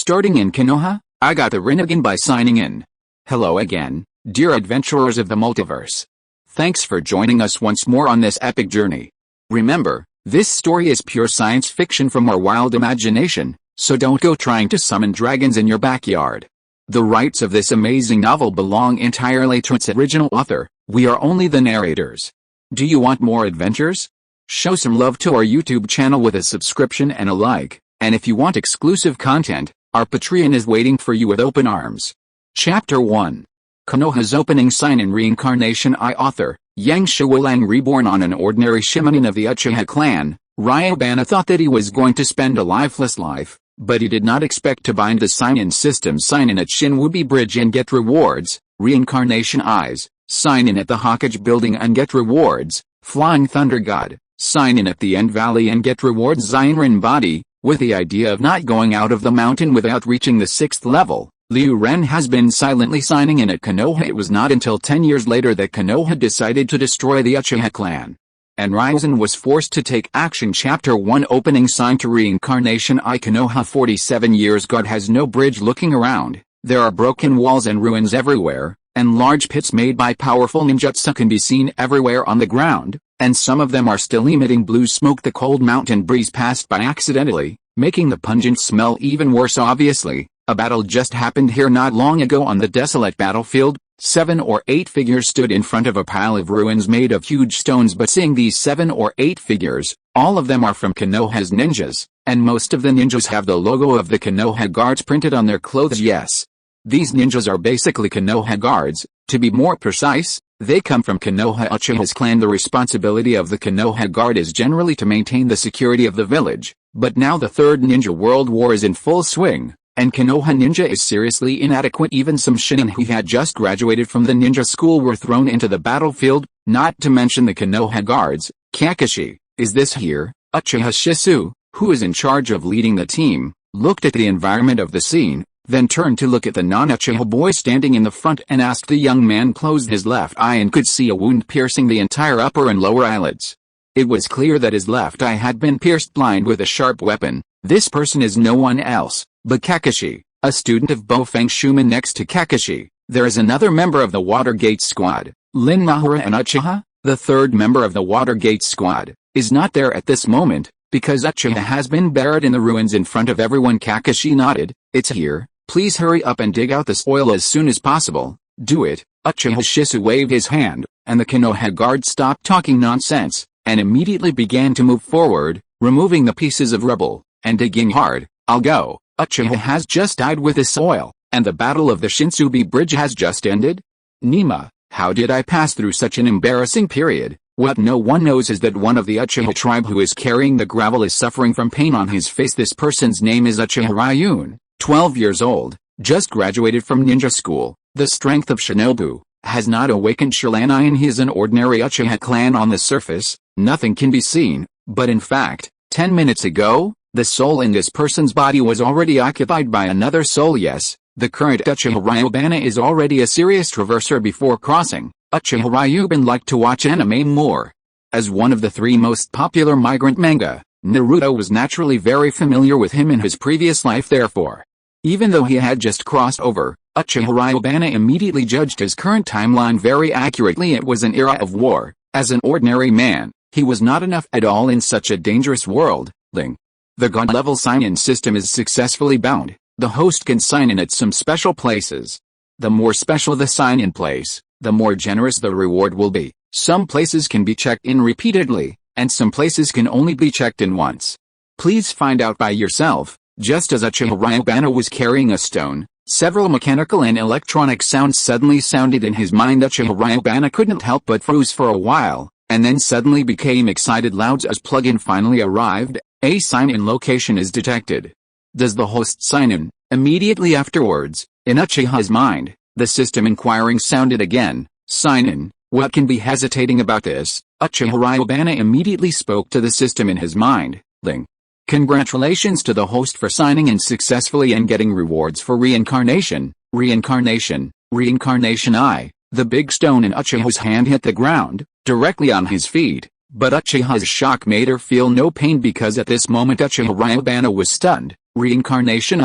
Starting in Konoha, I got the Rinnegan by signing in. Hello again, dear adventurers of the multiverse. Thanks for joining us once more on this epic journey. Remember, this story is pure science fiction from our wild imagination, so don't go trying to summon dragons in your backyard. The rights of this amazing novel belong entirely to its original author. We are only the narrators. Do you want more adventures? Show some love to our YouTube channel with a subscription and a like, and if you want exclusive content, our Patreon is waiting for you with open arms. Chapter 1. Konoha's opening sign in Reincarnation. Author, Yang Shiwalang. Reborn on an ordinary Shimonin of the Uchiha clan, Ryubana thought that he was going to spend a lifeless life, but he did not expect to bind the sign-in system sign-in at Shenwubi Bridge and get rewards. Reincarnation. Eyes, sign in at the Hokage Building and get rewards. Flying Thunder God, sign in at the End Valley and get rewards. Zinrin Body, with the idea of not going out of the mountain without reaching the 6th level, Liu Ren has been silently signing in at Konoha. It was not until 10 years later that Konoha decided to destroy the Uchiha clan, and Ryzen was forced to take action. Chapter 1. Opening sign to Reincarnation. Konoha. 47 years. God has no bridge. Looking around, there are broken walls and ruins everywhere, and large pits made by powerful ninjutsu can be seen everywhere on the ground, and some of them are still emitting blue smoke. The cold mountain breeze passed by accidentally, making the pungent smell even worse. Obviously, a battle just happened here not long ago on the desolate battlefield. 7 or 8 figures stood in front of a pile of ruins made of huge stones. But seeing these 7 or 8 figures, all of them are from Konoha's ninjas, and most of the ninjas have the logo of the Konoha guards printed on their clothes. Yes, these ninjas are basically Konoha guards. To be more precise, they come from Konoha Uchiha's clan. The responsibility of the Konoha guard is generally to maintain the security of the village, but now the Third Ninja World War is in full swing, and Konoha ninja is seriously inadequate. Even some shinin who had just graduated from the ninja school were thrown into the battlefield, not to mention the Konoha guards. Kakashi, is this here? Uchiha Shisu, who is in charge of leading the team, looked at the environment of the scene, then turned to look at the non-Uchiha boy standing in the front and asked. The young man closed his left eye and could see a wound piercing the entire upper and lower eyelids. It was clear that his left eye had been pierced blind with a sharp weapon. This person is no one else but Kakashi, a student of Bofeng Shumin. Next to Kakashi, there is another member of the Watergate squad, Lin Nahara. And Uchiha, the third member of the Watergate squad, is not there at this moment, because Uchiha has been buried in the ruins in front of everyone. Kakashi nodded. It's here. Please hurry up and dig out the soil as soon as possible. Do it. Uchiha Shisu waved his hand, and the Konoha guard stopped talking nonsense, and immediately began to move forward, removing the pieces of rubble, and digging hard. I'll go. Uchiha has just died with the soil, and the battle of the Shenwubi Bridge has just ended? Nima, how did I pass through such an embarrassing period? What no one knows is that one of the Uchiha tribe who is carrying the gravel is suffering from pain on his face. This person's name is Uchiha Ryun, 12 years old, just graduated from ninja school. The strength of Shinobu has not awakened Shirlanian. He is an ordinary Uchiha clan. On the surface, nothing can be seen, but in fact, 10 minutes ago, the soul in this person's body was already occupied by another soul. Yes, the current Uchiha Ryubana is already a serious traverser. Before crossing, Uchiha Ryuban liked to watch anime more. As one of the 3 most popular migrant manga, Naruto was naturally very familiar with him in his previous life. Therefore, even though he had just crossed over, Uchiha Ryubana immediately judged his current timeline very accurately. It was an era of war. As an ordinary man, he was not enough at all in such a dangerous world. The God-level sign-in system is successfully bound. The host can sign in at some special places. The more special the sign-in place, the more generous the reward will be. Some places can be checked in repeatedly, and some places can only be checked in once. Please find out by yourself. Just as Uchiha Ryubana was carrying a stone, several mechanical and electronic sounds suddenly sounded in his mind. Uchiha Ryubana couldn't help but freeze for a while, and then suddenly became excited. Loud as plug-in finally arrived. A sign-in location is detected. Does the host sign in? Immediately afterwards, in Uchiha's mind, the system inquiring sounded again. Sign in? What can be hesitating about this? Uchiha Ryubana immediately spoke to the system in his mind. Congratulations to the host for signing in successfully and getting rewards for reincarnation. Reincarnation. The big stone in Uchiha's hand hit the ground, directly on his feet. But Uchiha's shock made her feel no pain because at this moment Uchiha Ryubana was stunned. Reincarnation.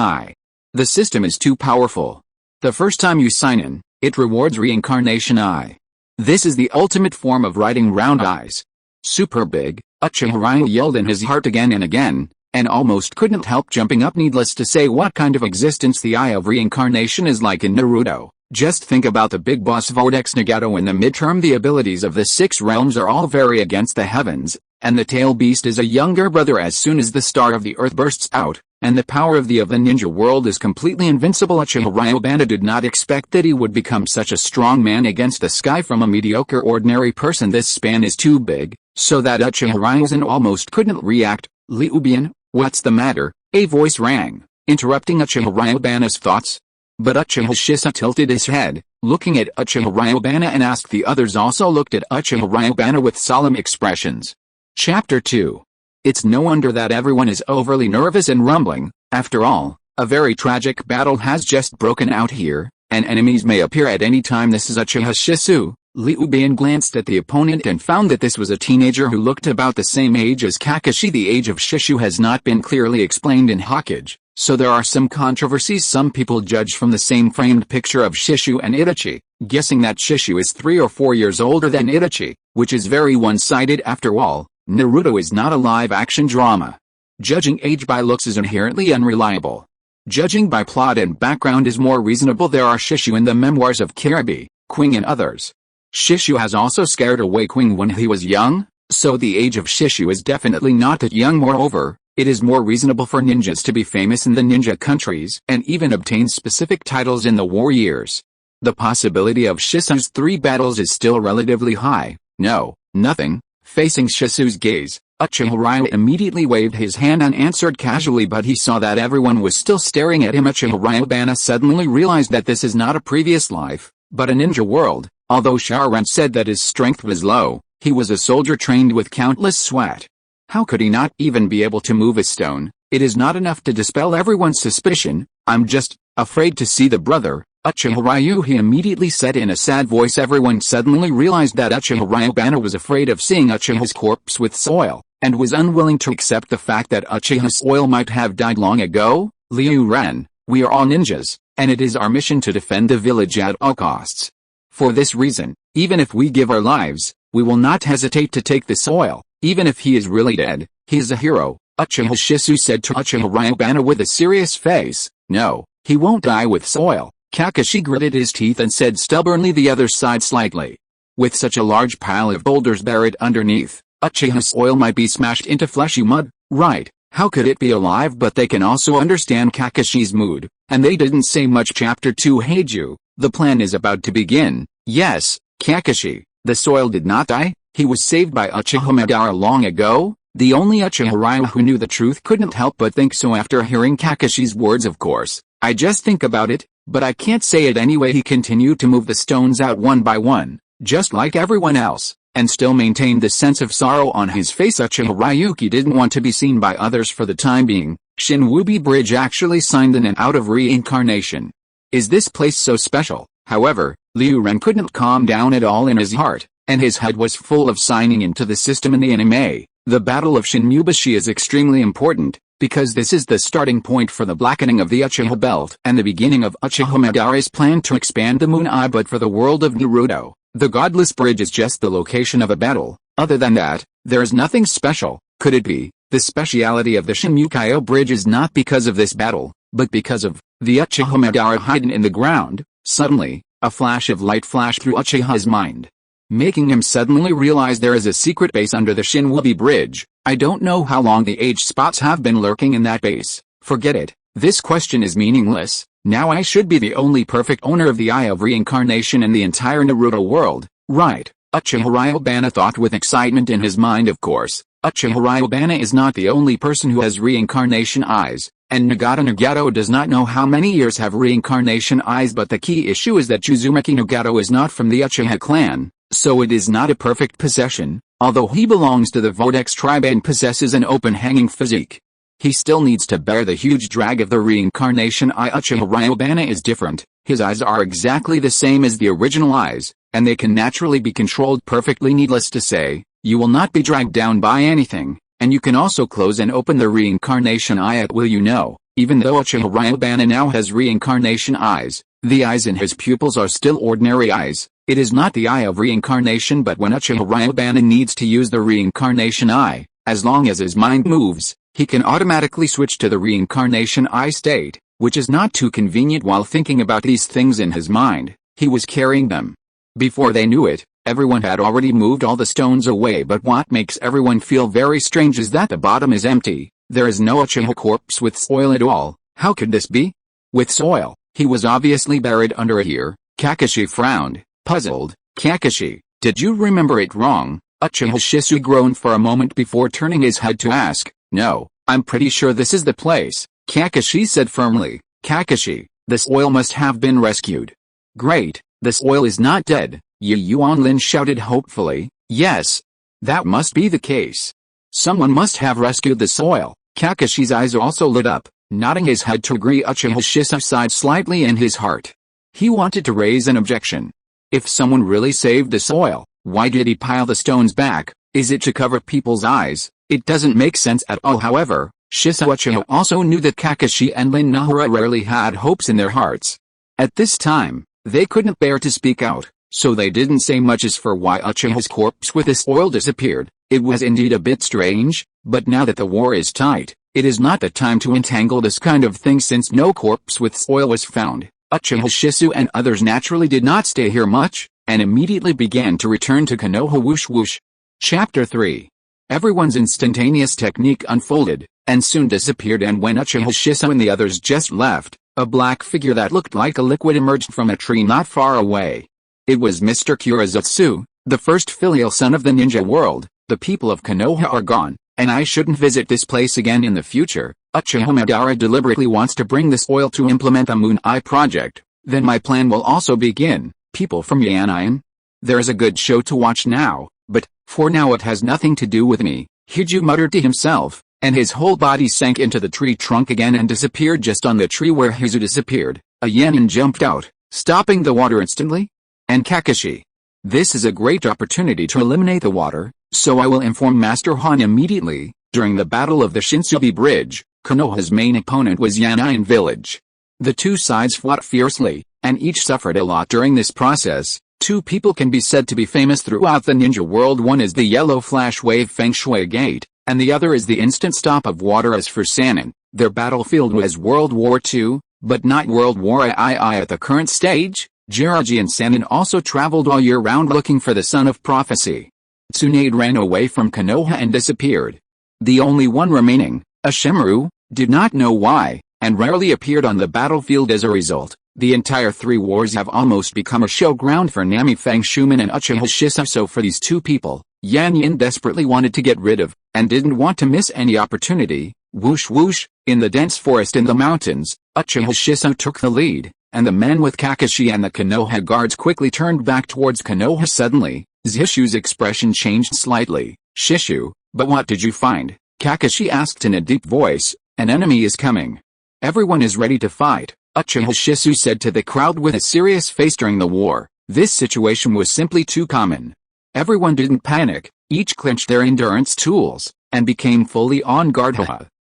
The system is too powerful. The first time you sign in, it rewards Reincarnation Eye. This is the ultimate form of writing round eyes. Super big, Uchiha Ryu yelled in his heart again and again, and almost couldn't help jumping up. Needless to say, what kind of existence the Eye of Reincarnation is like in Naruto. Just think about the big boss Vortex Nagato in the midterm. The abilities of the 6 realms are all very against the heavens, and the tail beast is a younger brother. As soon as the star of the earth bursts out, and the power of the ninja world is completely invincible. Uchiha Ryubana did not expect that he would become such a strong man against the sky from a mediocre ordinary person. This span is too big, so that Uchiha Ryuzen almost couldn't react. Ryubian, what's the matter? A voice rang, interrupting Uchiha Ryubana's thoughts. But Uchiha Shisa tilted his head, looking at Uchiha Ryubana, and asked. The others also looked at Uchiha Ryubana with solemn expressions. Chapter 2. It's no wonder that everyone is overly nervous and rumbling. After all, a very tragic battle has just broken out here, and enemies may appear at any time. This is Uchiha Shisu. Ryubian glanced at the opponent and found that this was a teenager who looked about the same age as Kakashi. The age of Shishu has not been clearly explained in Hokage, so there are some controversies. Some people judge from the same framed picture of Shishu and Itachi, guessing that Shishu is 3 or 4 years older than Itachi, which is very one-sided. After all, Naruto is not a live-action drama. Judging age by looks is inherently unreliable. Judging by plot and background is more reasonable. There are Shishu in the memoirs of Kirabi, Queen and others. Shishu has also scared away Queen when he was young, so the age of Shishu is definitely not that young. Moreover, it is more reasonable for ninjas to be famous in the ninja countries and even obtain specific titles in the war years. The possibility of Shisu's 3 battles is still relatively high. No, nothing. Facing Shisu's gaze, Uchiha Ryu immediately waved his hand and answered casually, but he saw that everyone was still staring at him. Uchiha Ryubana suddenly realized that this is not a previous life, but a ninja world. Although Sharan said that his strength was low, he was a soldier trained with countless sweat. How could he not even be able to move a stone? It is not enough to dispel everyone's suspicion. I'm just afraid to see the brother, Uchiha Ryu, he immediately said in a sad voice. Everyone suddenly realized that Uchiha Ryubana was afraid of seeing Uchiha's corpse with soil, and was unwilling to accept the fact that Uchiha's soil might have died long ago. Liu Ren, we are all ninjas, and it is our mission to defend the village at all costs. For this reason, even if we give our lives, we will not hesitate to take the soil. Even if he is really dead, he is a hero, Uchiha Shisu said to Uchiha Ryubana with a serious face. No, he won't die with soil. Kakashi gritted his teeth and said stubbornly. The other sighed slightly. With such a large pile of boulders buried underneath, Uchiha's soil might be smashed into fleshy mud, right? How could it be alive? But they can also understand Kakashi's mood, and they didn't say much. Chapter 2. Heiju, the plan is about to begin. Yes, Kakashi, the soil did not die. He was saved by Uchiha Madara long ago. The only Uchiha Ryu who knew the truth couldn't help but think so after hearing Kakashi's words. Of course, I just think about it, but I can't say it anyway. He continued to move the stones out one by one, just like everyone else, and still maintained the sense of sorrow on his face. Uchiha Ryuki didn't want to be seen by others for the time being. Shenwubi Bridge actually signed in and out of reincarnation. Is this place so special? However, Liu Ren couldn't calm down at all in his heart, and his head was full of signing into the system. In the anime, the Battle of Shinmubashi is extremely important, because this is the starting point for the blackening of the Uchiha Belt and the beginning of Uchiha Madara's plan to expand the Moon Eye. But for the world of Naruto, the Godless Bridge is just the location of a battle. Other than that, there is nothing special. Could it be? The speciality of the Shinmukyo Bridge is not because of this battle, but because of the Uchiha Madara hidden in the ground. Suddenly, a flash of light flashed through Uchiha's mind, making him suddenly realize there is a secret base under the Shenwubi Bridge. I don't know how long the age spots have been lurking in that base. Forget it. This question is meaningless. Now I should be the only perfect owner of the Eye of Reincarnation in the entire Naruto world, right? Uchiha Ryubana thought with excitement in his mind. Of course, Uchiha Ryubana is not the only person who has reincarnation eyes, and Nagato does not know how many years have reincarnation eyes. But the key issue is that Uzumaki Nagato is not from the Uchiha clan, so it is not a perfect possession. Although he belongs to the Vortex tribe and possesses an open-hanging physique, he still needs to bear the huge drag of the reincarnation eye. Uchiha Ryubana is different. His eyes are exactly the same as the original eyes, and they can naturally be controlled perfectly. Needless to say, you will not be dragged down by anything, and you can also close and open the reincarnation eye at will. Even though Uchiha Ryubana now has reincarnation eyes, the eyes in his pupils are still ordinary eyes. It is not the eye of reincarnation, but when Uchiha Ryubana needs to use the reincarnation eye, as long as his mind moves, he can automatically switch to the reincarnation eye state, which is not too convenient while thinking about these things in his mind. He was carrying them. Before they knew it, everyone had already moved all the stones away, but what makes everyone feel very strange is that the bottom is empty. There is no Uchiha corpse with soil at all. How could this be? With soil, he was obviously buried under it here. Kakashi frowned, puzzled. Kakashi, did you remember it wrong? Uchiha Shisu groaned for a moment before turning his head to ask. No, I'm pretty sure this is the place, Kakashi said firmly. Kakashi, this oil must have been rescued. Great, this oil is not dead, Yu Yuanlin shouted hopefully. Yes, that must be the case. Someone must have rescued this oil. Kakashi's eyes also lit up, nodding his head to agree. Uchiha Shisu sighed slightly in his heart. He wanted to raise an objection. If someone really saved this oil, why did he pile the stones back? Is it to cover people's eyes? It doesn't make sense at all. However, Shisu Uchiha also knew that Kakashi and Lin Nahara rarely had hopes in their hearts. At this time, they couldn't bear to speak out, so they didn't say much as for why Uchiha's corpse with this oil disappeared. It was indeed a bit strange, but now that the war is tight, it is not the time to entangle this kind of thing since no corpse with oil was found. Uchiha Shisu and others naturally did not stay here much, and immediately began to return to Konoha. Whoosh whoosh. Chapter 3. Everyone's instantaneous technique unfolded, and soon disappeared, and when Uchiha Shisu and the others just left, a black figure that looked like a liquid emerged from a tree not far away. It was Mr. Kurozetsu, the first filial son of the ninja world. The people of Konoha are gone, and I shouldn't visit this place again in the future. Uchiha Madara deliberately wants to bring this oil to implement the Moon Eye project. Then my plan will also begin. People from Yan'an? There's a good show to watch now, but, for now it has nothing to do with me, Hiju muttered to himself, and his whole body sank into the tree trunk again and disappeared just on the tree where Hiju disappeared. A Yan'an jumped out, stopping the water instantly. And Kakashi. This is a great opportunity to eliminate the water, so I will inform Master Han immediately. During the battle of the Shenwubi Bridge, Konoha's main opponent was Yan'an village. The two sides fought fiercely, and each suffered a lot during this process. Two people can be said to be famous throughout the ninja world. One is the yellow flash wave Feng Shui Gate, and the other is the instant stop of water. As for Sannin, their battlefield was World War II, but not World War II at the current stage. Jiraiya and Sannin also traveled all year round looking for the Son of Prophecy. Tsunade ran away from Konoha and disappeared. The only one remaining, Ashimaru, did not know why, and rarely appeared on the battlefield as a result. The entire three wars have almost become a showground for Nami Fang Shumin and Uchiha Shisu. So for these two people, Yan Yin desperately wanted to get rid of, and didn't want to miss any opportunity. Whoosh whoosh, in the dense forest in the mountains, Uchiha Shisu took the lead, and the men with Kakashi and the Konoha guards quickly turned back towards Konoha. Suddenly, Zishu's expression changed slightly. Shishu, but what did you find? Kakashi asked in a deep voice. An enemy is coming. Everyone is ready to fight, Uchiha Shisu said to the crowd with a serious face. During the war, this situation was simply too common. Everyone didn't panic, each clenched their endurance tools, and became fully on guard.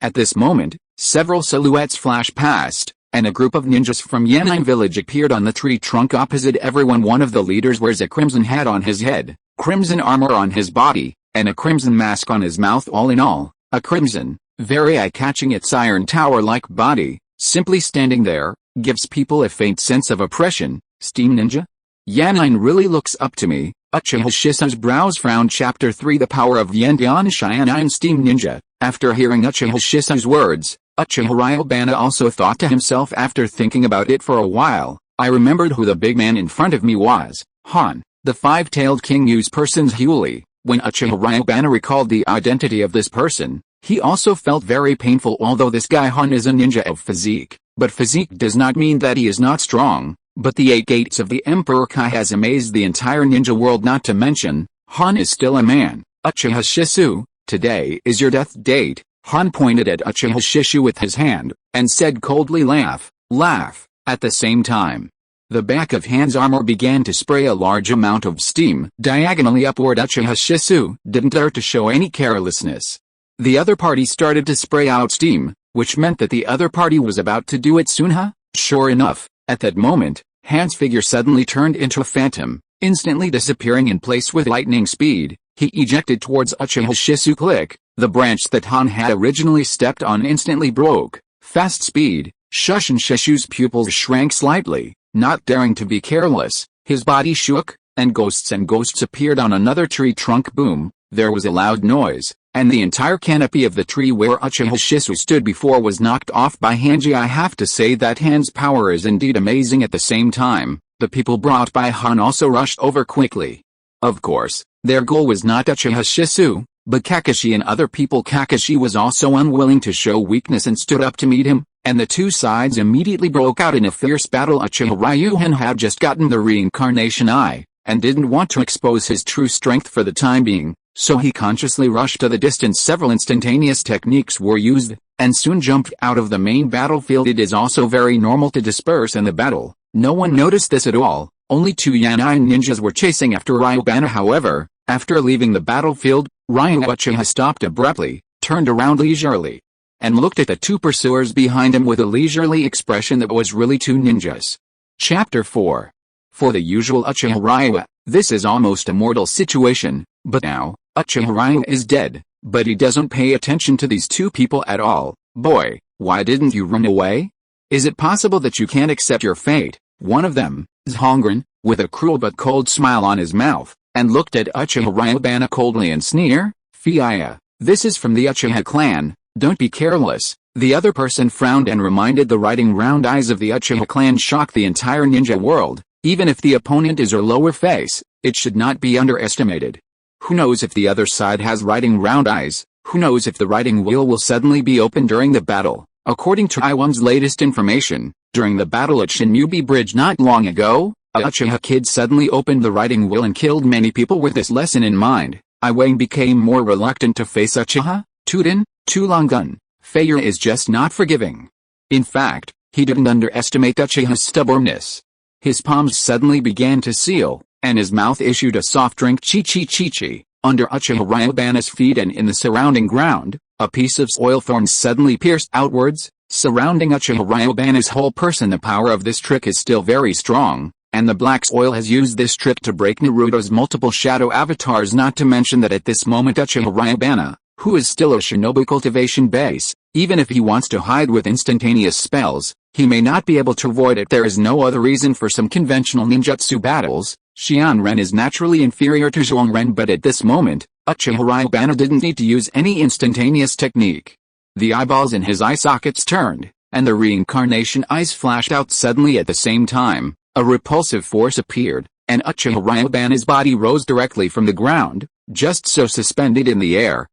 At this moment, several silhouettes flashed past, and a group of ninjas from Yan'an village appeared on the tree trunk opposite everyone. One of the leaders wears a crimson hat on his head, crimson armor on his body, and a crimson mask on his mouth. All in all, a crimson, very eye-catching. Its iron tower-like body, simply standing there, gives people a faint sense of oppression. Steam Ninja? Yan'an really looks up to me. Uchiha Shisu's brows frowned. Chapter 3. The Power of Yan'an Yan'an Steam Ninja. After hearing Uchiha Shisu's words, Uchiha Ryubana also thought to himself. After thinking about it for a while, I remembered who the big man in front of me was. Han, the five-tailed king Yu's person's Huli. When Uchiha Ryubana recalled the identity of this person, he also felt very painful. Although this guy Han is a ninja of physique, but physique does not mean that he is not strong. But the 8 gates of the Emperor Kai has amazed the entire ninja world. Not to mention, Han is still a man. Uchiha Shisu, today is your death date. Han pointed at Uchiha Shisu with his hand, and said coldly, laugh, laugh. At the same time, the back of Han's armor began to spray a large amount of steam diagonally upward. Uchiha Shisu didn't dare to show any carelessness. The other party started to spray out steam, which meant that the other party was about to do it soon, huh? Sure enough, at that moment, Han's figure suddenly turned into a phantom, instantly disappearing in place with lightning speed. He ejected towards Uchiha's Shisu click. The branch that Han had originally stepped on instantly broke. Fast speed. Shushin Shishu's pupils shrank slightly, not daring to be careless. His body shook, and ghosts appeared on another tree trunk. Boom, there was a loud noise, and the entire canopy of the tree where Uchiha Shisu stood before was knocked off by Hanji. I have to say that Han's power is indeed amazing. At the same time, the people brought by Han also rushed over quickly. Of course, their goal was not Uchiha Shisu, but Kakashi and other people. Kakashi was also unwilling to show weakness and stood up to meet him, and the two sides immediately broke out in a fierce battle. Uchiha Ryuhan had just gotten the reincarnation eye, and didn't want to expose his true strength for the time being, so he consciously rushed to the distance. Several instantaneous techniques were used, and soon jumped out of the main battlefield. It is also very normal to disperse in the battle. No one noticed this at all. Only two Yanai ninjas were chasing after Ryubana. However, after leaving the battlefield, Uchiha stopped abruptly, turned around leisurely, and looked at the two pursuers behind him with a leisurely expression that was really two ninjas. Chapter 4. For the usual Uchiha Ryu, this is almost a mortal situation, but now, Uchiha Ryu is dead, but he doesn't pay attention to these two people at all. Boy, why didn't you run away? Is it possible that you can't accept your fate? One of them, Zhongren, with a cruel but cold smile on his mouth, and looked at Uchiha Ryubana coldly and sneer, Fiya, this is from the Uchiha clan, don't be careless. The other person frowned and reminded the riding round eyes of the Uchiha clan shock the entire ninja world. Even if the opponent is a lower face, it should not be underestimated. Who knows if the other side has riding round eyes? Who knows if the riding wheel will suddenly be open during the battle? According to Iwan's latest information, during the battle at Shenwubi Bridge not long ago, a Uchiha kid suddenly opened the riding wheel and killed many people. With this lesson in mind, Iwang became more reluctant to face Uchiha. Tuden, Tulangun, Feier is just not forgiving. In fact, he didn't underestimate Uchiha's stubbornness. His palms suddenly began to seal, and his mouth issued a soft drink. Chi. Under Uchiha Ryubana's feet and in the surrounding ground, a piece of soil thorns suddenly pierced outwards, surrounding Uchiha Ryubana's whole person. The power of this trick is still very strong, and the black soil has used this trick to break Naruto's multiple shadow avatars. Not to mention that at this moment Uchiha Ryubana, who is still a shinobi cultivation base, even if he wants to hide with instantaneous spells, he may not be able to avoid it. There is no other reason for some conventional ninjutsu battles. Xianren is naturally inferior to Zhongren, but at this moment, Uchiha Ryubana didn't need to use any instantaneous technique. The eyeballs in his eye sockets turned, and the reincarnation eyes flashed out suddenly at the same time. A repulsive force appeared, and Uchiha Ryubana's body rose directly from the ground, just so suspended in the air.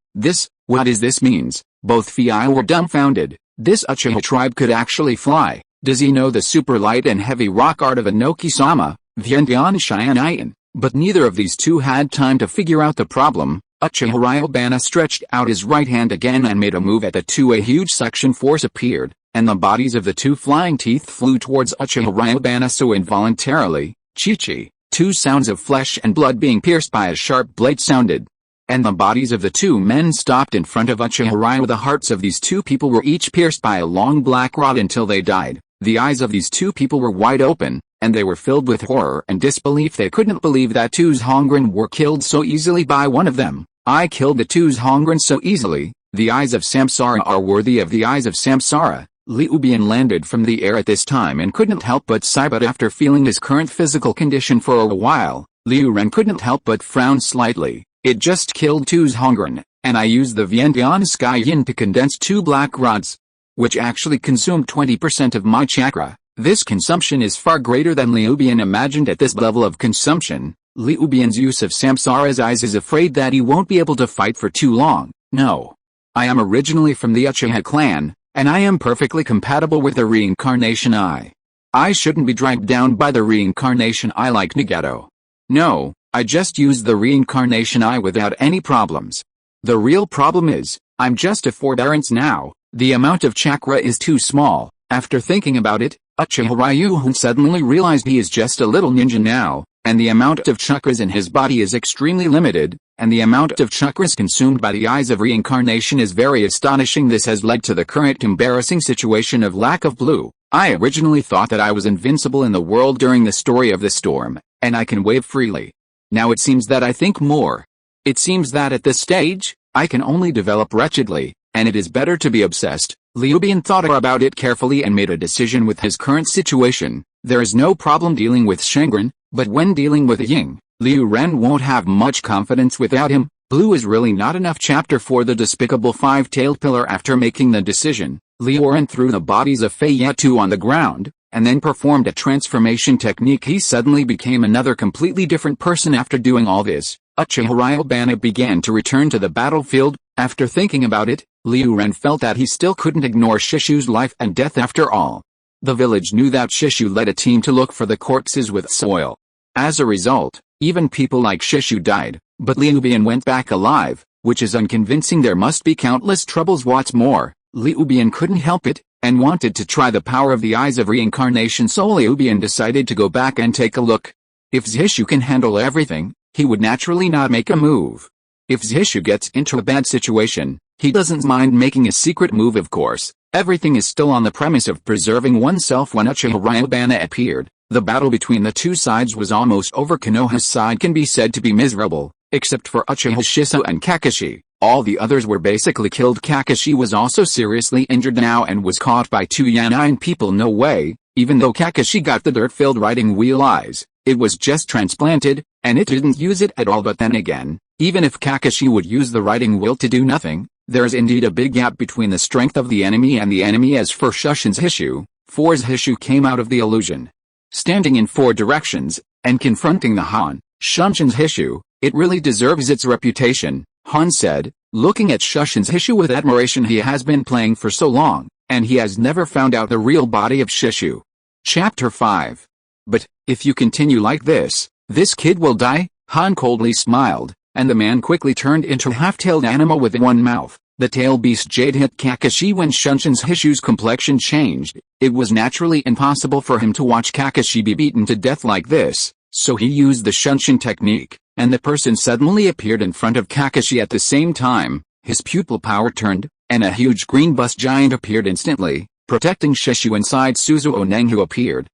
What does this means? Both Fi were dumbfounded. This Uchiha tribe could actually fly. Does he know the super light and heavy rock art of Inoki-sama, Vientian Shianayan? But neither of these two had time to figure out the problem. Uchiha Ryubana stretched out his right hand again and made a move at the two. A huge suction force appeared, and the bodies of the two flying teeth flew towards Uchiha Ryubana so involuntarily. Chi. Two sounds of flesh and blood being pierced by a sharp blade sounded, and the bodies of the two men stopped in front of Uchiha Ryu. The hearts of these two people were each pierced by a long black rod until they died. The eyes of these two people were wide open, and they were filled with horror and disbelief. They couldn't believe that two Zhongren were killed so easily by one of them. I killed the two Zhongren so easily. The eyes of Samsara are worthy of the eyes of Samsara. Liubian landed from the air at this time and couldn't help but sigh, but after feeling his current physical condition for a while, Liu Ren couldn't help but frown slightly. It just killed two Zhongren, and I used the Vientian Sky Yin to condense two black rods, which actually consumed 20% of my chakra. This consumption is far greater than Liubian imagined. At this level of consumption, Liubian's use of Samsara's eyes is afraid that he won't be able to fight for too long. No. I am originally from the Uchiha clan, and I am perfectly compatible with the reincarnation eye. I shouldn't be dragged down by the reincarnation eye like Nagato. No, I just used the reincarnation eye without any problems. The real problem is, I'm just a forbearance now. The amount of chakra is too small. After thinking about it, Uchiha Ryuhan suddenly realized he is just a little ninja now. and the amount of chakras in his body is extremely limited, and the amount of chakras consumed by the Eyes of Reincarnation is very astonishing. This has led to the current embarrassing situation of lack of blue. I originally thought that I was invincible in the world during the story of the storm, and I can wave freely. Now it seems that I think more. It seems that at this stage, I can only develop wretchedly, and it is better to be obsessed. Ryubana thought about it carefully and made a decision with his current situation. There is no problem dealing with Shengun, but when dealing with Ying, Liu Ren won't have much confidence without him. Blue is really not enough. Chapter 4 The Despicable Five-Tailed Pillar. After making the decision, Liu Ren threw the bodies of Fei Yetu on the ground, and then performed a transformation technique. He suddenly became another completely different person after doing all this. Uchiha Ryubana began to return to the battlefield. After thinking about it, Liu Ren felt that he still couldn't ignore Shishu's life and death after all. The village knew that Shishu led a team to look for the corpses with soil. As a result, even people like Shishu died, but Ryubana went back alive, which is unconvincing. There must be countless troubles. What's more, Ryubana couldn't help it, and wanted to try the power of the Eyes of Reincarnation, so Ryubana decided to go back and take a look. If Shishu can handle everything, he would naturally not make a move. If Shishu gets into a bad situation, he doesn't mind making a secret move. Of course, everything is still on the premise of preserving oneself. When Uchiha Ryubana appeared, the battle between the two sides was almost over. Konoha's side can be said to be miserable, except for Uchiha Shiso and Kakashi. All the others were basically killed. Kakashi was also seriously injured now and was caught by two Yanine people. No way, even though Kakashi got the dirt-filled writing wheel eyes, it was just transplanted, and it didn't use it at all. But then again, even if Kakashi would use the writing wheel to do nothing, there's indeed a big gap between the strength of the enemy and the enemy. As for Shushin's Hishu, Four's Hishu came out of the illusion, standing in four directions, and confronting the Han. Shushin's Hishu, it really deserves its reputation, Han said, looking at Shushin's Hishu with admiration. He has been playing for so long, and he has never found out the real body of Shishu. Chapter 5 But, if you continue like this kid will die. Han coldly smiled, and the man quickly turned into a half-tailed animal with one mouth. The tail beast Jade hit Kakashi. When Shushin's Hishu's complexion changed, it was naturally impossible for him to watch Kakashi be beaten to death like this, so he used the Shushin technique, and the person suddenly appeared in front of Kakashi. At the same time, his pupil power turned, and a huge green bus giant appeared instantly, protecting Shishu. Inside, Suzuo Nenghu appeared.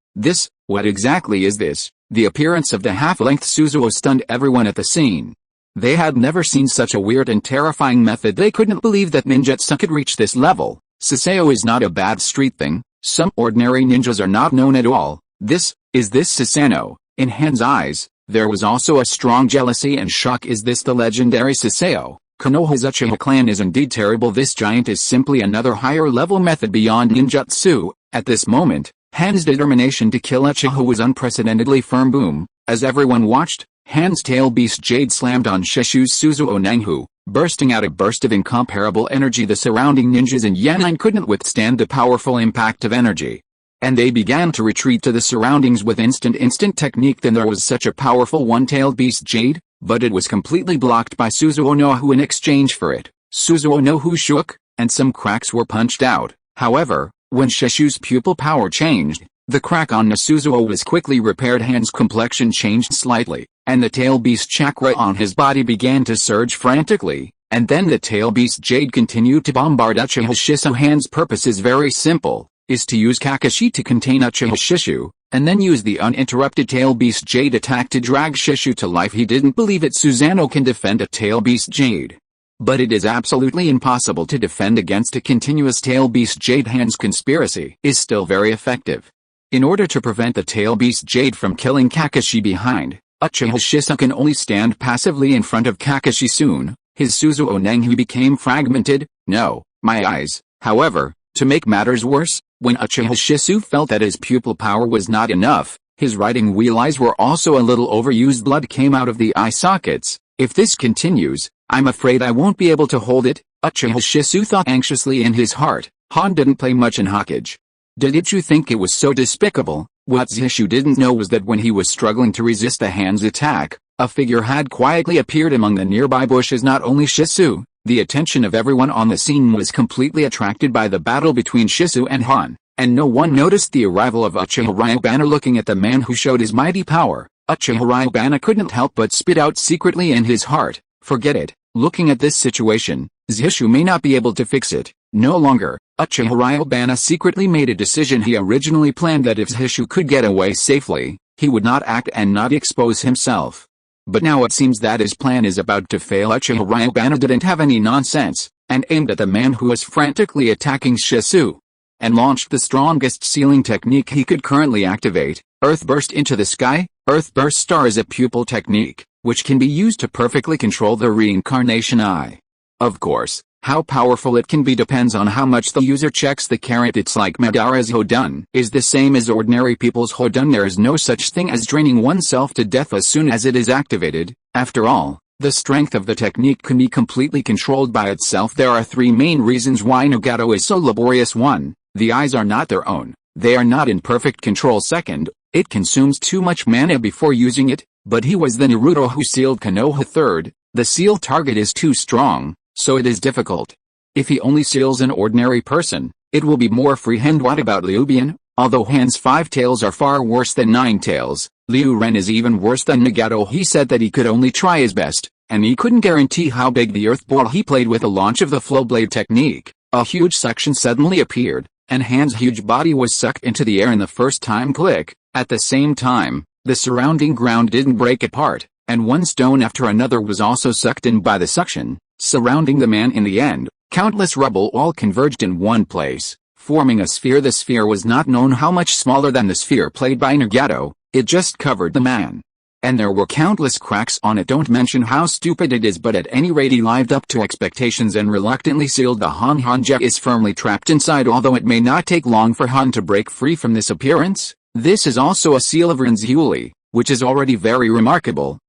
What exactly is this? The appearance of the half-length Suzuo stunned everyone at the scene. They had never seen such a weird and terrifying method. They couldn't believe that ninjutsu could reach this level. Saseo is not a bad street thing. Some ordinary ninjas are not known at all. Is this Sasano? In Han's eyes, there was also a strong jealousy and shock. Is this the legendary Saseo? Konoha's Uchiha clan is indeed terrible. This giant is simply another higher-level method beyond ninjutsu. At this moment, Han's determination to kill Uchiha was unprecedentedly firm. Boom! As everyone watched, Han's tail beast Jade slammed on Shishu's Suzuo Nenghu, bursting out a burst of incomparable energy. The surrounding ninjas and Yanine couldn't withstand the powerful impact of energy, and they began to retreat to the surroundings with instant technique. Then there was such a powerful one-tailed beast Jade, but it was completely blocked by Suzuo Nohu. In exchange for it, Suzuo Nohu shook, and some cracks were punched out. However, when Shishu's pupil power changed, the crack on Suzuo was quickly repaired. Han's complexion changed slightly, and the tail beast chakra on his body began to surge frantically, and then the tail beast Jade continued to bombard Uchiha Shiso. Han's purpose is very simple, is to use Kakashi to contain Uchiha Shishu, and then use the uninterrupted tail beast Jade attack to drag Shishu to life. He didn't believe it. Susanoo can defend a tail beast Jade, but it is absolutely impossible to defend against a continuous tail beast Jade. Han's conspiracy is still very effective. In order to prevent the tail beast Jade from killing Kakashi behind, Uchiha Shiso can only stand passively in front of Kakashi. Soon, his Suzuo Nenghu became fragmented. No, my eyes. However, to make matters worse, when Uchiha Shiso felt that his pupil power was not enough, his writing wheel eyes were also a little overused. Blood came out of the eye sockets. If this continues, I'm afraid I won't be able to hold it, Uchiha Shiso thought anxiously in his heart. Han didn't play much in Hokage. Did you think it was so despicable? What Shishu didn't know was that when he was struggling to resist the Han's attack, a figure had quietly appeared among the nearby bushes. Not only Shiso, the attention of everyone on the scene was completely attracted by the battle between Shiso and Han, and no one noticed the arrival of Uchiha Ryubana. Looking at the man who showed his mighty power, Uchiha Ryubana couldn't help but spit out secretly in his heart, "Forget it, looking at this situation, Zhishu may not be able to fix it, no longer." Uchiha Ryubana secretly made a decision. He originally planned that if Zhishu could get away safely, he would not act and not expose himself. But now it seems that his plan is about to fail. Uchiha Ryubana didn't have any nonsense, and aimed at the man who was frantically attacking Shisu, and launched the strongest sealing technique he could currently activate, Earth Burst into the sky. Earth Burst Star is a pupil technique, which can be used to perfectly control the reincarnation eye. Of course, how powerful it can be depends on how much the user checks the carrot. It's like Madara's Hodun is the same as ordinary people's Hodun. There is no such thing as draining oneself to death as soon as it is activated. After all, the strength of the technique can be completely controlled by itself. There are three main reasons why Nagato is so laborious. 1. The eyes are not their own. They are not in perfect control. 2. It consumes too much mana before using it, but he was the Naruto who sealed Konoha. 3. The seal target is too strong, so it is difficult. If he only seals an ordinary person, it will be more freehand. What about Liu Bian? Although Han's 5 tails are far worse than 9 tails, Liu Ren is even worse than Nagato. He said that he could only try his best, and he couldn't guarantee how big the earth ball he played with the launch of the flow blade technique. A huge suction suddenly appeared, and Han's huge body was sucked into the air in the first time click. At the same time, the surrounding ground didn't break apart, and one stone after another was also sucked in by the suction, surrounding the man. In the end, countless rubble all converged in one place, forming a sphere. The sphere was not known how much smaller than the sphere played by Nagato. It just covered the man, and there were countless cracks on it. Don't mention how stupid it is, but at any rate he lived up to expectations and reluctantly sealed the Han. Hanja is firmly trapped inside, although it may not take long for Han to break free from this appearance. This is also a seal of Rinzuli, which is already very remarkable.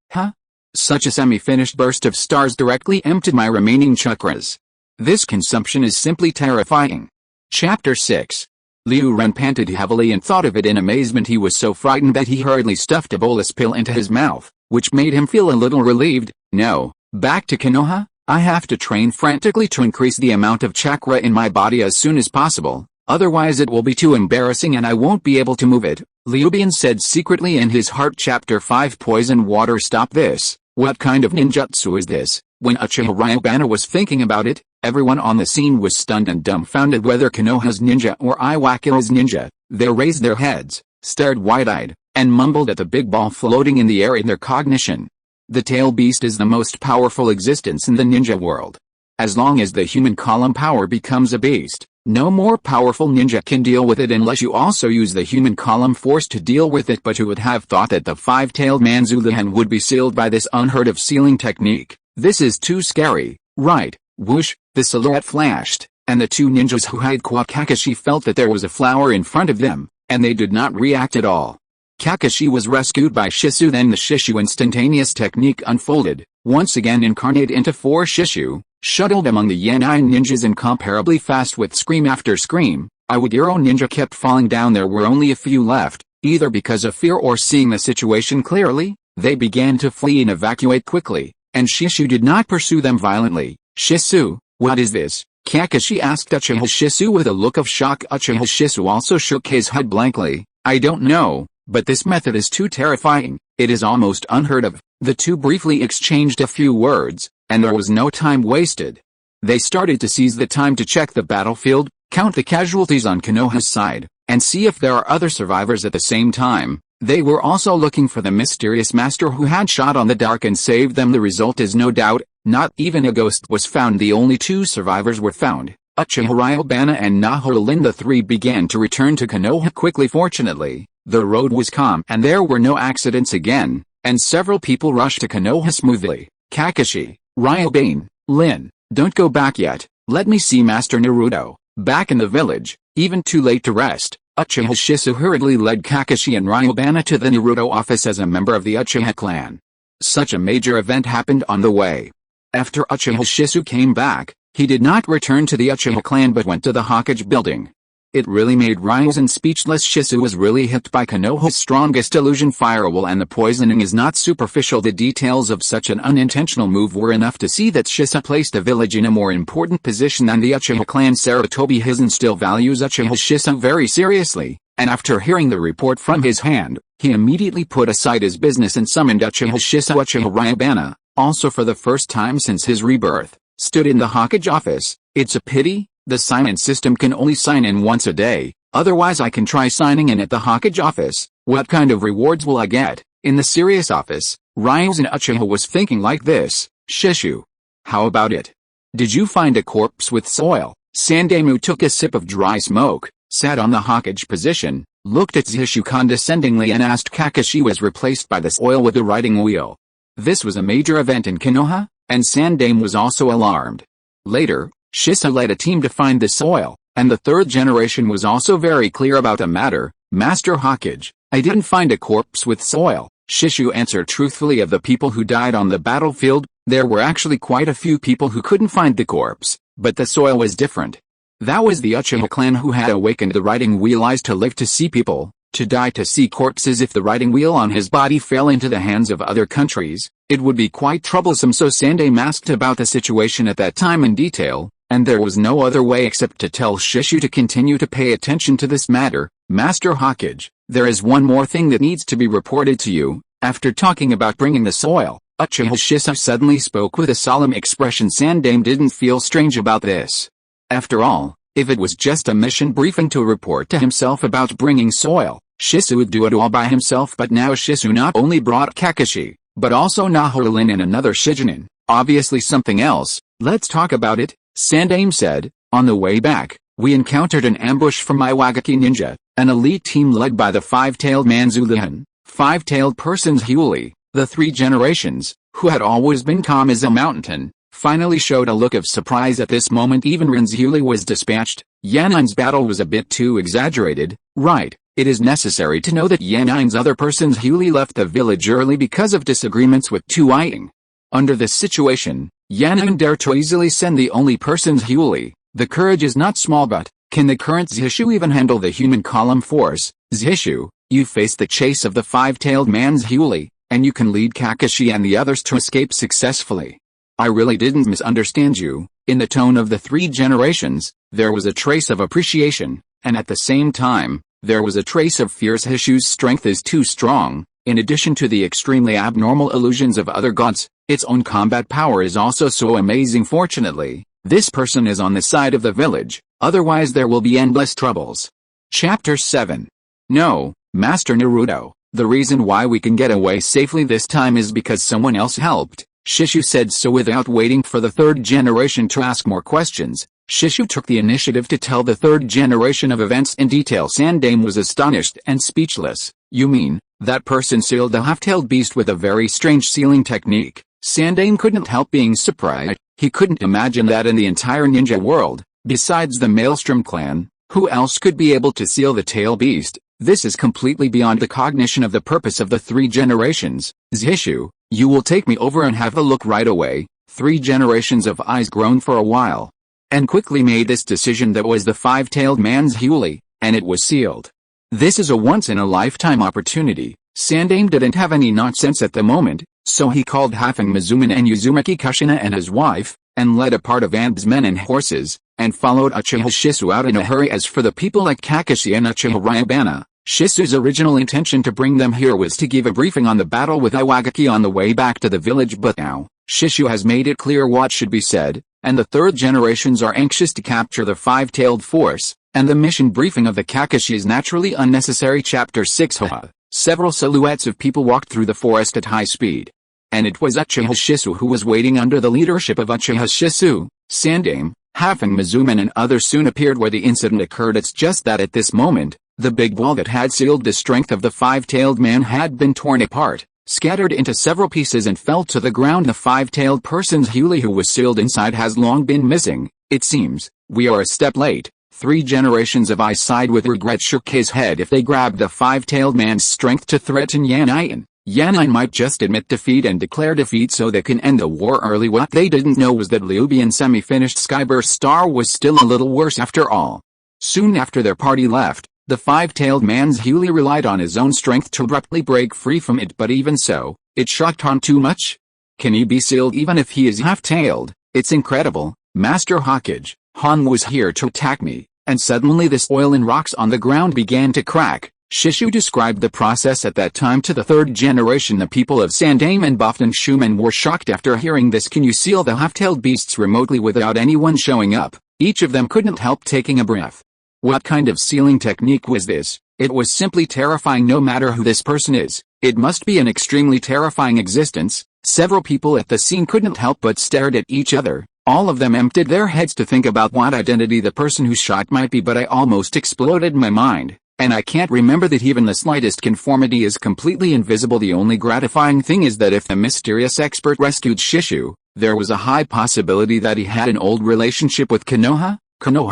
Such a semi-finished burst of stars directly emptied my remaining chakras. This consumption is simply terrifying. Chapter 6. Liu Ren panted heavily and thought of it in amazement. He was so frightened that he hurriedly stuffed a bolus pill into his mouth, which made him feel a little relieved. No, back to Konoha. I have to train frantically to increase the amount of chakra in my body as soon as possible, otherwise it will be too embarrassing and I won't be able to move it, Liu Bian said secretly in his heart. Chapter 5. Poison water. Stop this. What kind of ninjutsu is this? When Uchiha Ryubana was thinking about it, everyone on the scene was stunned and dumbfounded. Whether Konoha's ninja or Iwakuro's ninja, they raised their heads, stared wide-eyed, and mumbled at the big ball floating in the air in their cognition. The tail beast is the most powerful existence in the ninja world. As long as the human column power becomes a beast, no more powerful ninja can deal with it unless you also use the human column force to deal with it. But who would have thought that the 5-tailed Manzulahan would be sealed by this unheard of sealing technique? This is too scary, right? Whoosh, the silhouette flashed, and the two ninjas who hid Kakashi felt that there was a flower in front of them, and they did not react at all. Kakashi was rescued by Shisu. Then the Shishu instantaneous technique unfolded, once again incarnate into 4 Shishu, shuttled among the Yanai ninjas incomparably fast with scream after scream. Iwaguro ninja kept falling down. There were only a few left, either because of fear or seeing the situation clearly. They began to flee and evacuate quickly, and Shishu did not pursue them violently. Shisu, what is this? Kakashi asked Uchiha Shisu with a look of shock. Uchiha Shisu also shook his head blankly. I don't know, but this method is too terrifying. It is almost unheard of. The two briefly exchanged a few words, and there was no time wasted. They started to seize the time to check the battlefield, count the casualties on Konoha's side, and see if there are other survivors at the same time. They were also looking for the mysterious master who had shot on the dark and saved them. The result is no doubt, not even a ghost was found. The only 2 survivors were found, Uchiha Ryubana and Nahorin. The 3 began to return to Konoha quickly. Fortunately, the road was calm and there were no accidents again, and several people rushed to Konoha smoothly. Kakashi, Ryubana, Lin, don't go back yet, let me see Master Naruto. Back in the village, even too late to rest, Uchiha Shisu hurriedly led Kakashi and Ryubana to the Naruto office as a member of the Uchiha clan. Such a major event happened on the way. After Uchiha Shisu came back, he did not return to the Uchiha clan but went to the Hokage Building. It really made Ryuzen speechless. Shisu was really hit by Konoha's strongest illusion firewall, and the poisoning is not superficial. The details of such an unintentional move were enough to see that Shisu placed the village in a more important position than the Uchiha clan. Sarutobi Hizen still values Uchiha Shisu very seriously, and after hearing the report from his hand, he immediately put aside his business and summoned Uchiha Ryubana, also for the first time since his rebirth, stood in the Hokage office. It's a pity, the sign-in system can only sign in once a day, otherwise I can try signing in at the Hokage office. What kind of rewards will I get? In the serious office, Ryuzen Uchiha was thinking like this. Shishu. How about it? Did you find a corpse with soil? Sandemu took a sip of dry smoke, sat on the Hokage position, looked at Shishu condescendingly and asked Kakashi was replaced by the soil with the riding wheel. This was a major event in Konoha, and Sandemu was also alarmed. Later, Shisa led a team to find the soil, and the third generation was also very clear about the matter. Master Hokage, I didn't find a corpse with soil. Shishu answered truthfully. Of the people who died on the battlefield, there were actually quite a few people who couldn't find the corpse, but the soil was different. That was the Uchiha clan who had awakened the riding wheel eyes to live to see people, to die to see corpses. If the riding wheel on his body fell into the hands of other countries, it would be quite troublesome. So Sandemu asked about the situation at that time in detail, and there was no other way except to tell Shishu to continue to pay attention to this matter. Master Hokage, there is one more thing that needs to be reported to you. After talking about bringing the soil, Uchiha Shisa suddenly spoke with a solemn expression. Sandemu didn't feel strange about this. After all, if it was just a mission briefing to report to himself about bringing soil, Shisu would do it all by himself. But now Shisu not only brought Kakashi, but also Nahorin and another Shijinin, obviously something else. Let's talk about it, Sandemu said. On the way back, we encountered an ambush from Iwagaki Ninja, an elite team led by the five-tailed man Zulihan, five-tailed persons Huli, the three generations, who had always been calm as a mountain, finally showed a look of surprise at this moment. Even Rin's Huli was dispatched. Yanine's battle was a bit too exaggerated, right? It is necessary to know that Yanine's other persons Huli left the village early because of disagreements with Tu Ying. Under this situation, Yanine dared to easily send the only persons Huli. The courage is not small, but can the current Zhishu even handle the human column force? Zhishu, you face the chase of the five-tailed man's Huli, and you can lead Kakashi and the others to escape successfully. I really didn't misunderstand you. In the tone of the three generations, there was a trace of appreciation, and at the same time, there was a trace of fear. Zhishu's strength is too strong. In addition to the extremely abnormal illusions of other gods, its own combat power is also so amazing. Fortunately, this person is on the side of the village, otherwise there will be endless troubles. Chapter 7. No, Master Naruto, the reason why we can get away safely this time is because someone else helped. Shishu said so without waiting for the third generation to ask more questions. Shishu took the initiative to tell the third generation of events in detail. Sandemu was astonished and speechless. You mean, that person sealed the half-tailed beast with a very strange sealing technique? Sandemu couldn't help being surprised. He couldn't imagine that in the entire ninja world, besides the Maelstrom clan, who else could be able to seal the tail beast? This is completely beyond the cognition of the purpose of the three generations. Zhishu, you will take me over and have a look right away. Three generations of eyes groaned for a while, and quickly made this decision that was the five-tailed man's Huli, and it was sealed. This is a once-in-a-lifetime opportunity. Sandemu didn't have any nonsense at the moment, so he called Hafeng Mizuman and Uzumaki Kushina and his wife, and led a part of Amb's men and horses, and followed Uchiha Shisu out in a hurry. As for the people like Kakashi and Uchiha Ryubana, Shisu's original intention to bring them here was to give a briefing on the battle with Iwagaki on the way back to the village, but now, Shishu has made it clear what should be said, and the third generations are anxious to capture the five-tailed force, and the mission briefing of the Kakashi is naturally unnecessary. Chapter 6. Several silhouettes of people walked through the forest at high speed. And it was Uchiha Shisu who was waiting under the leadership of Uchiha Shisu. Sandemu, Hafeng Mizuman and others soon appeared where the incident occurred. It's just that at this moment, the big wall that had sealed the strength of the five-tailed man had been torn apart, scattered into several pieces and fell to the ground. The five-tailed person's Huli who was sealed inside has long been missing. It seems, we are a step late. Three generations of eyes sighed with regret, shook his head. If they grabbed the five-tailed man's strength to threaten Yanine, Yanine might just admit defeat and declare defeat so they can end the war early. What they didn't know was that Liu Bian's semi-finished Skyburst Star was still a little worse after all. Soon after their party left, the five-tailed man's Huli relied on his own strength to abruptly break free from it, but even so, it shocked Han too much. Can he be sealed even if he is half-tailed? It's incredible, Master Hokage. Han was here to attack me, and suddenly the soil and rocks on the ground began to crack. Shishu described the process at that time to the third generation. The people of Sandaime and Bofton Shumen were shocked after hearing this. Can you seal the half-tailed beasts remotely without anyone showing up? Each of them couldn't help taking a breath. What kind of sealing technique was this? It was simply terrifying. No matter who this person is, it must be an extremely terrifying existence. Several people at the scene couldn't help but stared at each other. All of them emptied their heads to think about what identity the person who shot might be, but I almost exploded my mind. And I can't remember that even the slightest conformity is completely invisible. The only gratifying thing is that if the mysterious expert rescued Shishu, there was a high possibility that he had an old relationship with Konoha,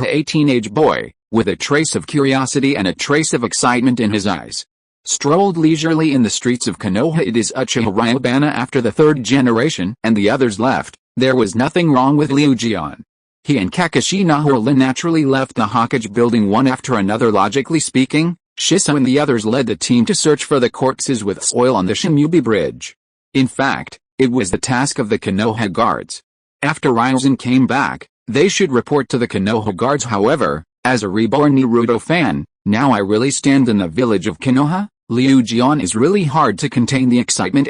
a teenage boy, with a trace of curiosity and a trace of excitement in his eyes. Strolled leisurely in the streets of Konoha. It is Uchiha Ryubana after the third generation and the others left. There was nothing wrong with Liu Jian. He and Kakashi Nahorlin naturally left the Hokage Building one after another. Logically speaking, Shiso and the others led the team to search for the corpses with soil on the Shenwubi Bridge. In fact, it was the task of the Konoha guards. After Ryuzen came back, they should report to the Konoha guards. However, as a Reborn Naruto fan, now I really stand in the village of Konoha. Liu Jian is really hard to contain the excitement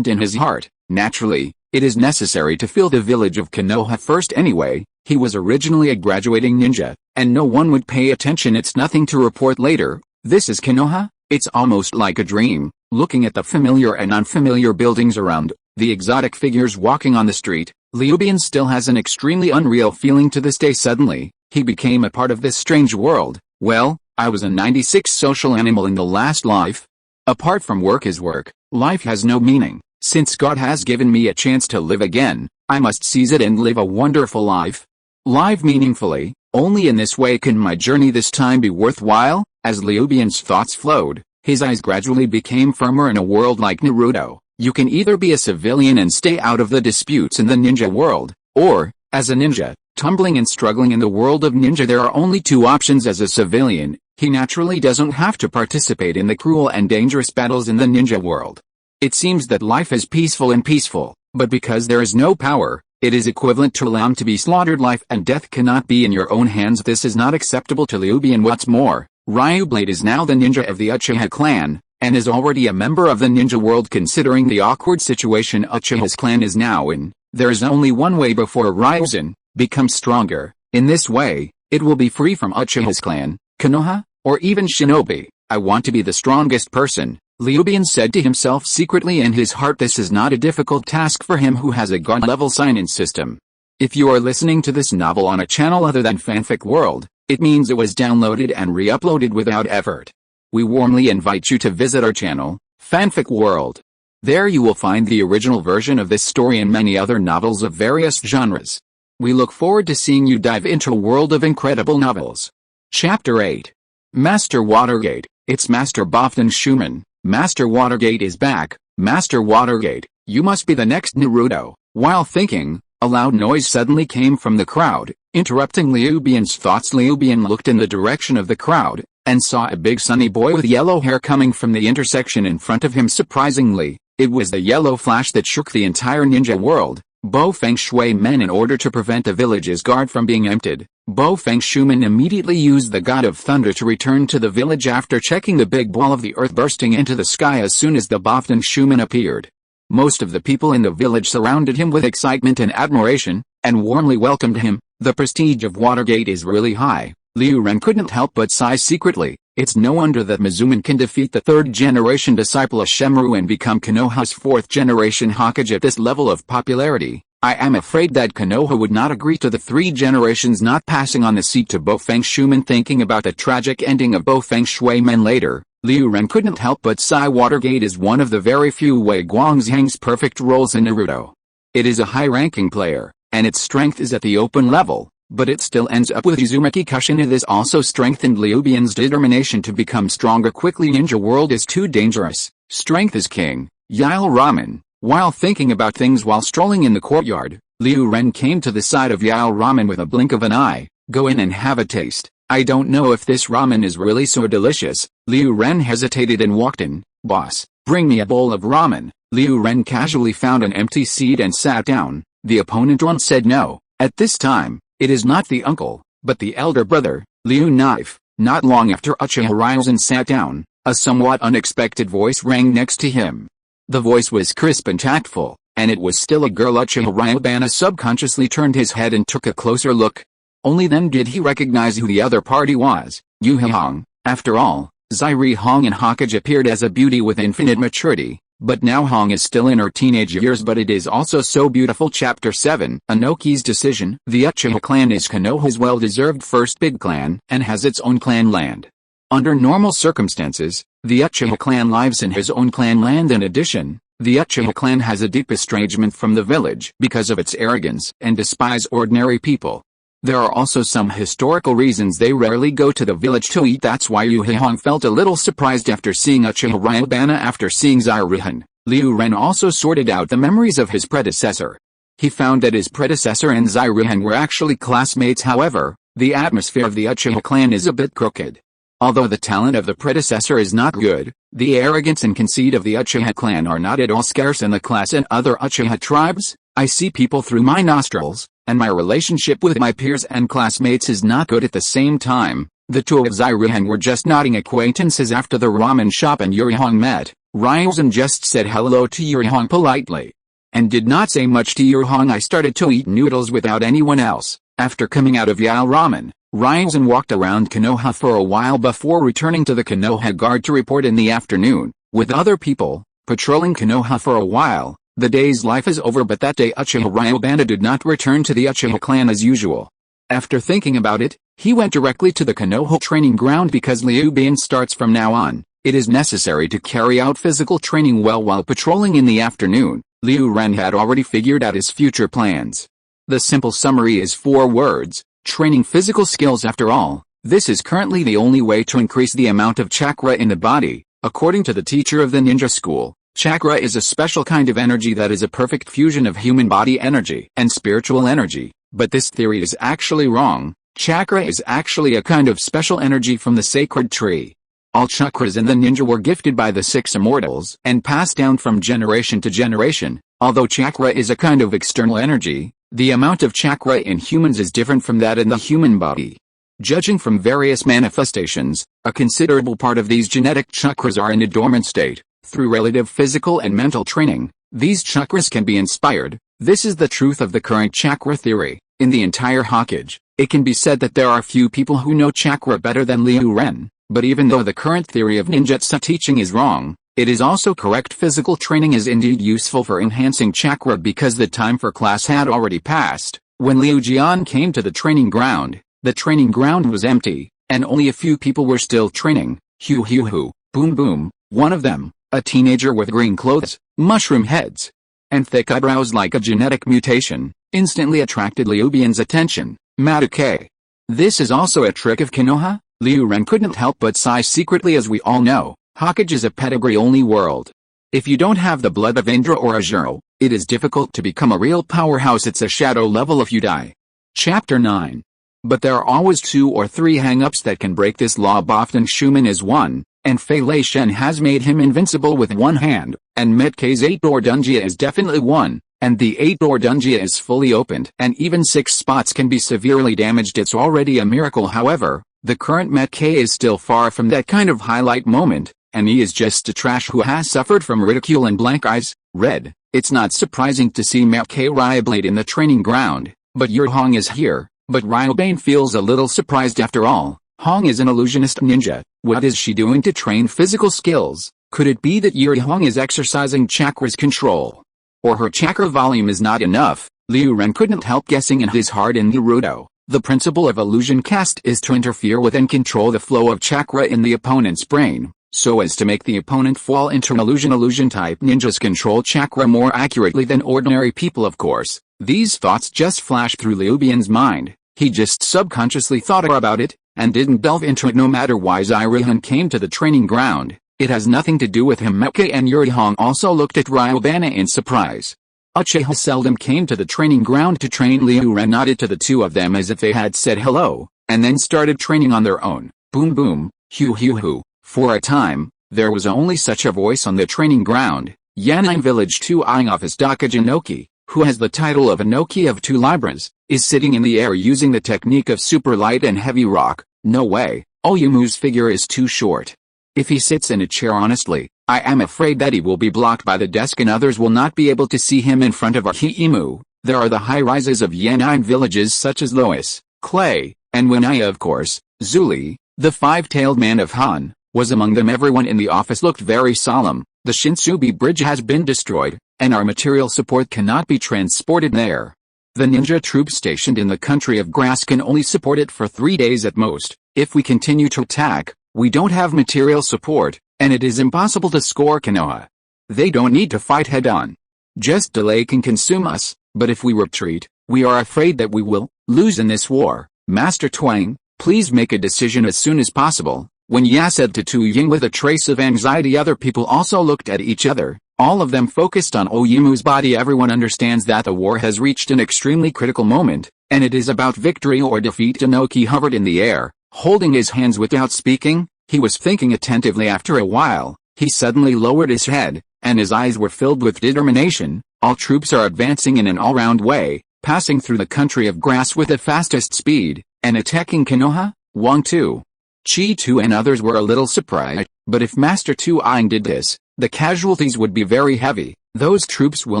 in his heart. Naturally, it is necessary to fill the village of Konoha first anyway. He was originally a graduating ninja, and no one would pay attention. It's nothing to report later. This is Konoha. It's almost like a dream, looking at the familiar and unfamiliar buildings around, the exotic figures walking on the street. Ryubana still has an extremely unreal feeling to this day. Suddenly, he became a part of this strange world. Well, I was a 96 social animal in the last life. Apart from work is work, life has no meaning. Since God has given me a chance to live again, I must seize it and live a wonderful life. Live meaningfully. Only in this way can my journey this time be worthwhile. As Ryubana's thoughts flowed, his eyes gradually became firmer. In a world like Naruto, you can either be a civilian and stay out of the disputes in the ninja world, or, as a ninja, tumbling and struggling in the world of ninja. There are only two options. As a civilian, he naturally doesn't have to participate in the cruel and dangerous battles in the ninja world. It seems that life is peaceful, but because there is no power, it is equivalent to lamb to be slaughtered. Life and death cannot be in your own hands. This is not acceptable to Ryubana. What's more, Ryublade is now the ninja of the Uchiha clan, and is already a member of the ninja world. Considering the awkward situation Uchiha's clan is now in, there is only one way before Ryuzen becomes stronger. In this way, it will be free from Uchiha's clan, Konoha, or even Shinobi. I want to be the strongest person, Ryubana said to himself secretly in his heart. This is not a difficult task for him who has a god-level sign-in system. If you are listening to this novel on a channel other than Fanfic World, it means it was downloaded and re-uploaded without effort. We warmly invite you to visit our channel, Fanfic World. There you will find the original version of this story and many other novels of various genres. We look forward to seeing you dive into a world of incredible novels. Chapter 8. Master Watergate. It's Master Bofton Shumen. Master Watergate is back. Master Watergate, you must be the next Naruto. While thinking, a loud noise suddenly came from the crowd, interrupting Ryubana's thoughts. Ryubana looked in the direction of the crowd, and saw a big sunny boy with yellow hair coming from the intersection in front of him. Surprisingly, it was the yellow flash that shook the entire ninja world. Bo Feng Shui men. In order to prevent the village's guard from being emptied, Bo Feng Shumen immediately used the God of Thunder to return to the village after checking the big ball of the earth bursting into the sky as soon as the Bofton Shumen appeared. Most of the people in the village surrounded him with excitement and admiration, and warmly welcomed him. The prestige of Watergate is really high. Liu Ren couldn't help but sigh secretly. It's no wonder that Mizuman can defeat the third-generation disciple of Shemru and become Konoha's fourth-generation Hokage at this level of popularity. I am afraid that Konoha would not agree to the 3 generations not passing on the seat to Bo Feng Shumen. Thinking about the tragic ending of Bo Feng Shui men later, Liu Ren couldn't help but sigh. Watergate is one of the very few Wei Guangzhang's perfect roles in Naruto. It is a high-ranking player, and its strength is at the open level, but it still ends up with Uzumaki Kushina. This also strengthened Ryubana's determination to become stronger quickly. Ninja world is too dangerous. Strength is king. Yael Ramen. While thinking about things while strolling in the courtyard, Liu Ren came to the side of Yael Ramen with a blink of an eye. Go in and have a taste. I don't know if this ramen is really so delicious. Liu Ren hesitated and walked in. Boss, bring me a bowl of ramen. Liu Ren casually found an empty seat and sat down. The opponent once said no. At this time, it is not the uncle, but the elder brother. Liu knife. Not long after Uchiha Ryuzen sat down, a somewhat unexpected voice rang next to him. The voice was crisp and tactful, and it was still a girl. Uchiha Ryubana subconsciously turned his head and took a closer look. Only then did he recognize who the other party was, Uchiha. After all, Zairi Hong and Hokage appeared as a beauty with infinite maturity, but now Hong is still in her teenage years, but it is also so beautiful. Chapter 7, Inoki's Decision. The Uchiha clan is Konoha's well-deserved first big clan, and has its own clan land. Under normal circumstances, the Uchiha clan lives in his own clan land. In addition, the Uchiha clan has a deep estrangement from the village because of its arrogance and despise ordinary people. There are also some historical reasons they rarely go to the village to eat. That's why Uchiha felt a little surprised after seeing Uchiha Ryubana. After seeing Zairihan, Liu Ren also sorted out the memories of his predecessor. He found that his predecessor and Zairihan were actually classmates. However, the atmosphere of the Uchiha clan is a bit crooked. Although the talent of the predecessor is not good, the arrogance and conceit of the Uchiha clan are not at all scarce in the class and other Uchiha tribes. I see people through my nostrils, and my relationship with my peers and classmates is not good. At the same time, the two of Zairihan were just nodding acquaintances after the ramen shop and Yurihong met. Ryuzen just said hello to Yurihong politely, and did not say much to Yurihong. I started to eat noodles without anyone else. After coming out of Yao Ramen, Ryuzen walked around Konoha for a while before returning to the Konoha guard to report in the afternoon. With other people, patrolling Konoha for a while, the day's life is over. But that day Uchiha Ryubana did not return to the Uchiha clan as usual. After thinking about it, he went directly to the Konoha training ground because Ryubana starts from now on. It is necessary to carry out physical training well while patrolling in the afternoon. Liu Ren had already figured out his future plans. The simple summary is 4 words: training physical skills. After all, this is currently the only way to increase the amount of chakra in the body. According to the teacher of the ninja school, chakra is a special kind of energy that is a perfect fusion of human body energy and spiritual energy. But this theory is actually wrong. Chakra is actually a kind of special energy from the sacred tree. All chakras in the ninja were gifted by the 6 immortals and passed down from generation to generation. Although chakra is a kind of external energy, the amount of chakra in humans is different from that in the human body. Judging from various manifestations, a considerable part of these genetic chakras are in a dormant state. Through relative physical and mental training, these chakras can be inspired. This is the truth of the current chakra theory. In the entire Hokage, it can be said that there are few people who know chakra better than Liu Ren. But even though the current theory of ninjutsu teaching is wrong, it is also correct. Physical training is indeed useful for enhancing chakra because the time for class had already passed. When Liu Jian came to the training ground, the training ground was empty, and only a few people were still training. Hu hu hu, boom boom, one of them, a teenager with green clothes, mushroom heads, and thick eyebrows like a genetic mutation, instantly attracted Liu Bian's attention. Maduke. This is also a trick of Konoha? Liu Ren couldn't help but sigh secretly. As we all know, Hokage is a pedigree-only world. If you don't have the blood of Indra or Ajuro, it is difficult to become a real powerhouse. It's a shadow level if you die. Chapter 9. But there are always 2 or 3 hang-ups that can break this law. Bofton Shuman is one, and Fei Lei Shen has made him invincible with one hand, and Metke's 8-door Dunjia is definitely one, and the 8-door Dunjia is fully opened, and even 6 spots can be severely damaged. It's already a miracle. However, the current Metke is still far from that kind of highlight moment, and he is just a trash who has suffered from ridicule and blank eyes. Red. It's not surprising to see Metke Ryublade in the training ground, but Yurihong is here. But Ryubane feels a little surprised. After all, Hong is an illusionist ninja. What is she doing to train physical skills? Could it be that Yurihong is exercising chakra's control? Or her chakra volume is not enough? Liu Ren couldn't help guessing in his heart. In Naruto, the principle of illusion cast is to interfere with and control the flow of chakra in the opponent's brain, so as to make the opponent fall into an illusion. Illusion-type ninjas control chakra more accurately than ordinary people. Of course, these thoughts just flashed through Liu Bian's mind. He just subconsciously thought about it, and didn't delve into it. No matter why Zairihan came to the training ground, it has nothing to do with him. Metke and Yurihong also looked at Ryubana in surprise. Uchiha seldom came to the training ground to train. Liu Ren nodded to the 2 of them as if they had said hello, and then started training on their own. Boom boom, hu hu hu. For a time, there was only such a voice on the training ground. Yan'an Village 2 eyeing office Hokage Inoki, who has the title of Inoki of 2 Libras, is sitting in the air using the technique of super light and heavy rock. No way, Oyumu's figure is too short. If he sits in a chair honestly, I am afraid that he will be blocked by the desk and others will not be able to see him in front of Oyumu. There are the high-rises of Yan'an villages such as Lois, Clay, and Winaya of course. Zuli, the five-tailed man of Han, was among them. Everyone in the office looked very solemn. The Shenwubi Bridge has been destroyed, and our material support cannot be transported there. The ninja troops stationed in the country of grass can only support it for 3 days at most. If we continue to attack, we don't have material support, and it is impossible to score Konoha. They don't need to fight head-on. Just delay can consume us, but if we retreat, we are afraid that we will lose in this war. Master Twang, please make a decision as soon as possible. When Ya said to Tu Ying with a trace of anxiety, other people also looked at each other, all of them focused on Oyumu's body. Everyone understands that the war has reached an extremely critical moment, and it is about victory or defeat. Inoki hovered in the air, holding his hands without speaking. He was thinking attentively. After a while, he suddenly lowered his head, and his eyes were filled with determination. All troops are advancing in an all-round way, passing through the country of grass with the fastest speed, and attacking Konoha. Wang Tu, Chi Tu and others were a little surprised, but if Master Tu Ying did this, the casualties would be very heavy. Those troops will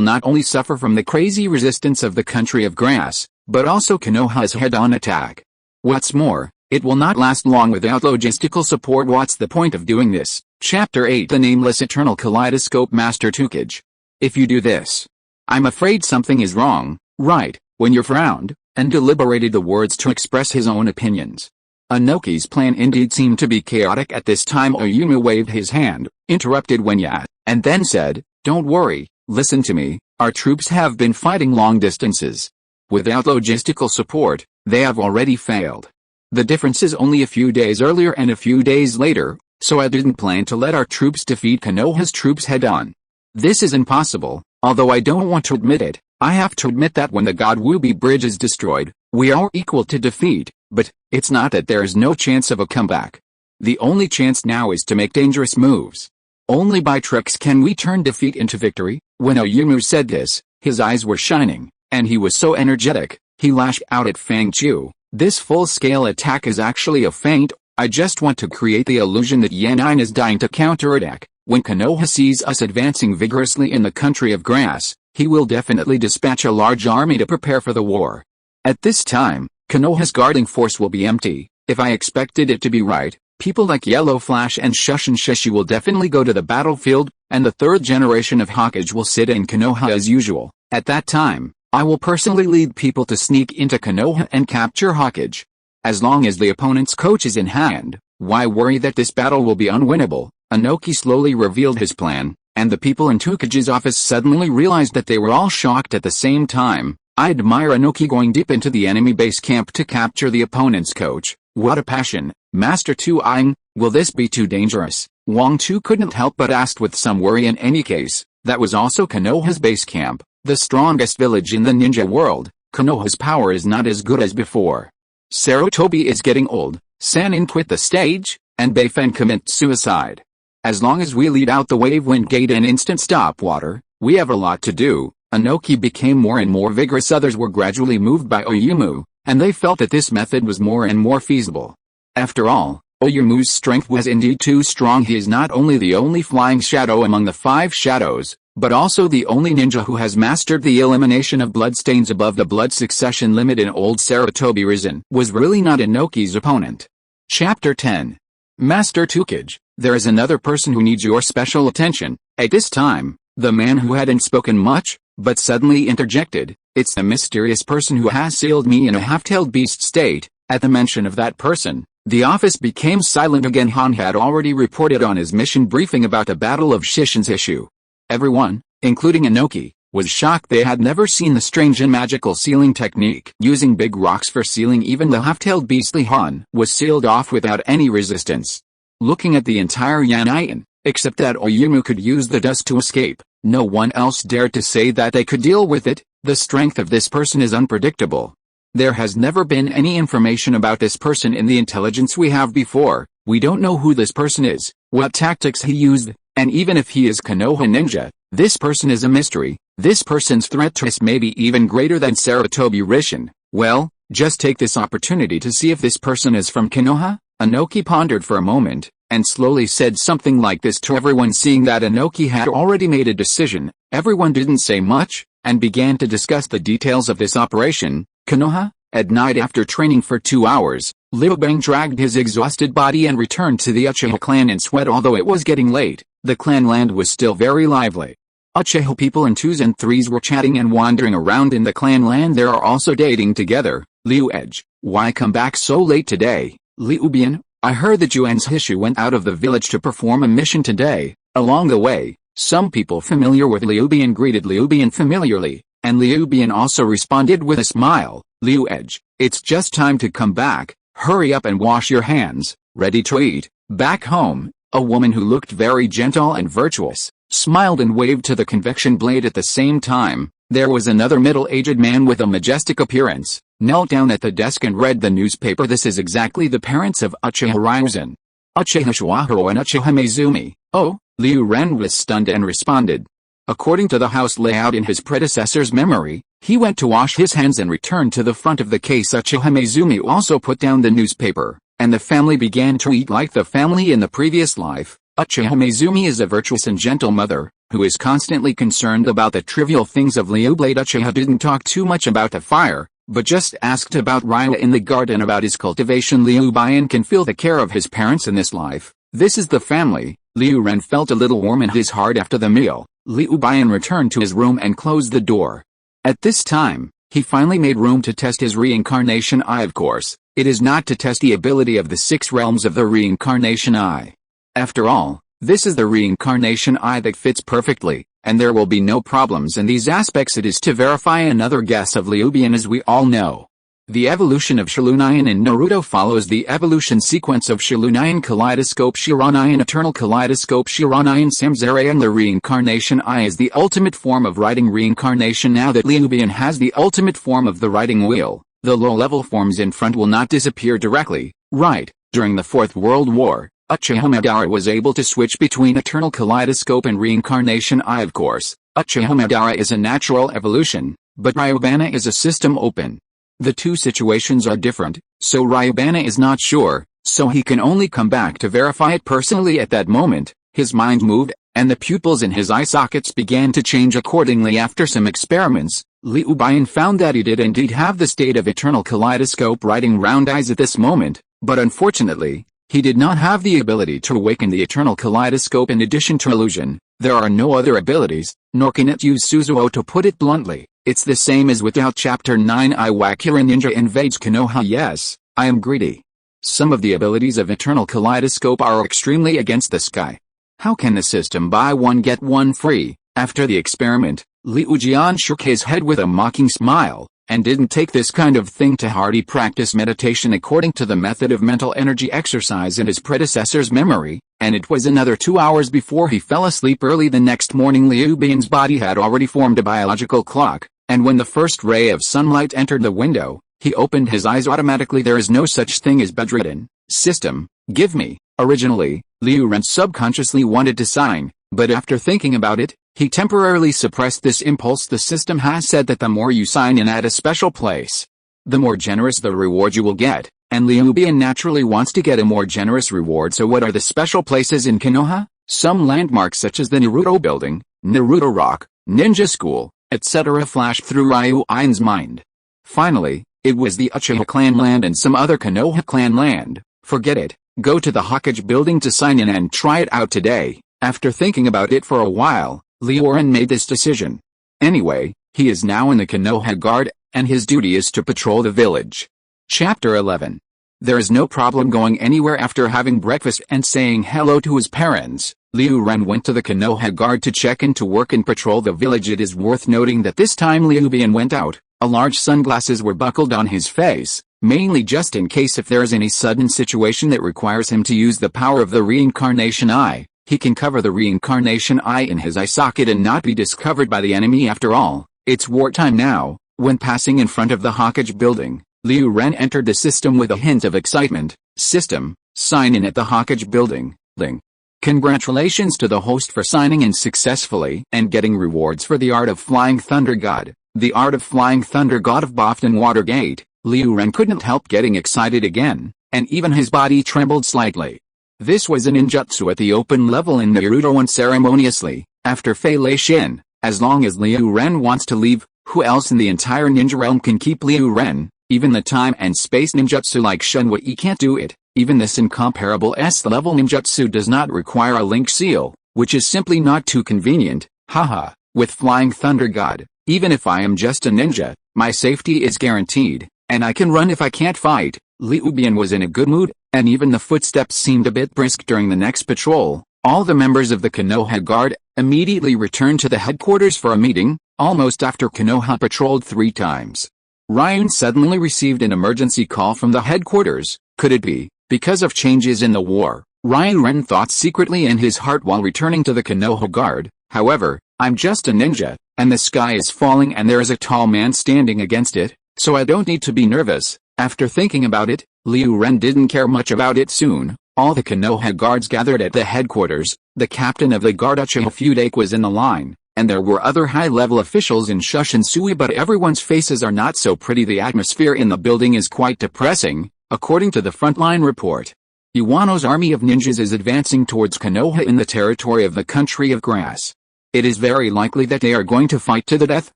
not only suffer from the crazy resistance of the country of grass, but also Konoha's head-on attack. What's more, it will not last long without logistical support. What's the point of doing this? Chapter 8 The Nameless Eternal Kaleidoscope. Master Tukage, if you do this, I'm afraid something is wrong, right? When you frowned, and deliberated the words to express his own opinions. Inoki's plan indeed seemed to be chaotic at this time. Oyumu waved his hand, interrupted Wenya, and then said, "Don't worry, listen to me, our troops have been fighting long distances. Without logistical support, they have already failed. The difference is only a few days earlier and a few days later, so I didn't plan to let our troops defeat Konoha's troops head-on. This is impossible, although I don't want to admit it. I have to admit that when the Shenwubi Bridge is destroyed, we are equal to defeat, but it's not that there is no chance of a comeback. The only chance now is to make dangerous moves. Only by tricks can we turn defeat into victory." When Oyumu said this, his eyes were shining, and he was so energetic, he lashed out at Fang Chu. "This full-scale attack is actually a feint. I just want to create the illusion that Yan'an is dying to counterattack. When Konoha sees us advancing vigorously in the country of grass, he will definitely dispatch a large army to prepare for the war. At this time, Konoha's guarding force will be empty. If I expected it to be right, people like Yellow Flash and Shushin Shishi will definitely go to the battlefield, and the third generation of Hokage will sit in Konoha as usual. At that time, I will personally lead people to sneak into Konoha and capture Hokage. As long as the opponent's coach is in hand, why worry that this battle will be unwinnable?" Inoki slowly revealed his plan, and the people in Tukage's office suddenly realized that they were all shocked at the same time. I admire Inoki going deep into the enemy base camp to capture the opponent's coach. What a passion. Master Tu Ying, will this be too dangerous? Wang Tu couldn't help but ask with some worry. In any case, that was also Konoha's base camp, the strongest village in the ninja world. Konoha's power is not as good as before. Sarutobi is getting old, Sanin quit the stage, and Beifen commit suicide. As long as we lead out the wave wind gate and instant stop water, we have a lot to do. Inoki became more and more vigorous. Others were gradually moved by Oyumu, and they felt that this method was more and more feasible. After all, Oyumu's strength was indeed too strong. He is not only the only flying shadow among the 5 shadows, but also the only ninja who has mastered the elimination of bloodstains above the blood succession limit. In old Sarutobi Risen was really not Inoki's opponent. Chapter 10 Master Tukage, there is another person who needs your special attention. At this time, the man who hadn't spoken much, but suddenly interjected, "It's the mysterious person who has sealed me in a half-tailed beast state." At the mention of that person, the office became silent again. Han had already reported on his mission briefing about the Battle of Shishin's issue. Everyone, including Inoki, was shocked. They had never seen the strange and magical sealing technique. Using big rocks for sealing, even the half-tailed beastly Han was sealed off without any resistance. Looking at the entire Yan'an, except that Oyumu could use the dust to escape, no one else dared to say that they could deal with it. The strength of this person is unpredictable. There has never been any information about this person in the intelligence we have before. We don't know who this person is, what tactics he used, and even if he is Konoha ninja, this person is a mystery. This person's threat to us may be even greater than Sarutobi Rishin. Well, Just take this opportunity to see if this person is from Konoha." Inoki pondered for a moment, and slowly said something like this to everyone. Seeing that Inoki had already made a decision, everyone didn't say much, and began to discuss the details of this operation. Konoha. At night, after training for 2 hours, Ryubana dragged his exhausted body and returned to the Uchiha clan in sweat. Although it was getting late, the clan land was still very lively. Uchiha people in 2s and 3s were chatting and wandering around in the clan land. They are also dating together. Liu Edge, why come back so late today? Ryubana, I heard that you and Hishu went out of the village to perform a mission today. Along the way, some people familiar with Ryubana greeted Ryubana familiarly, and Ryubana also responded with a smile. Liu Edge, it's just time to come back. Hurry up and wash your hands. Ready to eat. Back home, a woman who looked very gentle and virtuous smiled and waved to the convection blade. At the same time, there was another middle-aged man with a majestic appearance, knelt down at the desk and read the newspaper. This is exactly the parents of Uchiha Ryuzen, Uchiha Shuahiro and Uchiha Mizumi. Oh, Liu Ren was stunned and responded. According to the house layout in his predecessor's memory, he went to wash his hands and returned to the front of the case. Uchiha Mizumi also put down the newspaper, and the family began to eat like the family in the previous life. Uchiha Mizumi is a virtuous and gentle mother, who is constantly concerned about the trivial things of Liu Blade. Uchiha didn't talk too much about the fire, but just asked about Ryu in the garden, about his cultivation. Liu Bian can feel the care of his parents in this life. This is the family. Liu Ren felt a little warm in his heart after the meal. Liu Bian returned to his room and closed the door. At this time, he finally made room to test his reincarnation eye. Of course, it is not to test the ability of the 6 realms of the reincarnation eye. After all, this is the reincarnation eye that fits perfectly, and there will be no problems in these aspects. It is to verify another guess of Ryubana. As we all know, the evolution of Shirunyan in Naruto follows the evolution sequence of Shirunyan Kaleidoscope, Shirunyan Eternal Kaleidoscope, Shirunyan Samsara, and the reincarnation eye is the ultimate form of writing reincarnation. Now that Ryubana has the ultimate form of the writing wheel, the low-level forms in front will not disappear directly. Right, during the Fourth World War, Uchiha Madara was able to switch between Eternal Kaleidoscope and Reincarnation Eye. Of course, Uchiha Madara is a natural evolution, but Ryubana is a system open. The two situations are different, so Ryubana is not sure, so he can only come back to verify it personally. At that moment, his mind moved, and the pupils in his eye sockets began to change accordingly. After some experiments, Liu Bian found that he did indeed have the state of Eternal Kaleidoscope writing round eyes at this moment, but unfortunately, he did not have the ability to awaken the Eternal Kaleidoscope. In addition to illusion, there are no other abilities, nor can it use Suzuo. To put it bluntly, it's the same as without Chapter 9 Iwakura Ninja invades Konoha. Yes, I am greedy. Some of the abilities of Eternal Kaleidoscope are extremely against the sky. How can the system buy one get one free? After the experiment, Liu Jian shook his head with a mocking smile, and didn't take this kind of thing to heart. He practiced meditation according to the method of mental energy exercise in his predecessor's memory, and it was another 2 hours before he fell asleep. Early the next morning, Liu Bian's body had already formed a biological clock, and when the first ray of sunlight entered the window, he opened his eyes automatically. There is no such thing as bedridden. System, give me. Originally, Liu Ren subconsciously wanted to sign, but after thinking about it, he temporarily suppressed this impulse. The system has said that the more you sign in at a special place, the more generous the reward you will get, and Liu Bian naturally wants to get a more generous reward. So what are the special places in Konoha? Some landmarks such as the Naruto Building, Naruto Rock, Ninja School, etc. flashed through Ryuin's mind. Finally, it was the Uchiha clan land and some other Konoha clan land. Forget it, go to the Hokage Building to sign in and try it out today. After thinking about it for a while, Liu Ren made this decision. Anyway, he is now in the Konoha Guard, and his duty is to patrol the village. Chapter 11. There is no problem going anywhere. After having breakfast and saying hello to his parents, Liu Ren went to the Konoha Guard to check in to work and patrol the village. It is worth noting that this time Liu Bian went out, large sunglasses were buckled on his face, mainly just in case if there is any sudden situation that requires him to use the power of the reincarnation eye. He can cover the reincarnation eye in his eye socket and not be discovered by the enemy. After all, it's wartime now. When passing in front of the Hokage Building, Liu Ren entered the system with a hint of excitement. System, sign in at the Hokage Building. Ling. Congratulations to the host for signing in successfully and getting rewards for the Art of Flying Thunder God. The Art of Flying Thunder God of Boston Watergate. Liu Ren couldn't help getting excited again, and even his body trembled slightly. This was a ninjutsu at the open level in Naruto, unceremoniously, after Fei Lei Shin. As long as Liu Ren wants to leave, who else in the entire ninja realm can keep Liu Ren? Even the time and space ninjutsu like Shenwubi can't do it. Even this incomparable S-level ninjutsu does not require a link seal, which is simply not too convenient. Haha, with Flying Thunder God, even if I am just a ninja, my safety is guaranteed, and I can run if I can't fight. Liu Bian was in a good mood, and even the footsteps seemed a bit brisk during the next patrol. All the members of the Konoha Guard immediately returned to the headquarters for a meeting, almost after Konoha patrolled 3 times. Ryun suddenly received an emergency call from the headquarters. Could it be because of changes in the war? Ryun thought secretly in his heart while returning to the Konoha Guard. However, I'm just a ninja, and the sky is falling and there is a tall man standing against it, so I don't need to be nervous. After thinking about it, Liu Ren didn't care much about it soon. All the Konoha guards gathered at the headquarters. The captain of the guard Uchiha Fude was in the line, and there were other high-level officials in Shushinsui, but everyone's faces are not so pretty. The atmosphere in the building is quite depressing, according to the frontline report. Iwano's army of ninjas is advancing towards Konoha in the territory of the country of grass. It is very likely that they are going to fight to the death.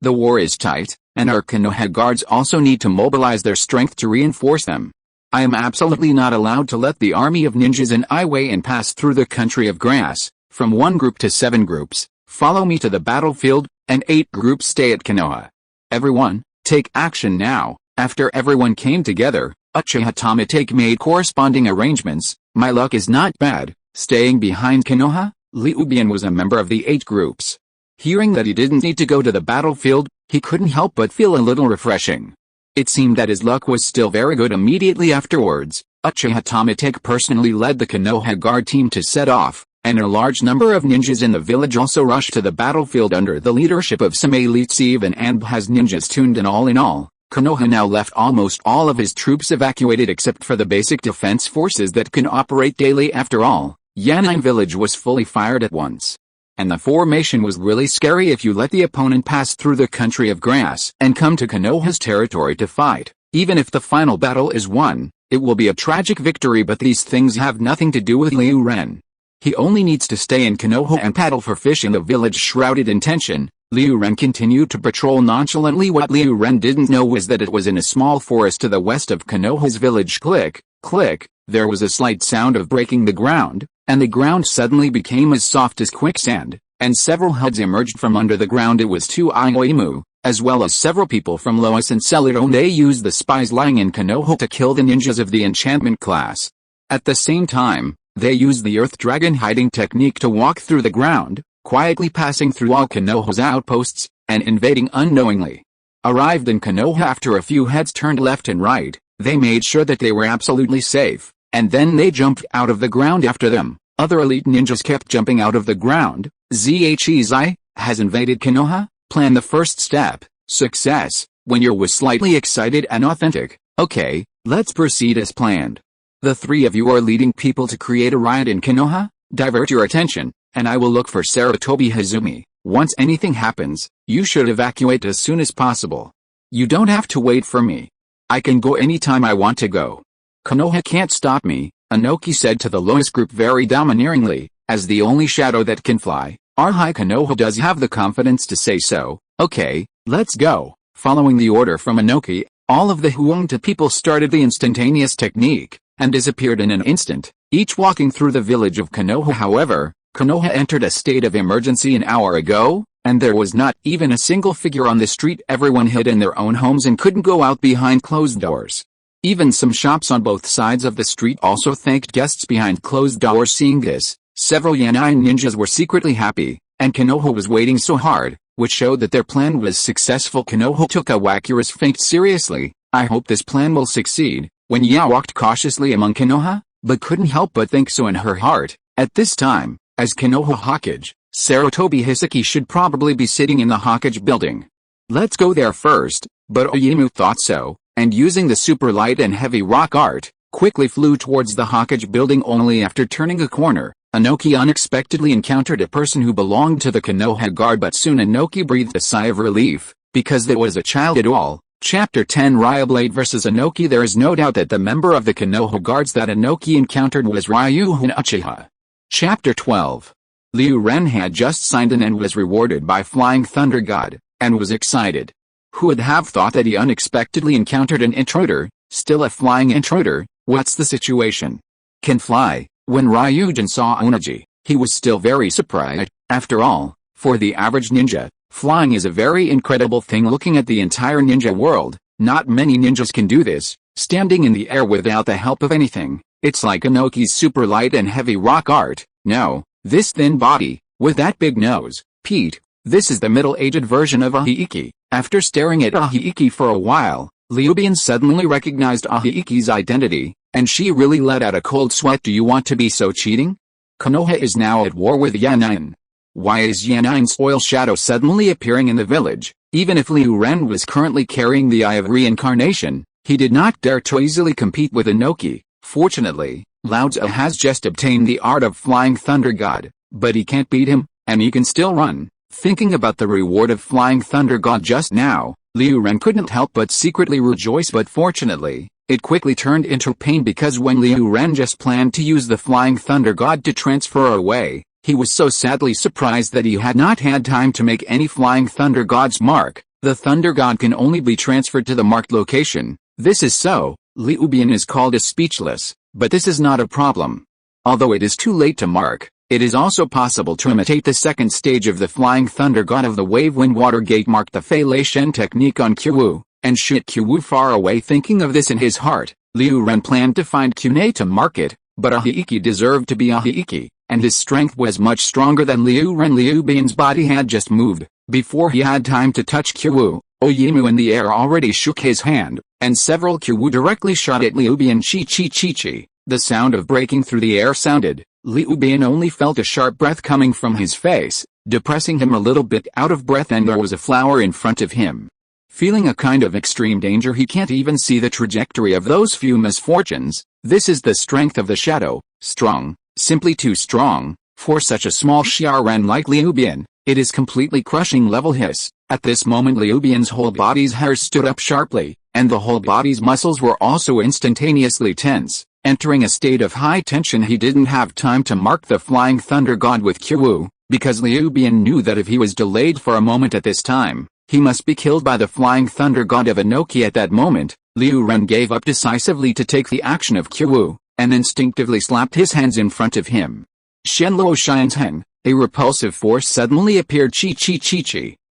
The war is tight, and our Konoha guards also need to mobilize their strength to reinforce them. I am absolutely not allowed to let the army of ninjas in Iway and pass through the country of grass. From 1 group to 7 groups, follow me to the battlefield, and 8 groups stay at Konoha. Everyone, take action now. After everyone came together, Uchiha Tomitake made corresponding arrangements. My luck is not bad. Staying behind Konoha, Liu Bian was a member of the 8 groups. Hearing that he didn't need to go to the battlefield, he couldn't help but feel a little refreshing. It seemed that his luck was still very good. Immediately afterwards, Uchiha Tomitake personally led the Konoha Guard team to set off, and a large number of ninjas in the village also rushed to the battlefield under the leadership of some elite Sivan and Bhaz ninjas tuned in. All in all, Konoha now left almost all of his troops evacuated except for the basic defense forces that can operate daily. After all, Yan'an village was fully fired at once. And the formation was really scary. If you let the opponent pass through the country of grass and come to Konoha's territory to fight, even if the final battle is won, it will be a tragic victory. But these things have nothing to do with Liu Ren. He only needs to stay in Konoha and paddle for fish in the village shrouded in tension. Liu Ren continued to patrol nonchalantly. What Liu Ren didn't know was that it was in a small forest to the west of Konoha's village. Click, click, there was a slight sound of breaking the ground, and the ground suddenly became as soft as quicksand, and several heads emerged from under the ground. It was 2 Ioimu, as well as several people from Lois and Celadon. They used the spies lying in Konoha to kill the ninjas of the enchantment class. At the same time, they used the earth dragon hiding technique to walk through the ground, quietly passing through all Konoha's outposts, and invading unknowingly. Arrived in Konoha after a few heads turned left and right, they made sure that they were absolutely safe, and then they jumped out of the ground after them. Other elite ninjas kept jumping out of the ground. Zhizai has invaded Konoha. Plan the first step. Success. When you was slightly excited and authentic. Okay, let's proceed as planned. The 3 of you are leading people to create a riot in Konoha. Divert your attention, and I will look for Sarutobi Hazumi. Once anything happens, you should evacuate as soon as possible. You don't have to wait for me. I can go anytime I want to go. Konoha can't stop me, Anoki said to the Lois group very domineeringly. As the only shadow that can fly, our High Konoha does have the confidence to say so. Okay, let's go. Following the order from Anoki, all of the Huangta people started the instantaneous technique, and disappeared in an instant, each walking through the village of Konoha. However, Konoha entered a state of emergency an hour ago, and there was not even a single figure on the street. Everyone hid in their own homes and couldn't go out behind closed doors. Even some shops on both sides of the street also thanked guests behind closed doors. Seeing this, several Yan'an ninjas were secretly happy, and Konoha was waiting so hard, which showed that their plan was successful. Konoha took Awakura's feint seriously. I hope this plan will succeed. When Ya walked cautiously among Konoha, but couldn't help but think so in her heart. At this time, as Konoha Hokage, Sarutobi Hisaki should probably be sitting in the Hokage Building. Let's go there first, but Oyimu thought so, and using the super light and heavy rock art, quickly flew towards the Hokage Building. Only after turning a corner, Anoki unexpectedly encountered a person who belonged to the Konoha Guard. But soon Anoki breathed a sigh of relief, because there was a child at all. Chapter 10 Ryublade vs Inoki. There is no doubt that the member of the Konoha guards that Inoki encountered was Ryuhan Uchiha. Chapter 12 Liu Ren had just signed in and was rewarded by Flying Thunder God, and was excited. Who would have thought that he unexpectedly encountered an intruder, still a flying intruder? What's the situation? Can fly. When Ryujin saw Onaji, he was still very surprised. After all, for the average ninja, flying is a very incredible thing. Looking at the entire ninja world, not many ninjas can do this, standing in the air without the help of anything. It's like Inoki's super light and heavy rock art. No, this thin body, with that big nose. Pete, this is the middle-aged version of Ahiiki. After staring at Ahiiki for a while, Ryubana suddenly recognized Ahiiki's identity, and she really let out a cold sweat. Do you want to be so cheating? Konoha is now at war with Yan'an. Why is Yan'an's oil shadow suddenly appearing in the village? Even if Liu Ren was currently carrying the Eye of Reincarnation, he did not dare to easily compete with Inoki. Fortunately, Lao Tzu has just obtained the art of Flying Thunder God, but he can't beat him, and he can still run. Thinking about the reward of Flying Thunder God just now, Liu Ren couldn't help but secretly rejoice, but fortunately, it quickly turned into pain because when Liu Ren just planned to use the Flying Thunder God to transfer away, he was so sadly surprised that he had not had time to make any Flying Thunder God's mark. The Thunder God can only be transferred to the marked location. This is so, Ryubana is called as speechless, but this is not a problem. Although it is too late to mark, it is also possible to imitate the second stage of the Flying Thunder God of the Wave Wind Water Gate. Mark the Fei Lei Shen technique on Kyu, and shoot Kyu far away. Thinking of this in his heart, Liu Ren planned to find Kyune to mark it, but Ahiiki deserved to be Ahiiki, and his strength was much stronger than Liu Ren. Ryubana's body had just moved. Before he had time to touch Kyu, Oyimu in the air already shook his hand, and several Kyu directly shot at Ryubana. Chi. The sound of breaking through the air sounded. Ryubana only felt a sharp breath coming from his face, depressing him a little bit out of breath, and there was a flower in front of him. Feeling a kind of extreme danger, he can't even see the trajectory of those few misfortunes. This is the strength of the shadow, strong, simply too strong, for such a small Shiaren like Ryubana. It is completely crushing. Level hiss. At this moment Ryubana's whole body's hair stood up sharply, and the whole body's muscles were also instantaneously tense. Entering a state of high tension, he didn't have time to mark the Flying Thunder God with Kyu, because Ryubana knew that if he was delayed for a moment at this time, he must be killed by the Flying Thunder God of Inoki. At that moment, Liu Ren gave up decisively to take the action of Kyu, and instinctively slapped his hands in front of him. Shenluo Shinzen, a repulsive force suddenly appeared. Chi.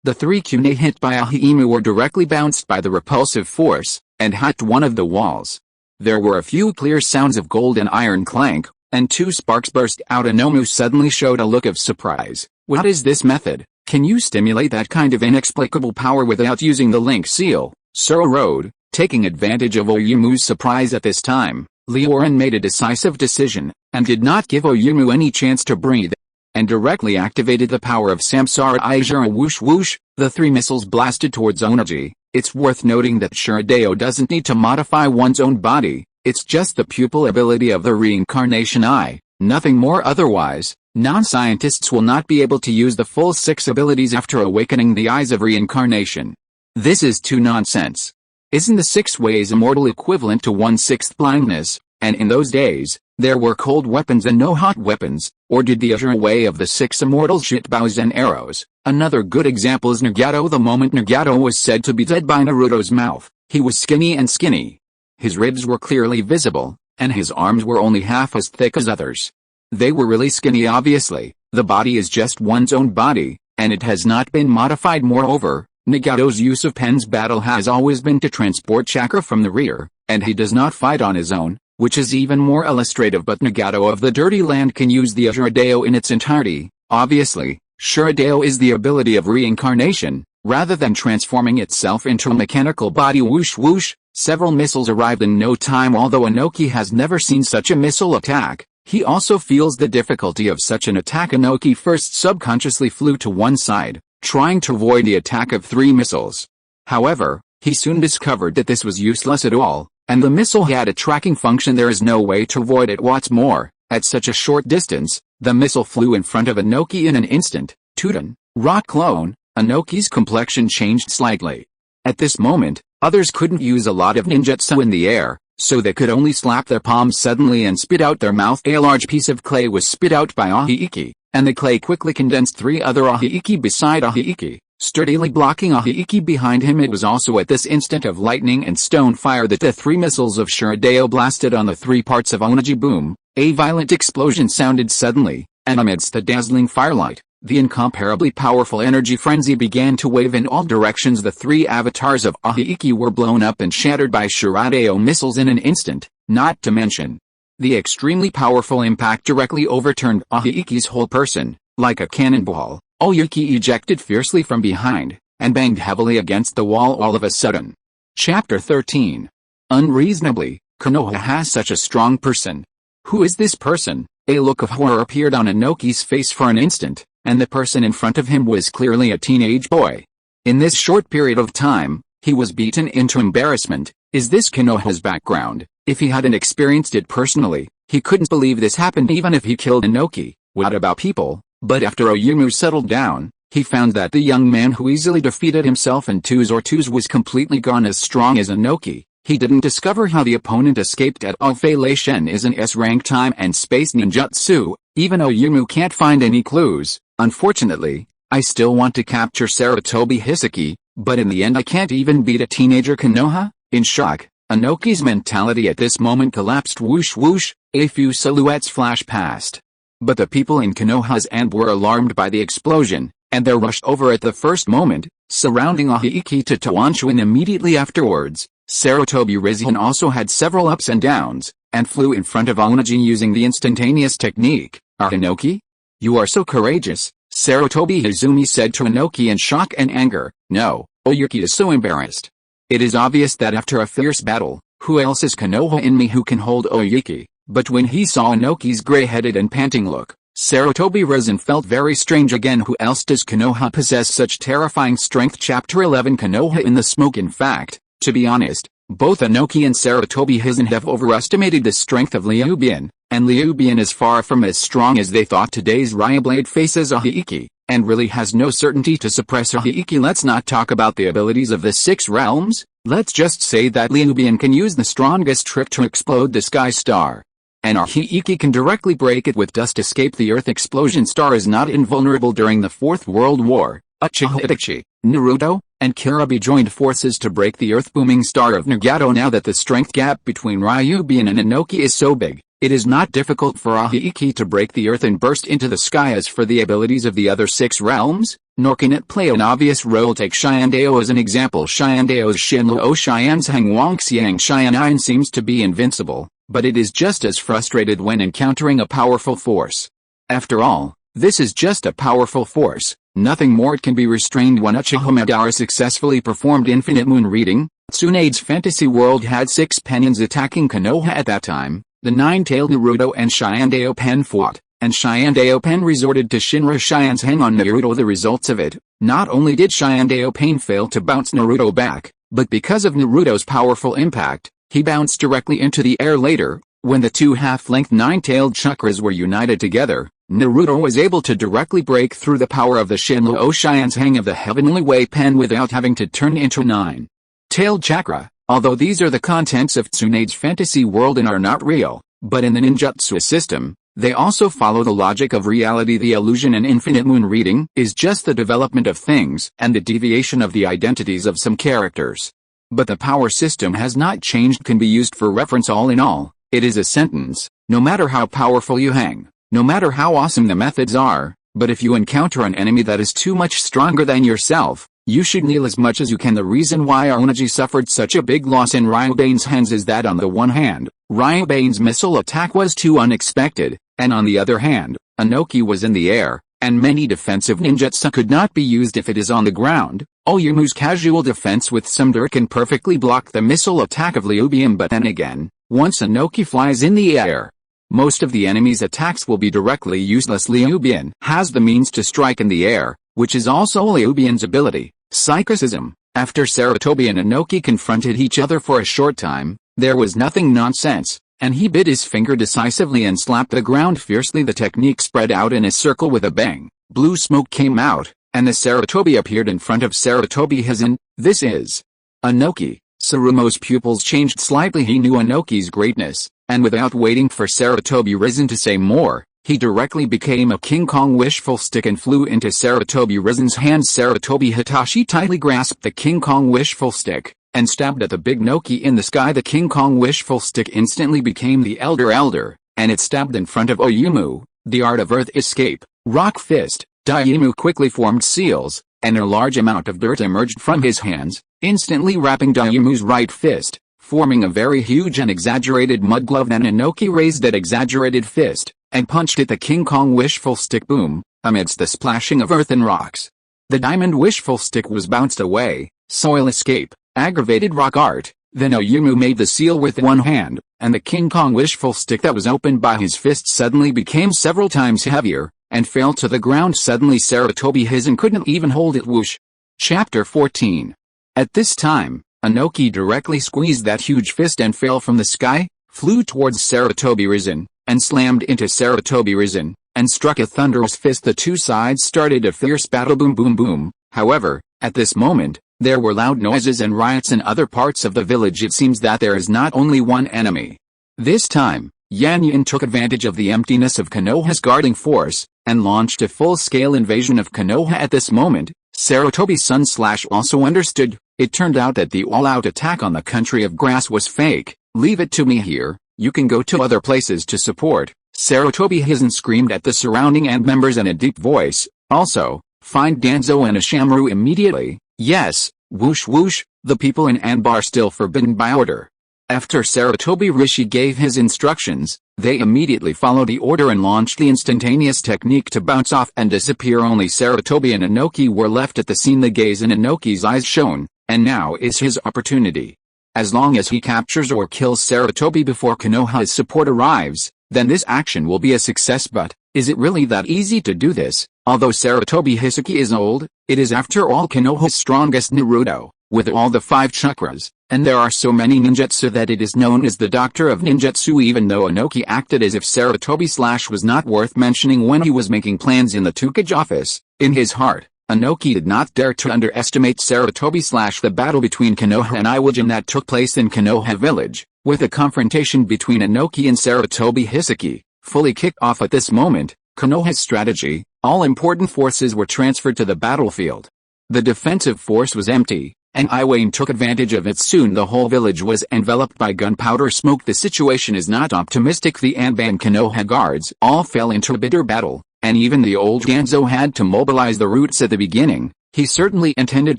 The three Kyune hit by Ahiimu were directly bounced by the repulsive force, and hit one of the walls. There were a few clear sounds of gold and iron clank, and two sparks burst out. Inomu suddenly showed a look of surprise. What is this method? Can you stimulate that kind of inexplicable power without using the link seal? Sura Road, taking advantage of Oyumu's surprise at this time, Liu Ren made a decisive decision, and did not give Oyumu any chance to breathe, and directly activated the power of Samsara Izura. Whoosh whoosh, the three missiles blasted towards Onaji. It's worth noting that Shiradeo doesn't need to modify one's own body, it's just the pupil ability of the reincarnation eye, nothing more. Otherwise, non-scientists will not be able to use the full 6 abilities after awakening the Eyes of Reincarnation. This is too nonsense. Isn't the 6 ways immortal equivalent to 1/6 blindness, and in those days, there were cold weapons and no hot weapons, or did the Azure way of the 6 immortals shoot bows and arrows? Another good example is Nagato. The moment Nagato was said to be dead by Naruto's mouth, he was skinny. His ribs were clearly visible, and his arms were only half as thick as others. They were really skinny. Obviously, the body is just one's own body, and it has not been modified. Moreover, Nagato's use of Pen's battle has always been to transport chakra from the rear, and he does not fight on his own, which is even more illustrative. But Nagato of the Dirty Land can use the Shiradeo in its entirety. Obviously, Shiradeo is the ability of reincarnation, rather than transforming itself into a mechanical body. Whoosh whoosh, several missiles arrived in no time. Although Inoki has never seen such a missile attack, he also feels the difficulty of such an attack. Inoki first subconsciously flew to one side, trying to avoid the attack of 3 missiles. However, he soon discovered that this was useless at all, and the missile had a tracking function. There is no way to avoid it. What's more, at such a short distance, the missile flew in front of Inoki in an instant. Tuten, rock clone, Inoki's complexion changed slightly. At this moment, Others couldn't use a lot of ninjutsu in the air, so they could only slap their palms suddenly and spit out their mouth. A large piece of clay was spit out by Ahiiki, and the clay quickly condensed 3 other Ahiiki beside Ahiiki, sturdily blocking Ahiiki behind him. It was also at this instant of lightning and stone fire that the 3 missiles of Shirodeo blasted on the 3 parts of Onaji. Boom! A violent explosion sounded suddenly, and amidst the dazzling firelight, the incomparably powerful energy frenzy began to wave in all directions. The 3 avatars of Ahiiki were blown up and shattered by Shirodeo missiles in an instant, not to mention the extremely powerful impact directly overturned Ahiiki's whole person, like a cannonball. Oyuki ejected fiercely from behind, and banged heavily against the wall all of a sudden. Chapter 13. Unreasonably, Konoha has such a strong person. Who is this person? A look of horror appeared on Inoki's face for an instant, and the person in front of him was clearly a teenage boy. In this short period of time, he was beaten into embarrassment. Is this Konoha's background? If he hadn't experienced it personally, he couldn't believe this happened even if he killed Inoki. What about people? But after Oyumu settled down, he found that the young man who easily defeated himself in 2s was completely gone, as strong as Inoki. He didn't discover how the opponent escaped at Shen is an S-rank time and space ninjutsu. Even Oyumu can't find any clues. Unfortunately, I still want to capture Sarutobi Hisaki, but in the end I can't even beat a teenager Konoha? In shock, Inoki's mentality at this moment collapsed. Whoosh whoosh, a few silhouettes flashed past. But the people in Konoha's end were alarmed by the explosion, and they rushed over at the first moment, surrounding Ahiiki to Tawanshuin immediately afterwards. Sarutobi Rizan also had several ups and downs, and flew in front of Onaji using the instantaneous technique. Inoki? You are so courageous, Sarutobi Izumi said to Inoki in shock and anger. No, Oyuki is so embarrassed. It is obvious that after a fierce battle, who else is Konoha in me who can hold Oyuki? But when he saw Inoki's gray-headed and panting look, Sarutobi Rizan felt very strange again. Who else does Konoha possess such terrifying strength? Chapter 11. Konoha in the smoke. In fact, to be honest, both Inoki and Sarutobi Rizan have overestimated the strength of Ryubana, and Ryubana is far from as strong as they thought. Today's Ryublade faces Ahiiki, and really has no certainty to suppress Ahiiki. Let's not talk about the abilities of the 6 realms, let's just say that Ryubana can use the strongest trick to explode the Sky Star. And Ahiiki can directly break it with dust. Escape the Earth Explosion Star is not invulnerable. During the 4th World War, Uchiha Itachi, Naruto, and Kirabi joined forces to break the Earth-booming star of Nagato. Now that the strength gap between Ryubana and Inoki is so big, it is not difficult for Ahiiki to break the earth and burst into the sky. As for the abilities of the other 6 realms, nor can it play an obvious role. Take Shyandeo as an example. Shyandeo's Shinluo Cheyenne Hangwangxiang Xianin seems to be invincible, but it is just as frustrated when encountering a powerful force. After all, this is just a powerful force, nothing more. It can be restrained. When Uchiha Madara successfully performed Infinite Moon Reading, Tsunade's fantasy world had 6 Penins attacking Konoha at that time. The 9-tailed Naruto and Shyandeo Pen fought, and Shyandeo Pen resorted to Shinra Cheyenne Hang on Naruto. The results of it, not only did Shyandeo Pen fail to bounce Naruto back, but because of Naruto's powerful impact, he bounced directly into the air. Later, when the 2 half-length 9-tailed chakras were united together, Naruto was able to directly break through the power of the Shinluo Cheyenne Hang of the Heavenly Way Pen without having to turn into 9-tailed chakra. Although these are the contents of Tsunade's fantasy world and are not real, but in the ninjutsu system, they also follow the logic of reality. The illusion in Infinite Moon Reading is just the development of things and the deviation of the identities of some characters. But the power system has not changed. Can be used for reference. All in all, it is a sentence: no matter how powerful you hang, no matter how awesome the methods are, but if you encounter an enemy that is too much stronger than yourself, you should kneel as much as you can. The reason why Onaji suffered such a big loss in Ryubane's hands is that on the one hand, Ryubane's missile attack was too unexpected, and on the other hand, Inoki was in the air, and many defensive ninjutsu could not be used if it is on the ground. Oyumu's casual defense with some dirt can perfectly block the missile attack of Ryubana. But then again, once Inoki flies in the air, most of the enemy's attacks will be directly useless. Ryubana has the means to strike in the air, which is also Ryubana's ability. Psychicism. After Sarutobi and Inoki confronted each other for a short time, there was nothing nonsense, and he bit his finger decisively and slapped the ground fiercely. The technique spread out in a circle with a bang. Blue smoke came out, and the Sarutobi appeared in front of Sarutobi Rizan. This is Inoki. Tsurumo's pupils changed slightly. He knew Inoki's greatness, and without waiting for Sarutobi Risen to say more, he directly became a King Kong wishful stick and flew into Sarutobi Risen's hands. Sarutobi Hitachi tightly grasped the King Kong wishful stick, and stabbed at the big Noki in the sky. The King Kong wishful stick instantly became the Elder, and it stabbed in front of Oyumu. The art of Earth Escape, Rock Fist. Daimu quickly formed seals, and a large amount of dirt emerged from his hands, instantly wrapping Daimu's right fist, forming a very huge and exaggerated mud glove. Then Inoki raised that exaggerated fist, and punched at the King Kong wishful stick. Boom, amidst the splashing of earth and rocks. The diamond wishful stick was bounced away. Soil escape, aggravated rock art. Then Oyumu made the seal with one hand, and the King Kong wishful stick that was opened by his fist suddenly became several times heavier, and fell to the ground. Suddenly Sarutobi Hizen couldn't even hold it. Whoosh. Chapter 14. At this time, Inoki directly squeezed that huge fist and fell from the sky, flew towards Sarutobi Risen, and slammed into Sarutobi Risen, and struck a thunderous fist. The two sides started a fierce battle. Boom boom boom. However, at this moment, there were loud noises and riots in other parts of the village. It seems that there is not only one enemy. This time, Yan Yin took advantage of the emptiness of Konoha's guarding force, and launched a full-scale invasion of Konoha. At this moment, Sarutobi's son also understood. It turned out that the all-out attack on the country of grass was fake. Leave it to me here, you can go to other places to support. Sarutobi Hizen screamed at the surrounding ant members in a deep voice. Also, find Danzo and Ashamru immediately. Yes, whoosh whoosh, the people in Anbar are still forbidden by order. After Sarutobi Rishi gave his instructions, they immediately followed the order and launched the instantaneous technique to bounce off and disappear. Only Sarutobi and Inoki were left at the scene. The gaze in Inoki's eyes shone, and now is his opportunity. As long as he captures or kills Sarutobi before Konoha's support arrives, then this action will be a success. But, is it really that easy to do this? Although Sarutobi Hisaki is old, it is after all Konoha's strongest Naruto, with all the 5 chakras, and there are so many ninjutsu that it is known as the Doctor of Ninjutsu. Even though Inoki acted as if Sarutobi was not worth mentioning when he was making plans in the Tukage office, in his heart, Inoki did not dare to underestimate Sarutobi. The battle between Konoha and Iwajin that took place in Konoha village, with a confrontation between Inoki and Sarutobi Hisaki, fully kicked off at this moment. Konoha's strategy, all important forces were transferred to the battlefield. The defensive force was empty, and Iwajin took advantage of it. Soon the whole village was enveloped by gunpowder smoke. The situation is not optimistic. The Anban and Konoha guards all fell into a bitter battle, and even the old Danzo had to mobilize the roots at the beginning. He certainly intended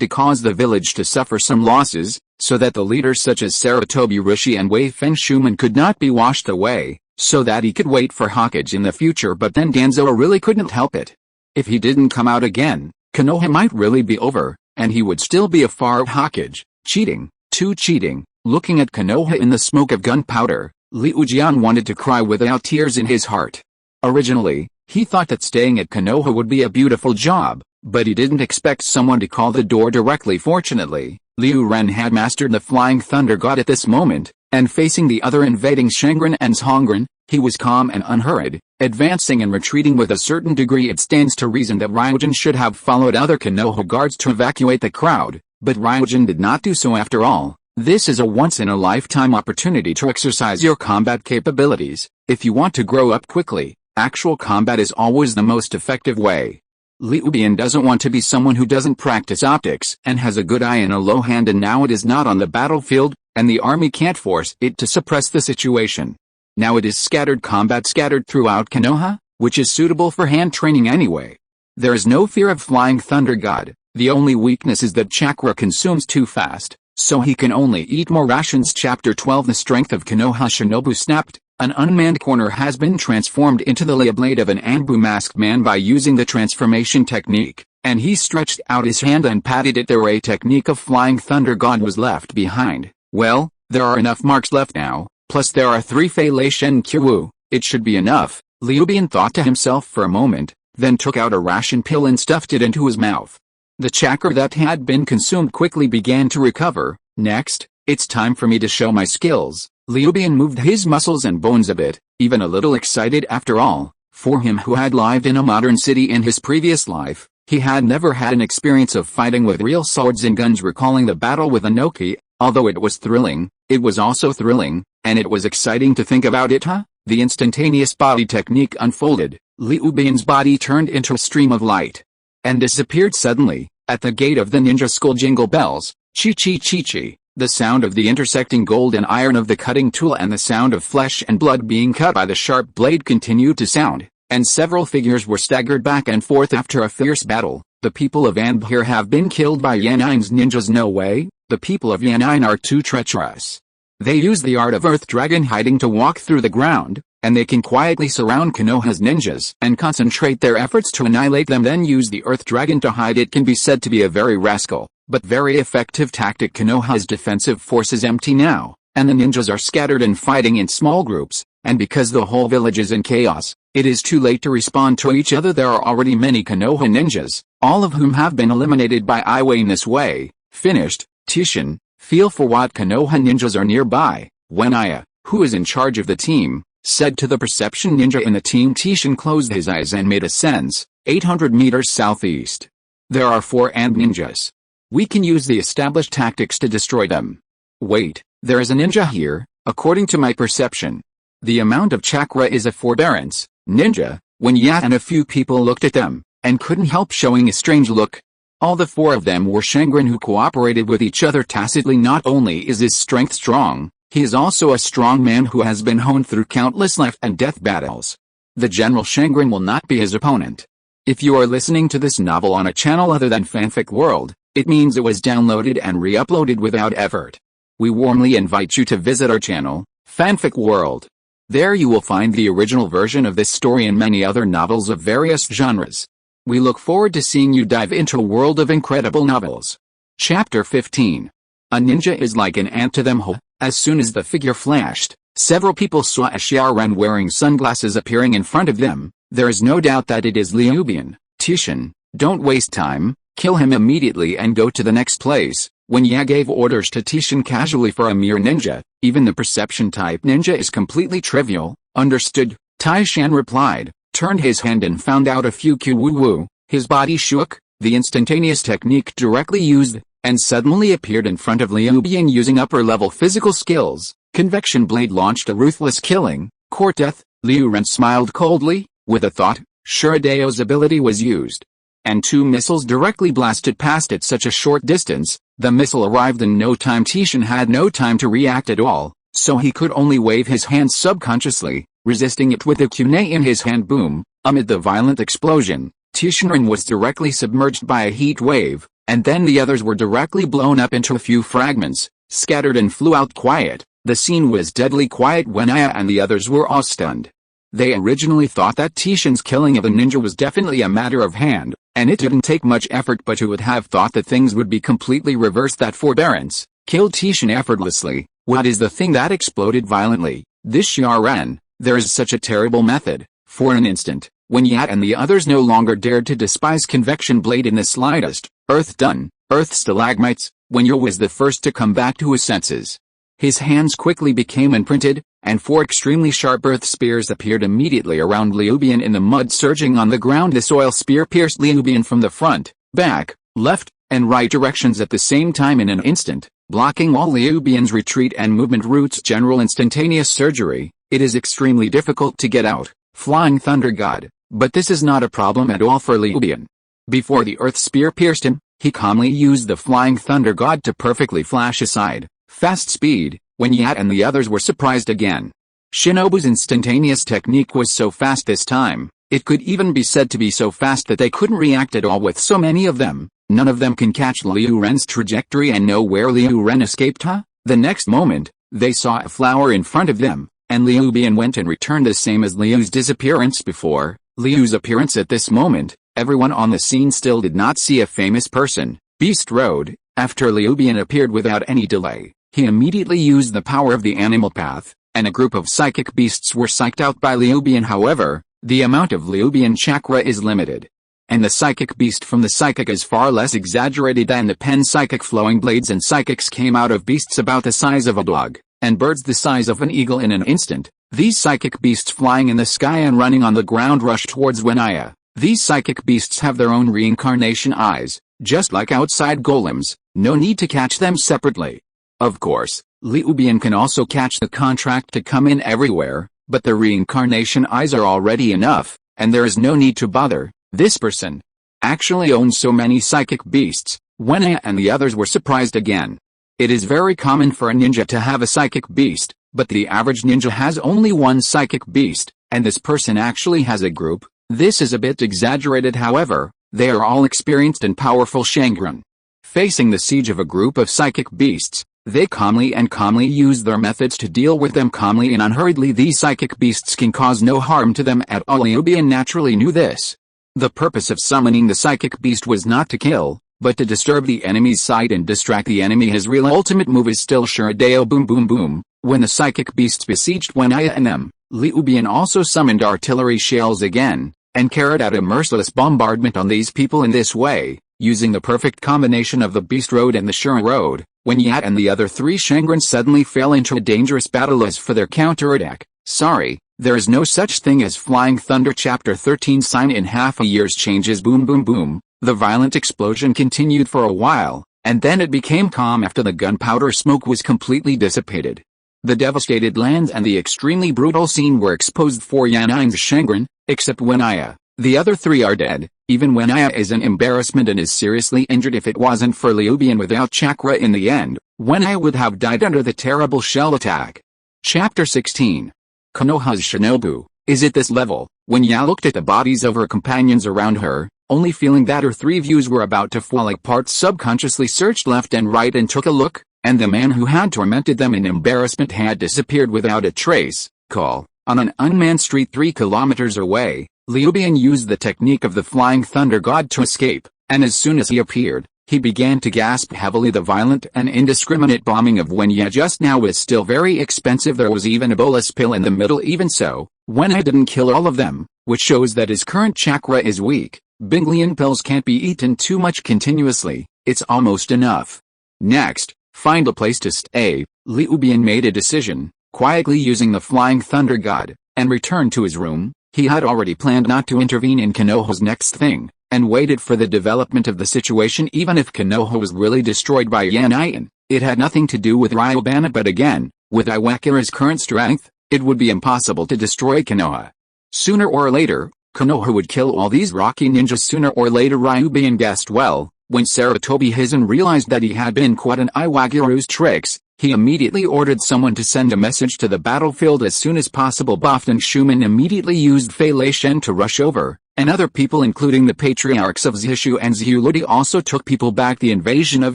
to cause the village to suffer some losses, so that the leaders such as Sarutobi Rishi and Wei Feng Shuman could not be washed away, so that he could wait for Hokage in the future. But then Danzo really couldn't help it. If he didn't come out again, Konoha might really be over, and he would still be afar of Hokage. Cheating, too cheating. Looking at Konoha in the smoke of gunpowder, Liu Jian wanted to cry without tears in his heart. Originally, he thought that staying at Konoha would be a beautiful job, but he didn't expect someone to call the door directly. Fortunately, Liu Ren had mastered the Flying Thunder God at this moment, and facing the other invading Shangren and Zhongren, he was calm and unhurried, advancing and retreating with a certain degree. It stands to reason that Ryujin should have followed other Konoha guards to evacuate the crowd, but Ryujin did not do so. After all, this is a once-in-a-lifetime opportunity to exercise your combat capabilities. If you want to grow up quickly, actual combat is always the most effective way. Liu Bian doesn't want to be someone who doesn't practice optics and has a good eye and a low hand, and now it is not on the battlefield, and the army can't force it to suppress the situation. Now it is scattered combat scattered throughout Konoha, which is suitable for hand training anyway. There is no fear of Flying Thunder God. The only weakness is that chakra consumes too fast, so he can only eat more rations. Chapter 12. The strength of Konoha Shinobu snapped. An unmanned corner has been transformed into the Leia blade of an Anbu masked man by using the transformation technique, and he stretched out his hand and patted it. The ray technique of Flying Thunder God was left behind. Well, there are enough marks left now, plus there are 3 Fei Lei Shen Kyu. It should be enough, Liu Bian thought to himself for a moment, then took out a ration pill and stuffed it into his mouth. The chakra that had been consumed quickly began to recover. Next, it's time for me to show my skills. Liu Bian moved his muscles and bones a bit, even a little excited. After all, for him who had lived in a modern city in his previous life, he had never had an experience of fighting with real swords and guns. Recalling the battle with Inoki, Although it was thrilling, it was also thrilling, and it was exciting to think about it, huh? The instantaneous body technique unfolded. Ryuban's body turned into a stream of light and disappeared suddenly. At the gate of the ninja school, jingle bells, chi-chi-chi-chi. The sound of the intersecting gold and iron of the cutting tool and the sound of flesh and blood being cut by the sharp blade continued to sound, and several figures were staggered back and forth after a fierce battle. The people of Anbhir have been killed by Yanine's ninjas. No way, the people of Yanine are too treacherous. They use the art of Earth Dragon hiding to walk through the ground, and they can quietly surround Konoha's ninjas and concentrate their efforts to annihilate them, then use the Earth Dragon to hide. It can be said to be a very rascal, but very effective tactic. Konoha's defensive force is empty now, and the ninjas are scattered and fighting in small groups, and because the whole village is in chaos, it is too late to respond to each other. There are already many Konoha ninjas, all of whom have been eliminated by Iway in this way. Finished. Tishin, feel for what Konoha ninjas are nearby. When Aya, who is in charge of the team, said to the perception ninja in the team, Tishin closed his eyes and made a sense. 800 meters southeast. There are 4 ant ninjas. We can use the established tactics to destroy them. Wait, there is a ninja here, according to my perception. The amount of chakra is a forbearance. Ninja, when Yat and a few people looked at them, and couldn't help showing a strange look. All the 4 of them were Shangren who cooperated with each other tacitly. Not only is his strength strong, he is also a strong man who has been honed through countless life and death battles. The General Shangren will not be his opponent. If you are listening to this novel on a channel other than Fanfic World, it means it was downloaded and re-uploaded without effort. We warmly invite you to visit our channel, Fanfic World. There you will find the original version of this story and many other novels of various genres. We look forward to seeing you dive into a world of incredible novels. Chapter 15. A ninja is like an ant to them. As soon as the figure flashed, several people saw a Xiaoran wearing sunglasses appearing in front of them. There is no doubt that it is Ryuban. Tishin, don't waste time, kill him immediately and go to the next place. When Ya gave orders to Tishin casually for a mere ninja, even the perception type ninja is completely trivial. Understood, Taishan replied, turned his hand and found out a few Q-woo-woo. His body shook, the instantaneous technique directly used, and suddenly appeared in front of Ryuban using upper-level physical skills. Convection blade launched a ruthless killing, court death. Liu Ren smiled coldly, with a thought. Shuridao's ability was used, and 2 missiles directly blasted past at such a short distance. The missile arrived in no time. Tishin had no time to react at all, so he could only wave his hands subconsciously, resisting it with a kunai in his hand. Boom! Amid the violent explosion, Tishinrin was directly submerged by a heat wave, and then the others were directly blown up into a few fragments, scattered and flew out. Quiet. The scene was deadly quiet when Aya and the others were all stunned. They originally thought that Tishin's killing of the ninja was definitely a matter of hand, and it didn't take much effort, but who would have thought that things would be completely reversed, that forbearance killed Tishin effortlessly. What is the thing that exploded violently? This Xiaoran. There is such a terrible method. For an instant, when Yat and the others no longer dared to despise convection blade in the slightest, Earth done, Earth stalagmites, when Yo was the first to come back to his senses. His hands quickly became imprinted, and 4 extremely sharp earth spears appeared immediately around Ryuban in the mud surging on the ground. The soil spear pierced Ryuban from the front, back, left, and right directions at the same time in an instant, blocking all Ryuban's retreat and movement routes. General instantaneous surgery. It is extremely difficult to get out, Flying Thunder God, but this is not a problem at all for Ryuban. Before the earth spear pierced him, he calmly used the Flying Thunder God to perfectly flash aside. Fast speed. When Yat and the others were surprised again. Shinobu's instantaneous technique was so fast this time, it could even be said to be so fast that they couldn't react at all with so many of them. None of them can catch Liu Ren's trajectory and know where Liu Ren escaped. The next moment, they saw a flower in front of them, and Ryuban went and returned the same as Liu's disappearance before. Liu's appearance at this moment, everyone on the scene still did not see a famous person. Beast Road. After Ryuban appeared without any delay, he immediately used the power of the animal path, and a group of psychic beasts were psyched out by Ryuban. However, the amount of Ryuban chakra is limited, and the psychic beast from the psychic is far less exaggerated than the pen. Psychic flowing blades and psychics came out of beasts about the size of a dog, and birds the size of an eagle in an instant. These psychic beasts flying in the sky and running on the ground rushed towards Winaya. These psychic beasts have their own reincarnation eyes, just like outside golems, no need to catch them separately. Of course, Ryubana can also catch the contract to come in everywhere, but the reincarnation eyes are already enough, and there is no need to bother. This person actually owns so many psychic beasts. When I and the others were surprised again. It is very common for a ninja to have a psychic beast, but the average ninja has only one psychic beast, and this person actually has a group. This is a bit exaggerated, however, they are all experienced and powerful Shangren. Facing the siege of a group of psychic beasts, they calmly use their methods to deal with them calmly and unhurriedly. These psychic beasts can cause no harm to them at all. Ryubana naturally knew this. The purpose of summoning the psychic beast was not to kill, but to disturb the enemy's sight and distract the enemy. His real ultimate move is still Shiradeo boom boom boom. When the psychic beasts besieged Wenaya and them, Ryubana also summoned artillery shells again, and carried out a merciless bombardment on these people in this way, using the perfect combination of the Beast Road and the Shura Road. When Yat and the other three Shangren suddenly fell into a dangerous battle as for their counterattack. Sorry, there is no such thing as Flying Thunder. Chapter 13 Sign in half a year's changes. Boom boom boom. The violent explosion continued for a while, and then it became calm after the gunpowder smoke was completely dissipated. The devastated lands and the extremely brutal scene were exposed for Yanine's Shangren, except Wenaya. The other three are dead. Even Wenaya is an embarrassment and is seriously injured. If it wasn't for Ryubana without chakra in the end, Wenaya would have died under the terrible shell attack. Chapter 16. Konoha's Shinobu. Is it this level? When Ya looked at the bodies of her companions around her, only feeling that her three views were about to fall apart, subconsciously searched left and right and took a look, and the man who had tormented them in embarrassment had disappeared without a trace. On an unmanned street 3 kilometers away, Ryubana used the technique of the Flying Thunder God to escape, and as soon as he appeared, he began to gasp heavily. The violent and indiscriminate bombing of Wenaya just now was still very expensive. There was even a bolus pill in the middle. Even so, Wenaya didn't kill all of them, which shows that his current chakra is weak. Binglian pills can't be eaten too much continuously, it's almost enough. Next, find a place to stay. Ryubana made a decision, quietly using the Flying Thunder God, and returned to his room. He had already planned not to intervene in Konoha's next thing, and waited for the development of the situation. Even if Konoha was really destroyed by Yanian, it had nothing to do with Ryubana. But again, with Iwakura's current strength, it would be impossible to destroy Konoha. Sooner or later, Konoha would kill all these Rocky ninjas. Sooner or later, Ryubana guessed well. When Sarutobi Hizen realized that he had been caught in Iwakuru's tricks, he immediately ordered someone to send a message to the battlefield as soon as possible. Boft and Shumin immediately used Fei Lei Shen to rush over, and other people including the patriarchs of Zhishu and Zhuludi also took people back. The invasion of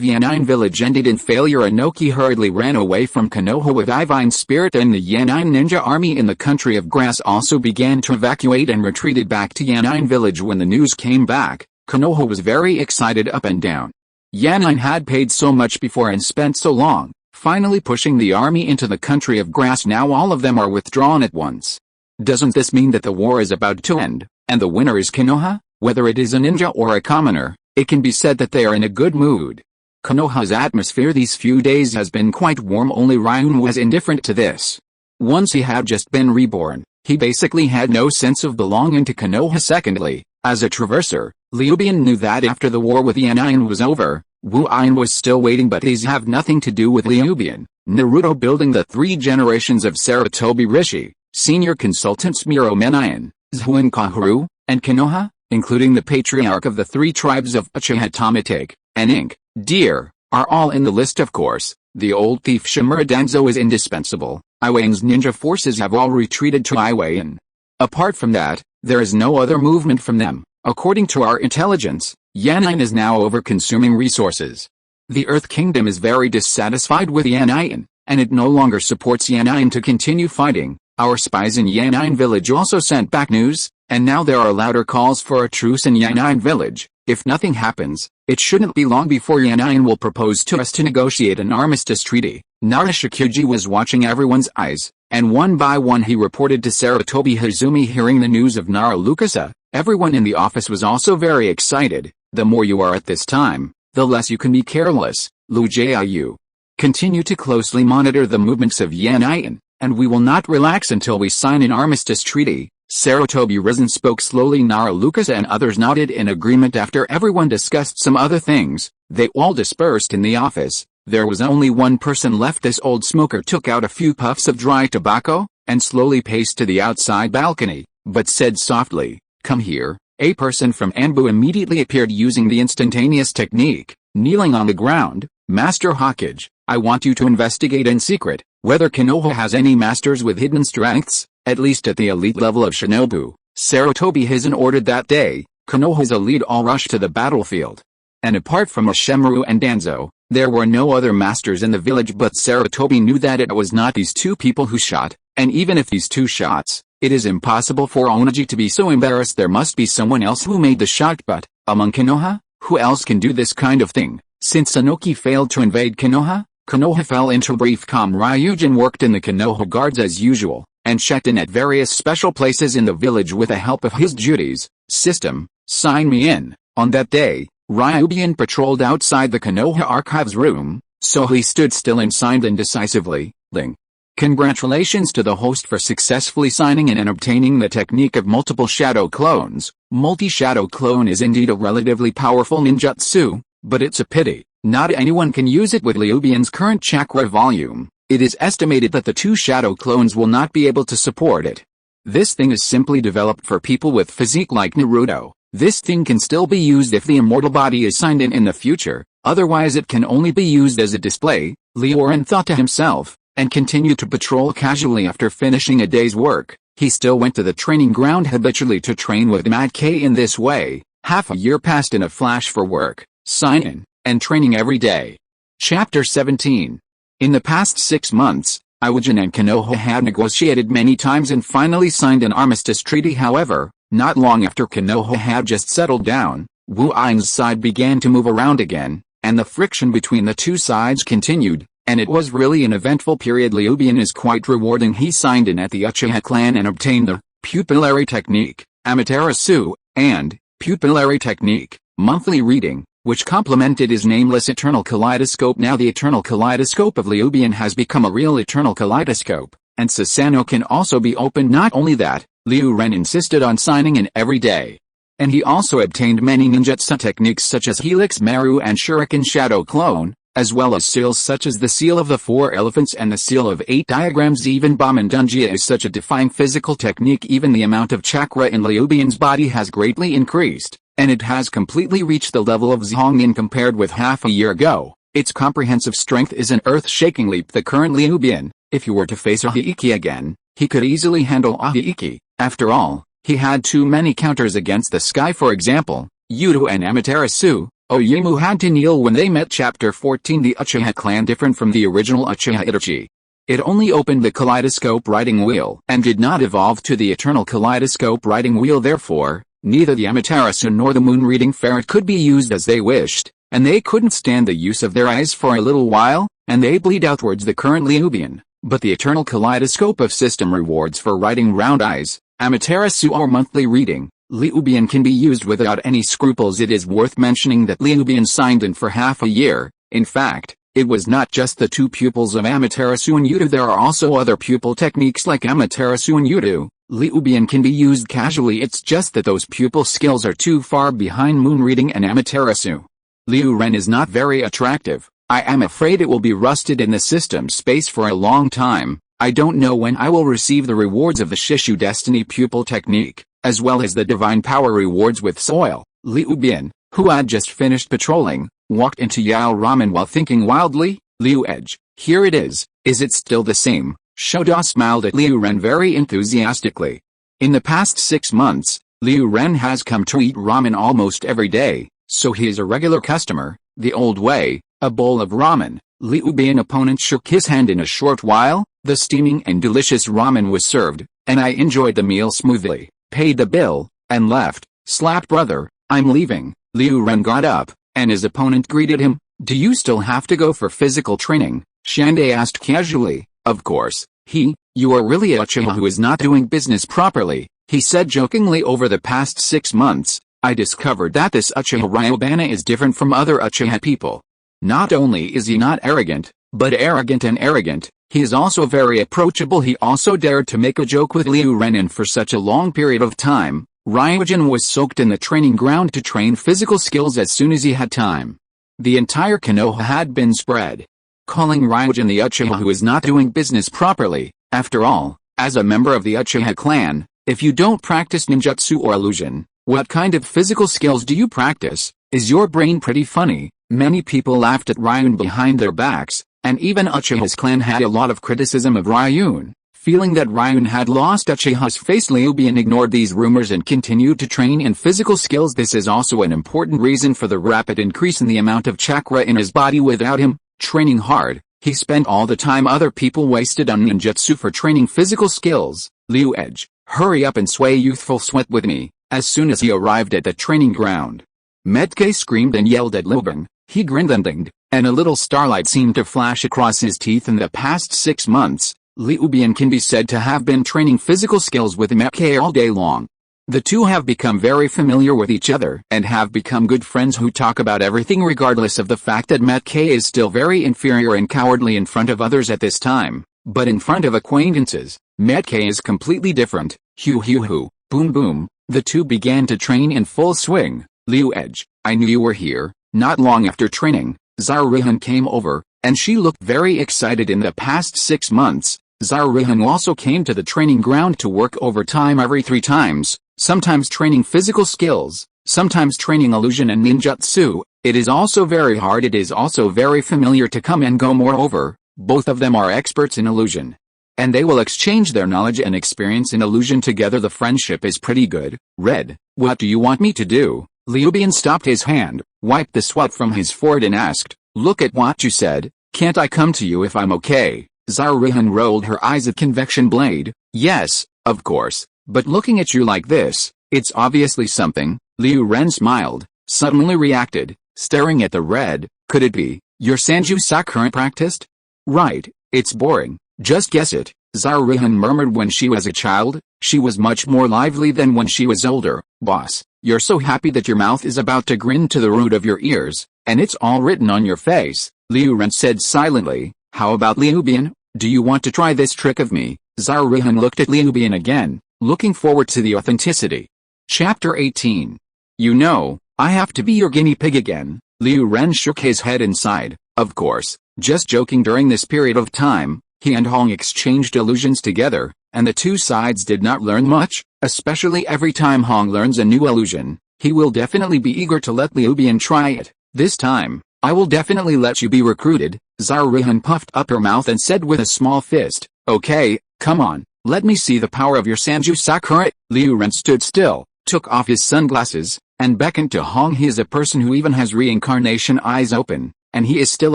Yanine village ended in failure. Inoki hurriedly ran away from Konoha with Ivine's spirit, and the Yanine ninja army in the country of grass also began to evacuate and retreated back to Yanine village. When the news came back, Konoha was very excited up and down. Yanine had paid so much before and spent so long, finally pushing the army into the country of grass. Now all of them are withdrawn at once. Doesn't this mean that the war is about to end, and the winner is Konoha? Whether it is a ninja or a commoner, it can be said that they are in a good mood. Konoha's atmosphere these few days has been quite warm. Only Ryun was indifferent to this. Once he had just been reborn, he basically had no sense of belonging to Konoha. Secondly, as a traverser, Ryubana knew that after the war with Yanine was over, Wu Ain was still waiting, but these have nothing to do with Ryubana. Naruto Building. The 3 generations of Sarutobi Rishi, senior consultants Miro Menayan, Zhuan Kahuru, and Konoha, including the patriarch of the 3 tribes of Uchiha Tomatake, and Ink, Deer, are all in the list. Of course, the old thief Shimura Danzo is indispensable. Iwayang's ninja forces have all retreated to Iwayan. Apart from that, there is no other movement from them. According to our intelligence, Yanine is now over-consuming resources. The Earth Kingdom is very dissatisfied with Yanine, and it no longer supports Yanine to continue fighting. Our spies in Yanine village also sent back news, and now there are louder calls for a truce in Yanine village. If nothing happens, it shouldn't be long before Yanine will propose to us to negotiate an armistice treaty. Narashakuji was watching everyone's eyes, and one by one he reported to Sarutobi Hazumi. Hearing the news of Nara Lukasa, everyone in the office was also very excited. The more you are at this time, the less you can be careless. Lujiayu. Continue to closely monitor the movements of Yanine, and we will not relax until we sign an armistice treaty. Sarutobi Risen spoke slowly. Nara Lukasa and others nodded in agreement. After everyone discussed some other things, they all dispersed in the office. There was only one person left. This old smoker took out a few puffs of dry tobacco, and slowly paced to the outside balcony, but said softly, "Come here." A person from Anbu immediately appeared using the instantaneous technique, kneeling on the ground. "Master Hokage, I want you to investigate in secret whether Konoha has any masters with hidden strengths, at least at the elite level of Shinobu." Sarutobi Hizen ordered that day. Konoha's elite all rushed to the battlefield. And apart from Oshimaru and Danzo, there were no other masters in the village, but Sarutobi knew that it was not these two people who shot, and even if these two shots, it is impossible for Onaji to be so embarrassed. There must be someone else who made the shot, but, among Konoha, who else can do this kind of thing? Since Sanoki failed to invade Konoha, Konoha fell into brief calm. Ryujin worked in the Konoha guards as usual, and checked in at various special places in the village with the help of his duties system. Sign me in. On that day, Ryubian patrolled outside the Konoha archives room, so he stood still and signed indecisively, "Ling." Congratulations to the host for successfully signing in and obtaining the technique of multiple shadow clones. Multi-shadow clone is indeed a relatively powerful ninjutsu, but it's a pity not anyone can use it with Ryubian's current chakra volume. It is estimated that the two shadow clones will not be able to support it. This thing is simply developed for people with physique like Naruto. This thing can still be used if the immortal body is signed in the future, otherwise it can only be used as a display, Leoren thought to himself, and continued to patrol casually. After finishing a day's work, he still went to the training ground habitually to train with Mad K. In this way, half a year passed in a flash for work, sign in, and training every day. Chapter 17. In the past 6 months, Iwajin and Konoha had negotiated many times and finally signed an armistice treaty. However, not long after Konoha had just settled down, Wu Ain's side began to move around again, and the friction between the two sides continued, and it was really an eventful period. Ryubian is quite rewarding. He signed in at the Uchiha clan and obtained the Pupillary Technique, Amaterasu, and Pupillary Technique, Monthly Reading, which complemented his nameless Eternal Kaleidoscope. Now the Eternal Kaleidoscope of Ryubian has become a real Eternal Kaleidoscope, and Susanoo can also be opened. Not only that, Liu Ren insisted on signing in every day. And he also obtained many ninjutsu techniques such as Helix Maru and Shuriken Shadow Clone, as well as seals such as the Seal of the 4 Elephants and the Seal of 8 Diagrams. Even Bomandungia is such a defying physical technique. Even the amount of chakra in Ryubian's body has greatly increased, and it has completely reached the level of Zhongyin compared with half a year ago. Its comprehensive strength is an earth-shaking leap. The current Ryubian, if he were to face Ahiiki again, he could easily handle Ahiiki. After all, he had too many counters against the sky. For example, Yudo and Amaterasu. Oyumu had to kneel when they met. Chapter 14. The Uchiha clan different from the original Uchiha Itachi. It only opened the Kaleidoscope Riding Wheel and did not evolve to the Eternal Kaleidoscope Riding Wheel. Therefore, neither the Amaterasu nor the Moon Reading Ferret could be used as they wished, and they couldn't stand the use of their eyes for a little while, and they bleed outwards. The current Ryubian, but the Eternal Kaleidoscope of System rewards for riding round eyes, Amaterasu or Monthly Reading, Ryubian can be used without any scruples. It is worth mentioning that Ryubian signed in for half a year. In fact, it was not just the two pupils of Amaterasu and Yudo. There are also other pupil techniques like Amaterasu and Yudo. Ryubian can be used casually. It's just that those pupil skills are too far behind Moon Reading and Amaterasu. Liu Ren is not very attractive. I am afraid it will be rusted in the system space for a long time. I don't know when I will receive the rewards of the Shishu Destiny pupil technique, as well as the Divine Power rewards with soil. Ryubian, who had just finished patrolling, walked into Yao Ramen while thinking wildly. Liu Edge, here it is it still the same? Shoda smiled at Liu Ren very enthusiastically. In the past 6 months, Liu Ren has come to eat ramen almost every day, so he is a regular customer. The old way, a bowl of ramen. Ryubian opponent shook his hand. In a short while, the steaming and delicious ramen was served, and I enjoyed the meal smoothly, paid the bill, and left. Slap brother, I'm leaving. Liu Ren got up, and his opponent greeted him. Do you still have to go for physical training? Shande asked casually. Of course. You are really a Uchiha who is not doing business properly, he said jokingly. Over the past 6 months, I discovered that this Uchiha Ryubana is different from other Uchiha people. Not only is he not arrogant, but arrogant and arrogant, he is also very approachable. He also dared to make a joke with Liu Ren, and for such a long period of time, Ryujin was soaked in the training ground to train physical skills as soon as he had time. The entire Konoha had been spread, calling Ryujin the Uchiha who is not doing business properly. After all, as a member of the Uchiha clan, if you don't practice ninjutsu or illusion, what kind of physical skills do you practice? Is your brain pretty funny? Many people laughed at Ryun behind their backs, and even Uchiha's clan had a lot of criticism of Ryun. Feeling that Ryun had lost Uchiha's face, Ryubian ignored these rumors and continued to train in physical skills. This is also an important reason for the rapid increase in the amount of chakra in his body. Without him training hard, he spent all the time other people wasted on ninjutsu for training physical skills. Liu Edge, hurry up and sway youthful sweat with me. As soon as he arrived at the training ground, Metke screamed and yelled at Liubian. He grinned and dinged, and a little starlight seemed to flash across his teeth. In the past 6 months, Ryubian can be said to have been training physical skills with Metke all day long. The two have become very familiar with each other and have become good friends who talk about everything regardless of the fact that Metke is still very inferior and cowardly in front of others at this time, but in front of acquaintances, Metke is completely different. Hu hu hu, boom boom, the two began to train in full swing. Liu Edge, I knew you were here. Not long after training, Zaruhan came over, and she looked very excited. In the past 6 months, Zaruhan also came to the training ground to work overtime every 3 times, sometimes training physical skills, sometimes training illusion and ninjutsu. It is also very hard. It is also very familiar to come and go. Moreover, both of them are experts in illusion, and they will exchange their knowledge and experience in illusion together. The friendship is pretty good. Red, what do you want me to do? Ryubian stopped his hand, wiped the sweat from his forehead and asked, look at what you said, can't I come to you if I'm okay? Zaruhan rolled her eyes at Convection Blade. Yes, of course, but looking at you like this, it's obviously something. Liu Ren smiled, suddenly reacted, staring at the red. Could it be your Sanju Sakura practiced? Right, it's boring, just guess it. Zaruhan murmured. When she was a child, she was much more lively than when she was older. Boss, you're so happy that your mouth is about to grin to the root of your ears, and it's all written on your face, Liu Ren said silently. How about Ryubian? Do you want to try this trick of me? Zaruhan looked at Ryubian again, looking forward to the authenticity. Chapter 18. You know, I have to be your guinea pig again. Liu Ren shook his head and sighed. Of course, just joking. During this period of time, he and Hong exchanged illusions together, and the two sides did not learn much, especially every time Hong learns a new illusion. He will definitely be eager to let Ryubian try it. This time, I will definitely let you be recruited. Zaruhan puffed up her mouth and said with a small fist, okay, come on, let me see the power of your Sanju Sakura. Liu Ren stood still, took off his sunglasses, and beckoned to Hong. He is a person who even has reincarnation eyes open, and he is still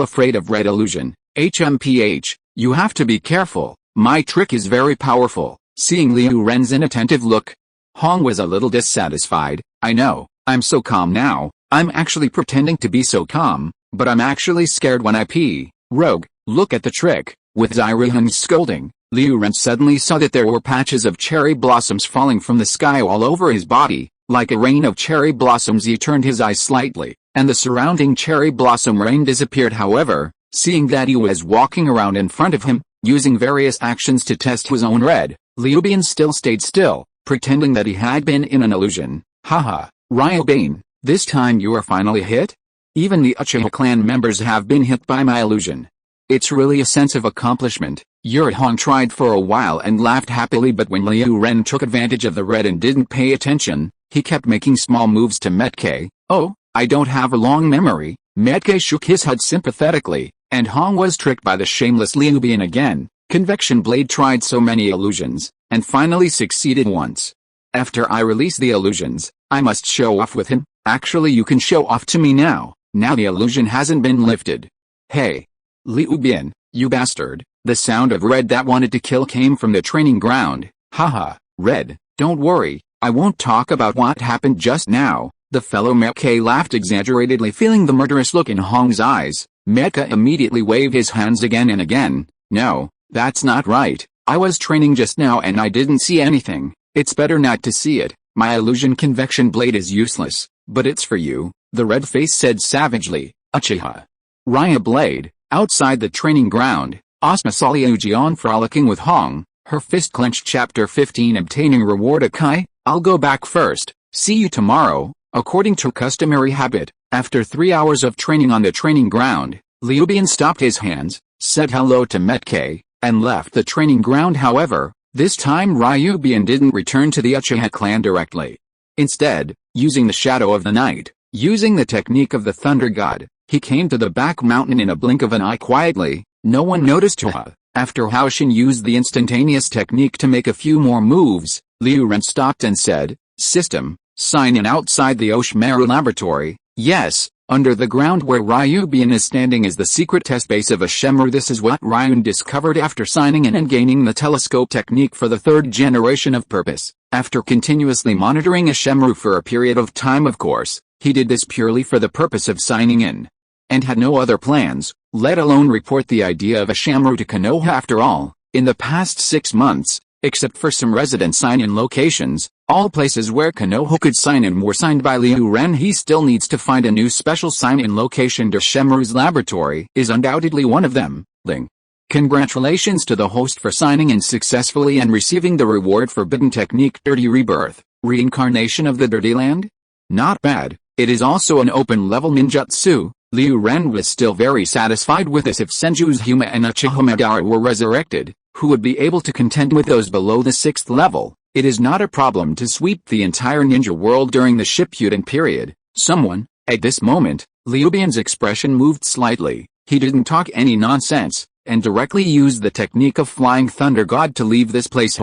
afraid of red illusion. HMPH, you have to be careful, my trick is very powerful. Seeing Liu Ren's inattentive look, Hong was a little dissatisfied. I know, I'm so calm now, I'm actually pretending to be so calm, but I'm actually scared when I pee. Rogue, look at the trick. With Zaruhan's scolding, Liu Ren suddenly saw that there were patches of cherry blossoms falling from the sky all over his body. Like a rain of cherry blossoms. He turned his eyes slightly, and the surrounding cherry blossom rain disappeared. However, seeing that he was walking around in front of him, using various actions to test his own red, Ryubian still stayed still, pretending that he had been in an illusion. Haha, Ryubane, this time you are finally hit? Even the Uchiha clan members have been hit by my illusion. It's really a sense of accomplishment. Hong tried for a while and laughed happily, but when Liu Ren took advantage of the red and didn't pay attention, he kept making small moves to Metke. Oh, I don't have a long memory. Metke shook his head sympathetically, and Hong was tricked by the shameless Ryubian again. Convection Blade tried so many illusions, and finally succeeded once. After I release the illusions, I must show off with him. Actually, you can show off to me now. Now the illusion hasn't been lifted. Hey, Ryubian, you bastard. The sound of Red that wanted to kill came from the training ground. Haha, Red, don't worry, I won't talk about what happened just now. The fellow Metke laughed exaggeratedly, feeling the murderous look in Hong's eyes. Metke immediately waved his hands again and again. No, that's not right. I was training just now and I didn't see anything. It's better not to see it. My illusion Convection Blade is useless, but it's for you, the red face said savagely. Uchiha. Raya Blade. Outside the training ground, Asma saw Liu frolicking with Hong, her fist clenched. Chapter 15. Obtaining reward. Akai, I'll go back first. See you tomorrow. According to customary habit, after 3 hours of training on the training ground, Ryubana stopped his hands, said hello to Metke, and left the training ground. However, this time Ryubana didn't return to the Uchiha clan directly. Instead, using the shadow of the night, using the technique of the Thunder God, he came to the back mountain in a blink of an eye quietly. No one noticed her. After Haoshin used the instantaneous technique to make a few more moves, Liu Ren stopped and said, "System, sign in." Outside the Oshimaru laboratory, yes, under the ground where Ryubana is standing is the secret test base of a Shenmue. This is what Ryun discovered after signing in and gaining the telescope technique for the third generation of purpose. After continuously monitoring a Shenmue for a period of time, of course, he did this purely for the purpose of signing in, and had no other plans, let alone report the idea of a Shenmue to Konoha. After all, in the past 6 months, except for some resident sign-in locations, all places where Konoha could sign in were signed by Liu Ren. He still needs to find a new special sign-in location. The Shenmue's laboratory is undoubtedly one of them. Ling. Congratulations to the host for signing in successfully and receiving the reward Forbidden Technique Dirty Rebirth, Reincarnation of the Dirty Land? Not bad. It is also an open-level ninjutsu. Liu Ren was still very satisfied with this. If Senju's Huma and Uchiha Madara were resurrected, who would be able to contend with those below the 6th level? It is not a problem to sweep the entire ninja world during the Shippuden period. Someone, at this moment, Ryubana's expression moved slightly. He didn't talk any nonsense, and directly used the technique of Flying Thunder God to leave this place.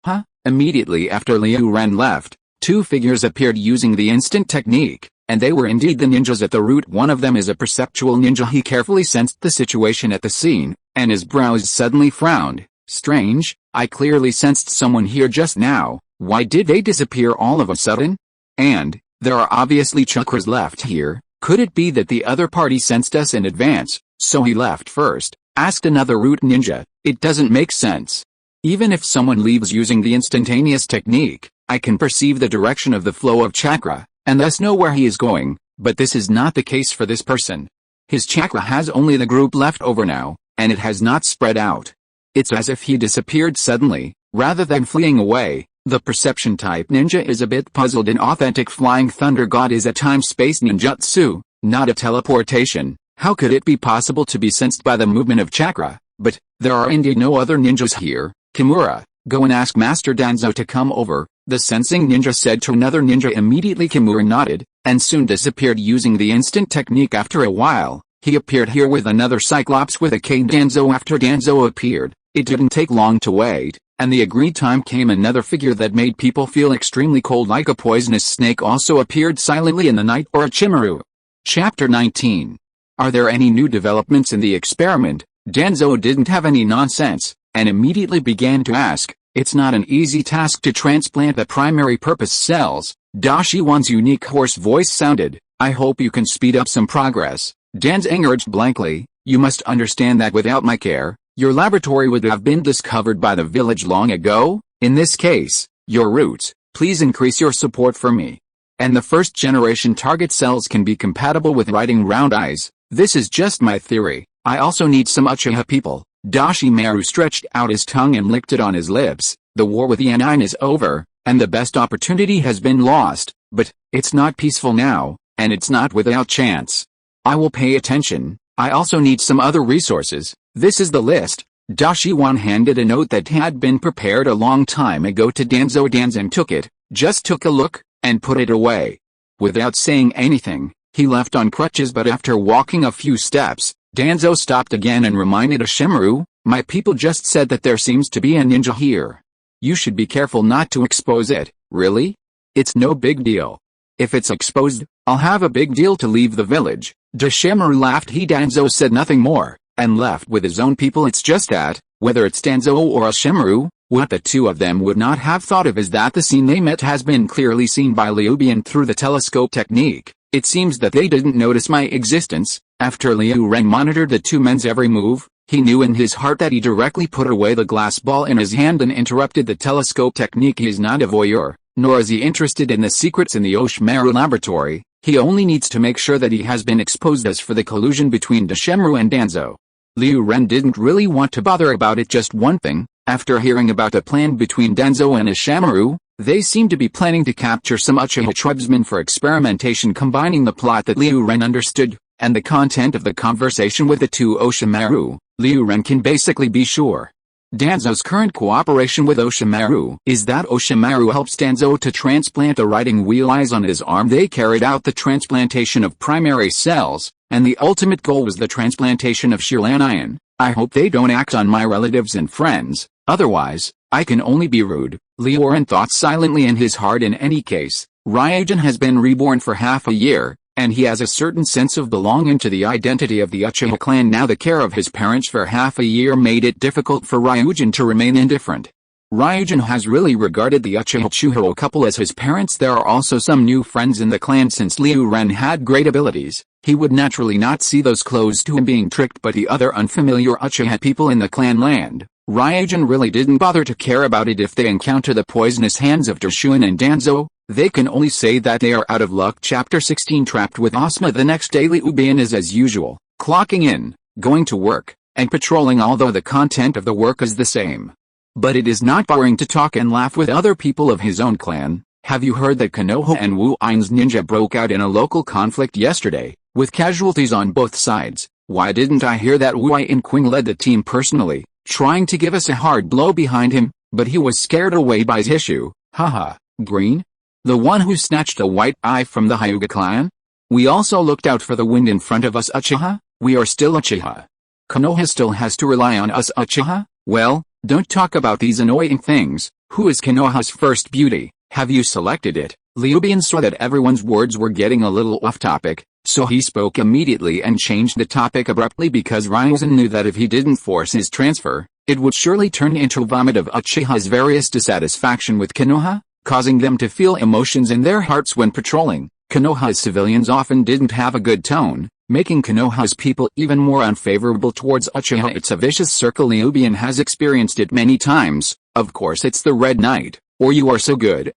Huh? Immediately after Liu Ren left, 2 figures appeared using the instant technique, and they were indeed the ninjas at the root. One of them is a perceptual ninja. He carefully sensed the situation at the scene, and his brows suddenly frowned. Strange, I clearly sensed someone here just now. Why did they disappear all of a sudden? And, there are obviously chakras left here. Could it be that the other party sensed us in advance, so he left first? Asked another root ninja. It doesn't make sense. Even if someone leaves using the instantaneous technique, I can perceive the direction of the flow of chakra, and thus know where he is going, but this is not the case for this person. His chakra has only the group left over now, and it has not spread out. It's as if he disappeared suddenly, rather than fleeing away. The perception type ninja is a bit puzzled. An authentic Flying Thunder God is a time-space ninjutsu, not a teleportation. How could it be possible to be sensed by the movement of chakra? But, there are indeed no other ninjas here. Kimura, go and ask Master Danzo to come over, the sensing ninja said to another ninja. Immediately Kimura nodded, and soon disappeared using the instant technique. After a while, he appeared here with another Cyclops with a cane. Danzo. After Danzo appeared, it didn't take long to wait, and the agreed time came. Another figure that made people feel extremely cold like a poisonous snake also appeared silently in the night. Orochimaru. Chapter 19. Are there any new developments in the experiment? Danzo didn't have any nonsense, and immediately began to ask. It's not an easy task to transplant the primary purpose cells. Dashiwan's unique hoarse voice sounded. I hope you can speed up some progress. Danzang urged blankly. You must understand that without my care, your laboratory would have been discovered by the village long ago. In this case, your roots, please increase your support for me. And the first generation target cells can be compatible with writing round eyes. This is just my theory. I also need some Uchiha people. Dashimaru stretched out his tongue and licked it on his lips. The war with Yanin is over, and the best opportunity has been lost, but, it's not peaceful now, and it's not without chance. I will pay attention. I also need some other resources. This is the list. Dashiwan handed a note that had been prepared a long time ago to Danzo. Danzan took it, just took a look, and put it away. Without saying anything, he left on crutches. But after walking a few steps, Danzo stopped again and reminded Ashimaru, my people just said that there seems to be a ninja here. You should be careful not to expose it. Really? It's no big deal. If it's exposed, I'll have a big deal to leave the village. Dashimaru laughed. Danzo said nothing more, and left with his own people. It's just that, whether it's Danzo or Ashimaru, what the two of them would not have thought of is that the scene they met has been clearly seen by Ryubana through the telescope technique. It seems that they didn't notice my existence. After Liu Ren monitored the two men's every move, he knew in his heart that he directly put away the glass ball in his hand and interrupted the telescope technique. He is not a voyeur, nor is he interested in the secrets in the Oshimaru laboratory. He only needs to make sure that he has been exposed. As for the collusion between Dashimaru and Danzo, Liu Ren didn't really want to bother about it. Just one thing, after hearing about the plan between Danzo and Ashimaru, they seem to be planning to capture some Uchiha tribesmen for experimentation. Combining the plot that Liu Ren understood, and the content of the conversation with the two Oshimaru, Liu Ren can basically be sure. Danzo's current cooperation with Oshimaru is that Oshimaru helps Danzo to transplant a riding wheel eyes on his arm. They carried out the transplantation of primary cells, and the ultimate goal was the transplantation of Shirlanian. I hope they don't act on my relatives and friends, otherwise, I can only be rude. Liu Ren thought silently in his heart. In any case, Ryujin has been reborn for half a year, and he has a certain sense of belonging to the identity of the Uchiha clan. Now the care of his parents for half a year made it difficult for Ryujin to remain indifferent. Ryujin has really regarded the Uchiha Chuhiro couple as his parents. There are also some new friends in the clan. Since Liu Ren had great abilities, he would naturally not see those close to him being tricked by the other unfamiliar Uchiha people in the clan land. Ryujin really didn't bother to care about it. If they encounter the poisonous hands of Dashuin and Danzo, they can only say that they are out of luck. Chapter 16. Trapped with Asuma. The next day Liu Bian is as usual, clocking in, going to work, and patrolling, although the content of the work is the same. But it is not boring to talk and laugh with other people of his own clan. Have you heard that Konoha and Wu Ain's ninja broke out in a local conflict yesterday, with casualties on both sides? Why didn't I hear that? Wu Ain Qing led the team personally, trying to give us a hard blow behind him, but he was scared away by Zishu. Haha. Green? The one who snatched a white eye from the Hyuga clan? We also looked out for the wind in front of us. Uchiha? We are still Uchiha. Konoha still has to rely on us. Uchiha? Well, don't talk about these annoying things. Who is Konoha's first beauty? Have you selected it? Liu Bian saw that everyone's words were getting a little off topic, so he spoke immediately and changed the topic abruptly because Ryujin knew that if he didn't force his transfer, it would surely turn into vomit of Uchiha's various dissatisfaction with Konoha, causing them to feel emotions in their hearts when patrolling. Konoha's civilians often didn't have a good tone, making Konoha's people even more unfavorable towards Uchiha. It's a vicious circle. Liu Bian has experienced it many times. Of course it's the Red Knight, or you are so good,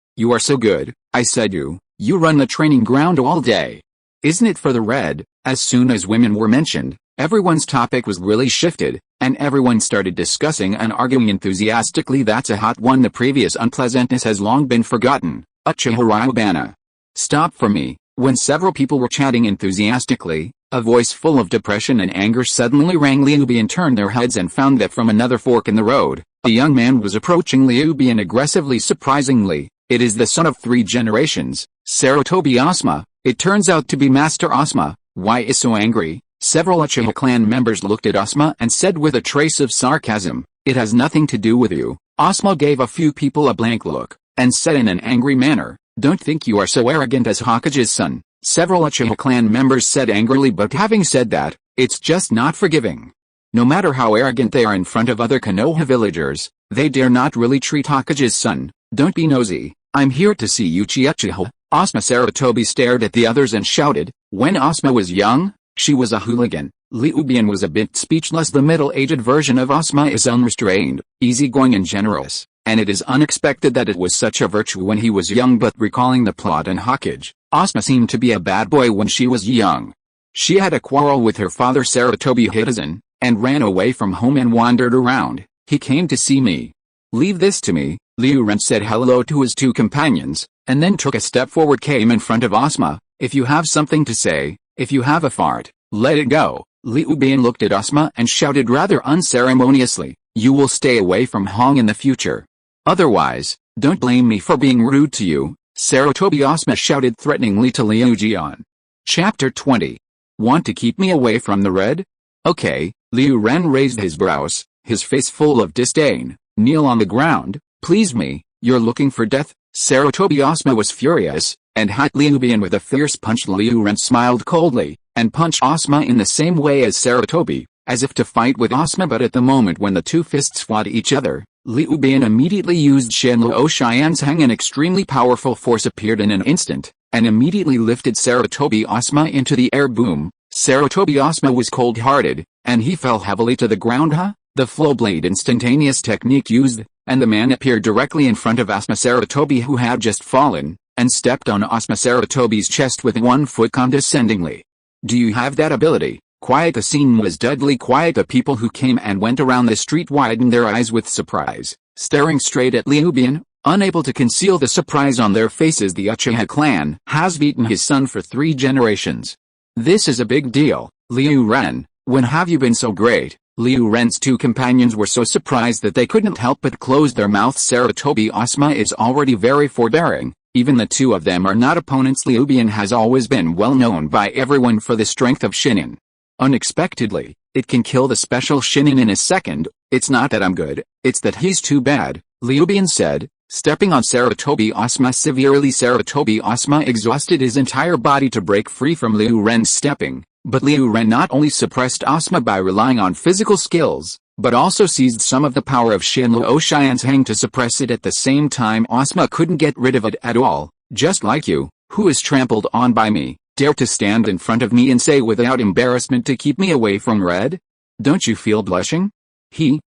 I said you run the training ground all day. Isn't it for the Red? As soon as women were mentioned, everyone's topic was really shifted, and everyone started discussing and arguing enthusiastically. That's a hot one. The previous unpleasantness has long been forgotten. Uchiha Ryubana. Stop for me. When several people were chatting enthusiastically, a voice full of depression and anger suddenly rang. Liu Bian turned their heads and found that from another fork in the road, a young man was approaching Liu Bian aggressively. Surprisingly, it is the son of 3 generations, Sarutobi Asuma. It turns out to be Master Asuma. Why is so angry? Several Uchiha clan members looked at Asuma and said with a trace of sarcasm, "It has nothing to do with you." Asuma gave a few people a blank look, and said in an angry manner, "Don't think you are so arrogant as Hokage's son." Several Uchiha clan members said angrily, but having said that, it's just not forgiving. No matter how arrogant they are in front of other Konoha villagers, they dare not really treat Hokage's son. Don't be nosy. I'm here to see Uchiha. Asuma Sarutobi stared at the others and shouted. When Asuma was young, she was a hooligan. Liu Bian was a bit speechless. The middle-aged version of Asuma is unrestrained, easygoing and generous, and it is unexpected that it was such a virtue when he was young. But recalling the plot in Hokage, Asuma seemed to be a bad boy when she was young. She had a quarrel with her father Sarutobi Hidezen, and ran away from home and wandered around. He came to see me. Leave this to me. Liu Ren said hello to his 2 companions, and then took a step forward. Came in front of Asuma. If you have something to say, if you have a fart, let it go. Liu Bian looked at Asuma and shouted rather unceremoniously, "You will stay away from Hong in the future. Otherwise, don't blame me for being rude to you." Sarutobi Asuma shouted threateningly to Liu Jian. Chapter 20. Want to keep me away from the Red? Okay. Liu Ren raised his brows, his face full of disdain. Kneel on the ground, please me. You're looking for death? Sarutobi Asuma was furious, and hit Liu Bian with a fierce punch. Liu Ren smiled coldly, and punched Asuma in the same way as Sarutobi, as if to fight with Asuma. But at the moment when the 2 fists fought each other, Liu Bian immediately used Shenluo Xian's Hang. An extremely powerful force appeared in an instant, and immediately lifted Sarutobi Asuma into the air. Boom! Sarutobi Asuma was cold-hearted, and he fell heavily to the ground. The flow blade instantaneous technique used, and the man appeared directly in front of Asuma Sarutobi, who had just fallen, and stepped on Asuma Sarutobi's chest with 1 foot condescendingly. Do you have that ability? Quiet. The scene was deadly quiet. The people who came and went around the street widened their eyes with surprise, staring straight at Liu Bian, unable to conceal the surprise on their faces. The Uchiha clan has beaten his son for 3 generations. This is a big deal, Liu Ren. When have you been so great? Liu Ren's two companions were so surprised that they couldn't help but close their mouths. Sarutobi Asuma is already very forbearing. Even the two of them are not opponents. Liu Bian has always been well known by everyone for the strength of Shinin. Unexpectedly, it can kill the special Shinin in a second. It's not that I'm good, it's that he's too bad, Liu Bian said, stepping on Sarutobi Asuma severely. Sarutobi Asuma exhausted his entire body to break free from Liu Ren's stepping, but Liu Ren not only suppressed Asuma by relying on physical skills, but also seized some of the power of Shinluo Xian's Hang to suppress it at the same time. Asuma couldn't get rid of it at all. Just like you, who is trampled on by me, dare to stand in front of me and say without embarrassment to keep me away from Red? Don't you feel blushing?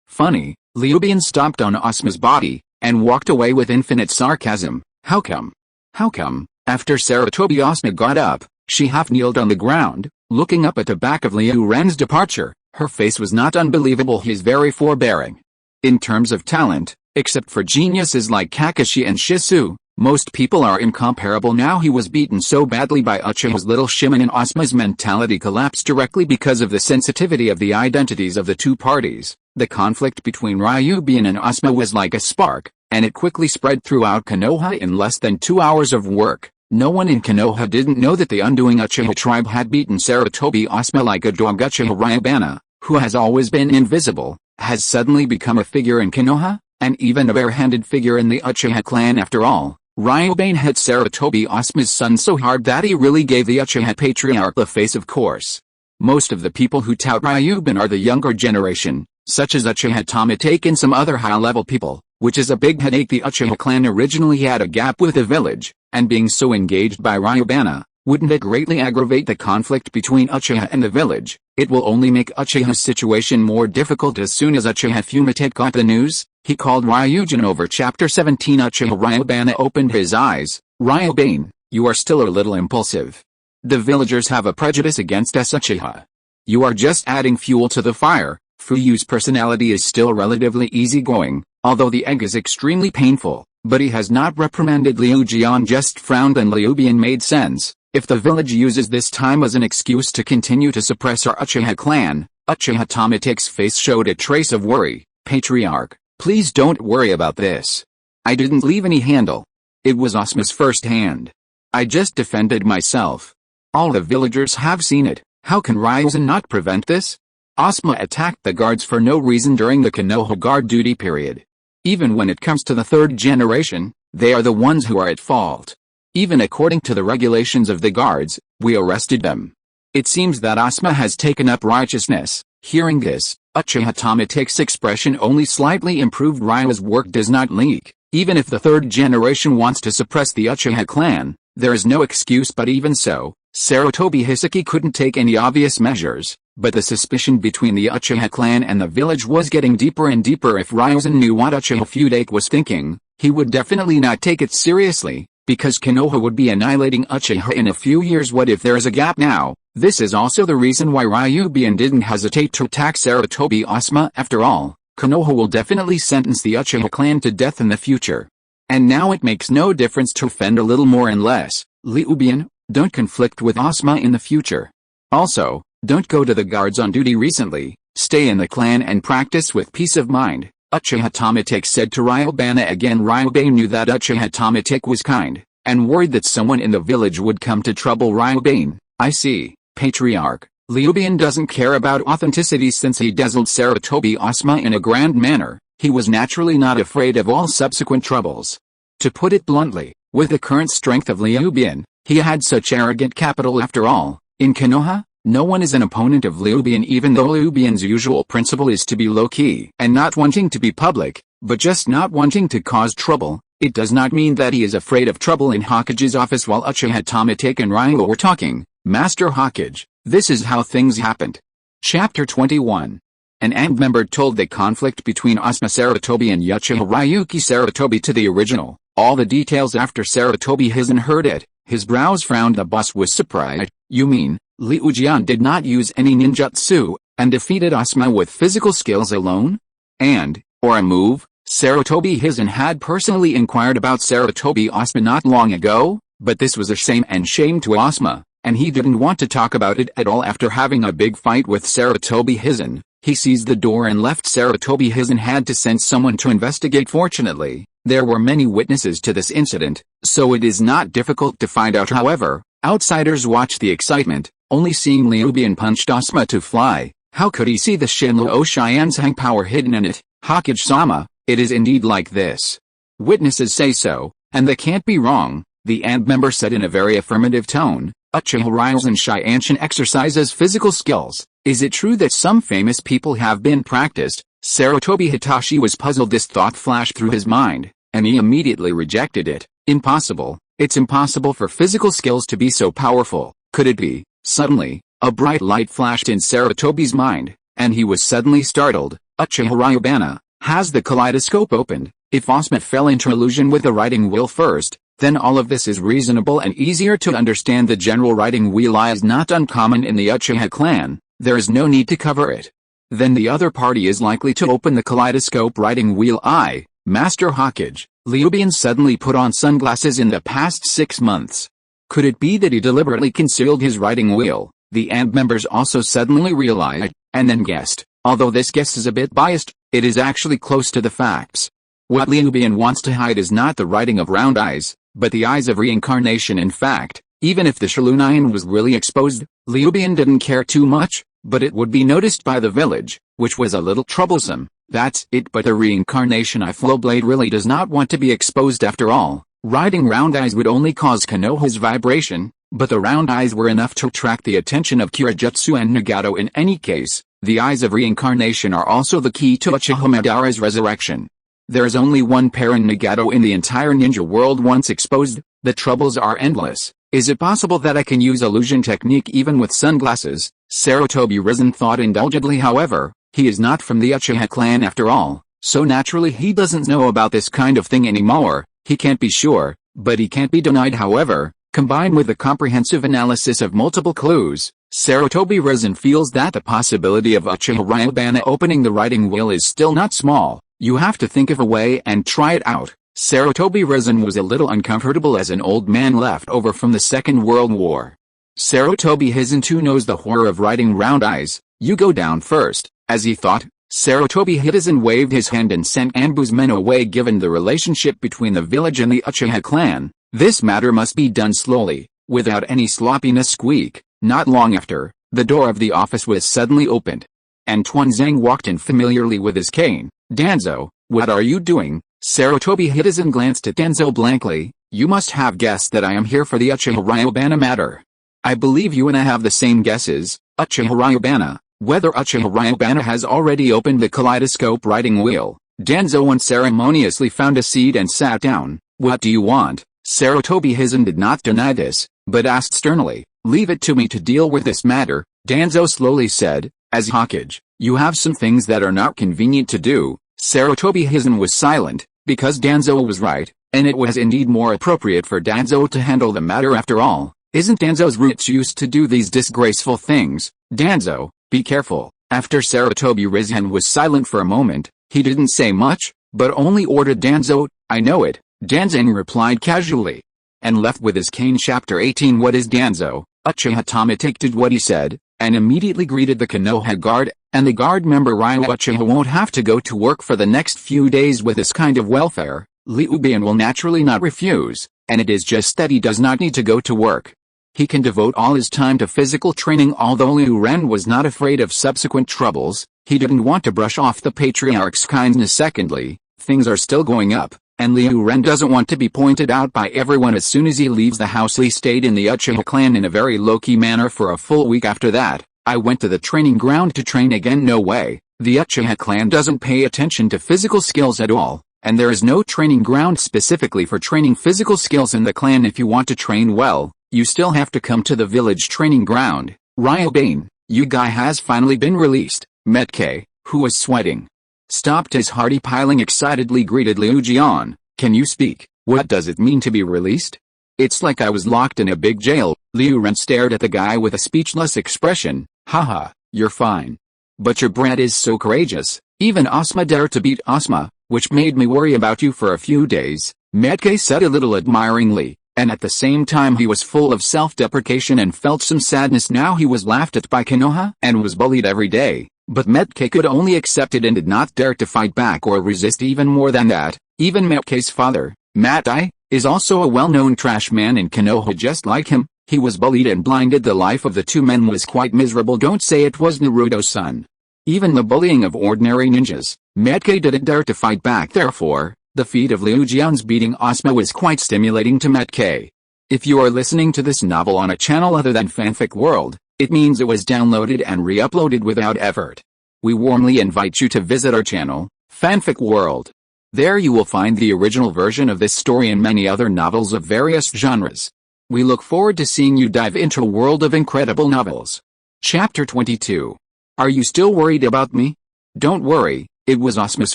Funny, Liu Bian stomped on Asuma's body, and walked away with infinite sarcasm. How come? After Sarutobi Asuma got up, she half-kneeled on the ground, looking up at the back of Liu Ren's departure. Her face was not unbelievable. He's very forbearing. In terms of talent, except for geniuses like Kakashi and Shisu, most people are incomparable. Now he was beaten so badly by Uchiha's little Shimonin. Asuma's mentality collapsed directly because of the sensitivity of the identities of the two parties. The conflict between Ryubana and Asuma was like a spark, and it quickly spread throughout Konoha in less than 2 hours of work. No one in Konoha didn't know that the undoing Uchiha tribe had beaten Sarutobi Asuma like a dog. Uchiha Ryubana, who has always been invisible, has suddenly become a figure in Konoha, and even a bare-handed figure in the Uchiha clan. After all, Ryubana hit Sarutobi Asuma's son so hard that he really gave the Uchiha patriarch the face. Of course, most of the people who tout Ryubana are the younger generation, such as Uchiha Tomatake and some other high-level people, which is a big headache. The Uchiha clan originally had a gap with the village, and being so engaged by Ryubana, wouldn't it greatly aggravate the conflict between Uchiha and the village? It will only make Uchiha's situation more difficult. As soon as Uchiha Fumitake got the news, he called Ryujin over. Chapter 17. Uchiha Ryubana opened his eyes. Ryubana, you are still a little impulsive. The villagers have a prejudice against us. Uchiha, you are just adding fuel to the fire. Fuyu's personality is still relatively easygoing, although the egg is extremely painful, but he has not reprimanded. Liu Jian just frowned and Liu Bian made sense. If the village uses this time as an excuse to continue to suppress our Uchiha clan, Uchiha Tomatake's face showed a trace of worry. Patriarch, please don't worry about this. I didn't leave any handle. It was Asuma's first hand. I just defended myself. All the villagers have seen it. How can Ryuzen not prevent this? Asuma attacked the guards for no reason during the Konoha guard duty period. Even when it comes to the third generation, they are the ones who are at fault. Even according to the regulations of the guards, we arrested them. It seems that Asuma has taken up righteousness. Hearing this, Uchiha Tomatake's expression only slightly improved. Ryu's work does not leak. Even if the third generation wants to suppress the Uchiha clan, there is no excuse. But even so, Sarutobi Hisaki couldn't take any obvious measures. But the suspicion between the Uchiha clan and the village was getting deeper and deeper. If Ryuzen knew what Uchiha Fumitake was thinking, he would definitely not take it seriously, because Konoha would be annihilating Uchiha in a few years. What if there is a gap now? This is also the reason why Ryubana didn't hesitate to attack Sarutobi Asuma. After all, Konoha will definitely sentence the Uchiha clan to death in the future. And now it makes no difference to offend a little more and less. Liu Bian, don't conflict with Asuma in the future. Also, don't go to the guards on duty recently. Stay in the clan and practice with peace of mind, Uchiha Tomatake said to Ryubana. Again, Ryubana knew that Uchiha Tomatake was kind, and worried that someone in the village would come to trouble Ryubana. I see, Patriarch. Liu Bian doesn't care about authenticity. Since he dazzled Sarutobi Asuma in a grand manner, he was naturally not afraid of all subsequent troubles. To put it bluntly, with the current strength of Liu Bian, he had such arrogant capital. After all, in Konoha, no one is an opponent of Liu Bian, even though Liu Bian's usual principle is to be low-key and not wanting to be public, but just not wanting to cause trouble. It does not mean that he is afraid of trouble. In Hokage's office while Uchiha Tomatake and Ryu were talking, Master Hokage, this is how things happened. Chapter 21. An AMB member told the conflict between Asuma Sarutobi and Uchiha Ryuki Sarutobi to the original, all the details. After Sarutobi Hizen heard it, his brows frowned. The boss was surprised. You mean, Liu Jian did not use any ninjutsu, and defeated Asuma with physical skills alone? Or a move? Sarutobi Hizen had personally inquired about Sarutobi Asuma not long ago, but this was a shame to Asuma, and he didn't want to talk about it at all after having a big fight with Sarutobi Hizen. He seized the door and left. Sarutobi Hizen had to send someone to investigate. Fortunately, there were many witnesses to this incident, so it is not difficult to find out. However, outsiders watched the excitement, only seeing Ryubana punched Asuma to fly. How could he see the Shinlo Oshiansang power hidden in it? Hokage-sama, it is indeed like this. Witnesses say so, and they can't be wrong, the AND member said in a very affirmative tone. Uchiha Ryuzen Shianshin exercises physical skills. Is it true that some famous people have been practiced? Sarutobi Hitachi was puzzled. This thought flashed through his mind, and he immediately rejected it. Impossible. It's impossible for physical skills to be so powerful. Could it be? Suddenly, a bright light flashed in Sarutobi's mind, and he was suddenly startled. Uchiha Ryubana, has the kaleidoscope opened? If Asuma fell into illusion with the riding wheel first, then all of this is reasonable and easier to understand. The general riding wheel eye is not uncommon in the Uchiha clan, there is no need to cover it. Then the other party is likely to open the kaleidoscope riding wheel eye. Master Hokage, Ryubana suddenly put on sunglasses in the past 6 months. Could it be that he deliberately concealed his riding wheel? The AND members also suddenly realized, and then guessed. Although this guess is a bit biased, it is actually close to the facts. What Ryubana wants to hide is not the writing of round eyes, but the eyes of reincarnation. In fact, even if the Shilunayan was really exposed, Ryubana didn't care too much, but it would be noticed by the village, which was a little troublesome. That's it. But the reincarnation eye flow blade really does not want to be exposed after all. Riding round eyes would only cause Konoha's vibration, but the round eyes were enough to attract the attention of Kirajutsu and Nagato. In any case, the eyes of reincarnation are also the key to Uchiha Madara's resurrection. There is only one pair in Nagato in the entire ninja world. Once exposed, the troubles are endless. Is it possible that I can use illusion technique even with sunglasses? Sarutobi Risen thought indulgently. However, he is not from the Uchiha clan after all, so naturally he doesn't know about this kind of thing anymore. He can't be sure, but he can't be denied. However, combined with the comprehensive analysis of multiple clues, Sarutobi Risen feels that the possibility of Uchiha Ryubana opening the riding wheel is still not small. You have to think of a way and try it out. Sarutobi Risen was a little uncomfortable as an old man left over from the Second World War. Sarutobi Hizen too knows the horror of riding round eyes. You go down first. As he thought, Sarutobi Hizen waved his hand and sent Anbu's men away. Given the relationship between the village and the Uchiha clan, this matter must be done slowly, without any sloppiness. Squeak. Not long after, the door of the office was suddenly opened. Antoine Zhang walked in familiarly with his cane. Danzo, what are you doing? Sarutobi Hizen glanced at Danzo blankly. You must have guessed that I am here for the Uchiha Ryubana matter. I believe you and I have the same guesses. Uchiha Ryubana. Whether Uchiha Ryubana has already opened the kaleidoscope riding wheel. Danzo unceremoniously found a seat and sat down. What do you want? Sarutobi Hizen did not deny this, but asked sternly. Leave it to me to deal with this matter, Danzo slowly said. As Hokage, you have some things that are not convenient to do. Sarutobi Hizen was silent, because Danzo was right, and it was indeed more appropriate for Danzo to handle the matter. After all, isn't Danzo's roots used to do these disgraceful things? Danzo, be careful. After Sarutobi Hizen was silent for a moment, he didn't say much, but only ordered Danzo. I know it, Danzo replied casually, and left with his cane. Chapter 18. What is Danzo? Uchiha Tamatake did what he said, and immediately greeted the Konoha guard, and the guard member Ryu. Uchiha won't have to go to work for the next few days with this kind of welfare. Ryubana will naturally not refuse, and it is just that he does not need to go to work. He can devote all his time to physical training. Although Liu Ren was not afraid of subsequent troubles, he didn't want to brush off the patriarch's kindness. Secondly, things are still going up, and Liu Ren doesn't want to be pointed out by everyone as soon as he leaves the house. He stayed in the Uchiha clan in a very low-key manner for a full week. After that, I went to the training ground to train again. No way, the Uchiha clan doesn't pay attention to physical skills at all, and there is no training ground specifically for training physical skills in the clan. If you want to train well, you still have to come to the village training ground. Ryubana, you guy has finally been released. Metke, who was sweating, stopped his hearty piling excitedly greeted Liu Jian. Can you speak? What does it mean to be released? It's like I was locked in a big jail. Liu Ren stared at the guy with a speechless expression. Haha, you're fine. But your brat is so courageous. Even Asuma dared to beat Asuma, which made me worry about you for a few days. Metke said a little admiringly. and at the same time he was full of self-deprecation and felt some sadness. Now he was laughed at by Konoha and was bullied every day, but Metke could only accept it and did not dare to fight back or resist. Even more than that, even Metke's father, Matai, is also a well-known trash man in Konoha just like him. He was bullied and blinded. The life of the two men was quite miserable. Don't say it was Naruto's son. Even the bullying of ordinary ninjas, Metke didn't dare to fight back. Therefore, the feat of Liu Jian's beating Asuma was quite stimulating to Metke. If you are listening to this novel on a channel other than Fanfic World, it means it was downloaded and re-uploaded without effort. We warmly invite you to visit our channel, Fanfic World. There you will find the original version of this story and many other novels of various genres. We look forward to seeing you dive into a world of incredible novels. Chapter 22. Are you still worried about me? Don't worry, it was Asuma's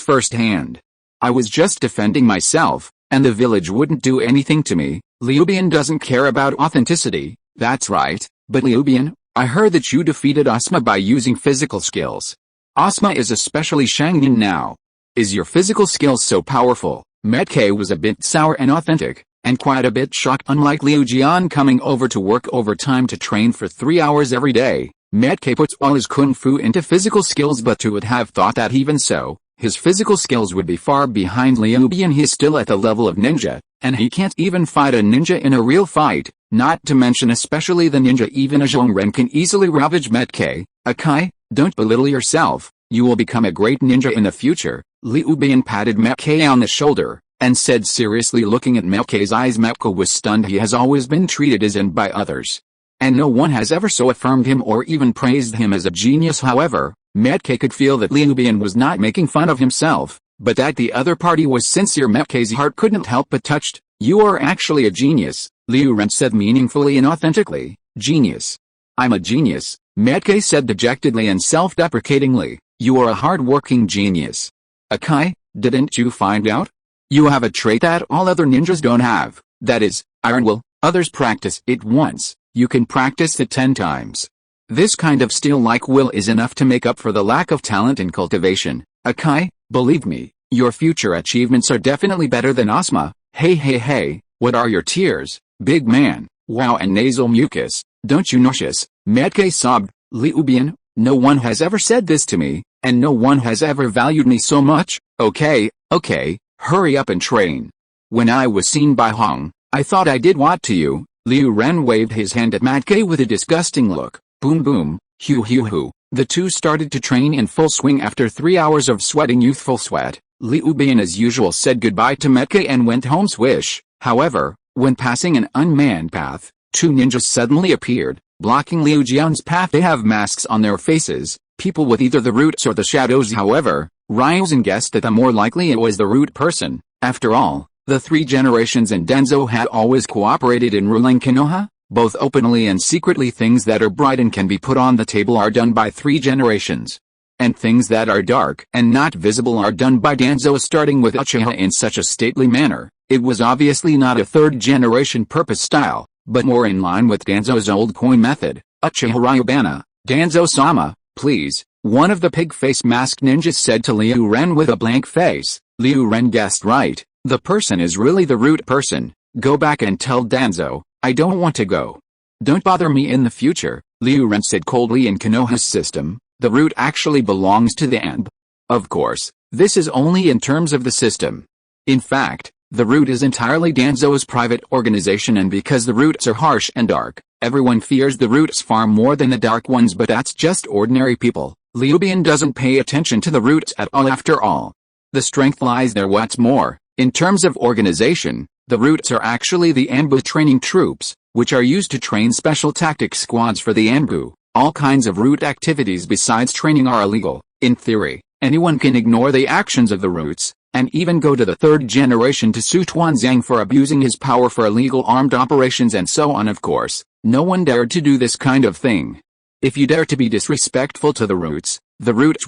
first hand. I was just defending myself, and the village wouldn't do anything to me. Ryubana doesn't care about authenticity. That's right, but Ryubana, I heard that you defeated Asuma by using physical skills. Asuma is especially Shangnin now. Is your physical skills so powerful? Metke was a bit sour and authentic, and quite a bit shocked. Unlike Liu Jian coming over to work overtime to train for 3 hours every day, Metke puts all his kung fu into physical skills, but who would have thought that even so, his physical skills would be far behind Ryubana. He's still at the level of ninja, and he can't even fight a ninja in a real fight, not to mention especially the ninja. Even a Zhongren can easily ravage Metke. Akai, don't belittle yourself, you will become a great ninja in the future. Ryubana patted Metke on the shoulder, and said seriously, looking at Metke's eyes. Metke was stunned. He has always been treated as and by others, and no one has ever so affirmed him or even praised him as a genius. However, Metke could feel that Ryubana was not making fun of himself, but that the other party was sincere. Metke's heart couldn't help but touched. You are actually a genius, Liu Ren said meaningfully and authentically. Genius? I'm a genius, Metke said dejectedly and self-deprecatingly. You are a hard-working genius. Akai, didn't you find out? You have a trait that all other ninjas don't have, that is, iron will. Others practice it once, you can practice it 10 times. This kind of steel-like will is enough to make up for the lack of talent and cultivation. Akai, believe me, your future achievements are definitely better than Asuma. Hey, what are your tears, big man? Wow, and nasal mucus, don't you nauseous? Metke sobbed. Ryubana, no one has ever said this to me, and no one has ever valued me so much. Okay, hurry up and train. When I was seen by Hong, I thought I did what to you? Liu Ren waved his hand at Metke with a disgusting look. Boom boom, hoo. The two started to train in full swing. After 3 hours of sweating youthful sweat, Ryubana as usual said goodbye to Metke and went home. Swish. However, when passing an unmanned path, 2 ninjas suddenly appeared, blocking Liu Jian's path. They have masks on their faces, people with either the roots or the shadows. However, Ryuzen guessed that the more likely it was the root person. After all, the 3 generations in Denzo had always cooperated in ruling Konoha, both openly and secretly. Things that are bright and can be put on the table are done by 3 generations. And things that are dark and not visible are done by Danzo, starting with Uchiha in such a stately manner. It was obviously not a 3rd generation purpose style, but more in line with Danzo's old coin method. Uchiha Ryubana, Danzo-sama, please, one of the pig-face masked ninjas said to Liu Ren with a blank face. Liu Ren guessed right, the person is really the root person. Go back and tell Danzo, I don't want to go. Don't bother me in the future, Liu Ren said coldly. In Konoha's system, the root actually belongs to the Amb. Of course, this is only in terms of the system. In fact, the root is entirely Danzo's private organization, and because the roots are harsh and dark, everyone fears the roots far more than the dark ones, but that's just ordinary people. Ryubana doesn't pay attention to the roots at all. After all, the strength lies there. What's more, in terms of organization, the roots are actually the Anbu training troops, which are used to train special tactics squads for the Anbu. All kinds of root activities besides training are illegal. In theory, anyone can ignore the actions of the roots, and even go to the 3rd generation to sue Tuanzang for abusing his power for illegal armed operations and so on. Of course, no one dared to do this kind of thing. If you dare to be disrespectful to the roots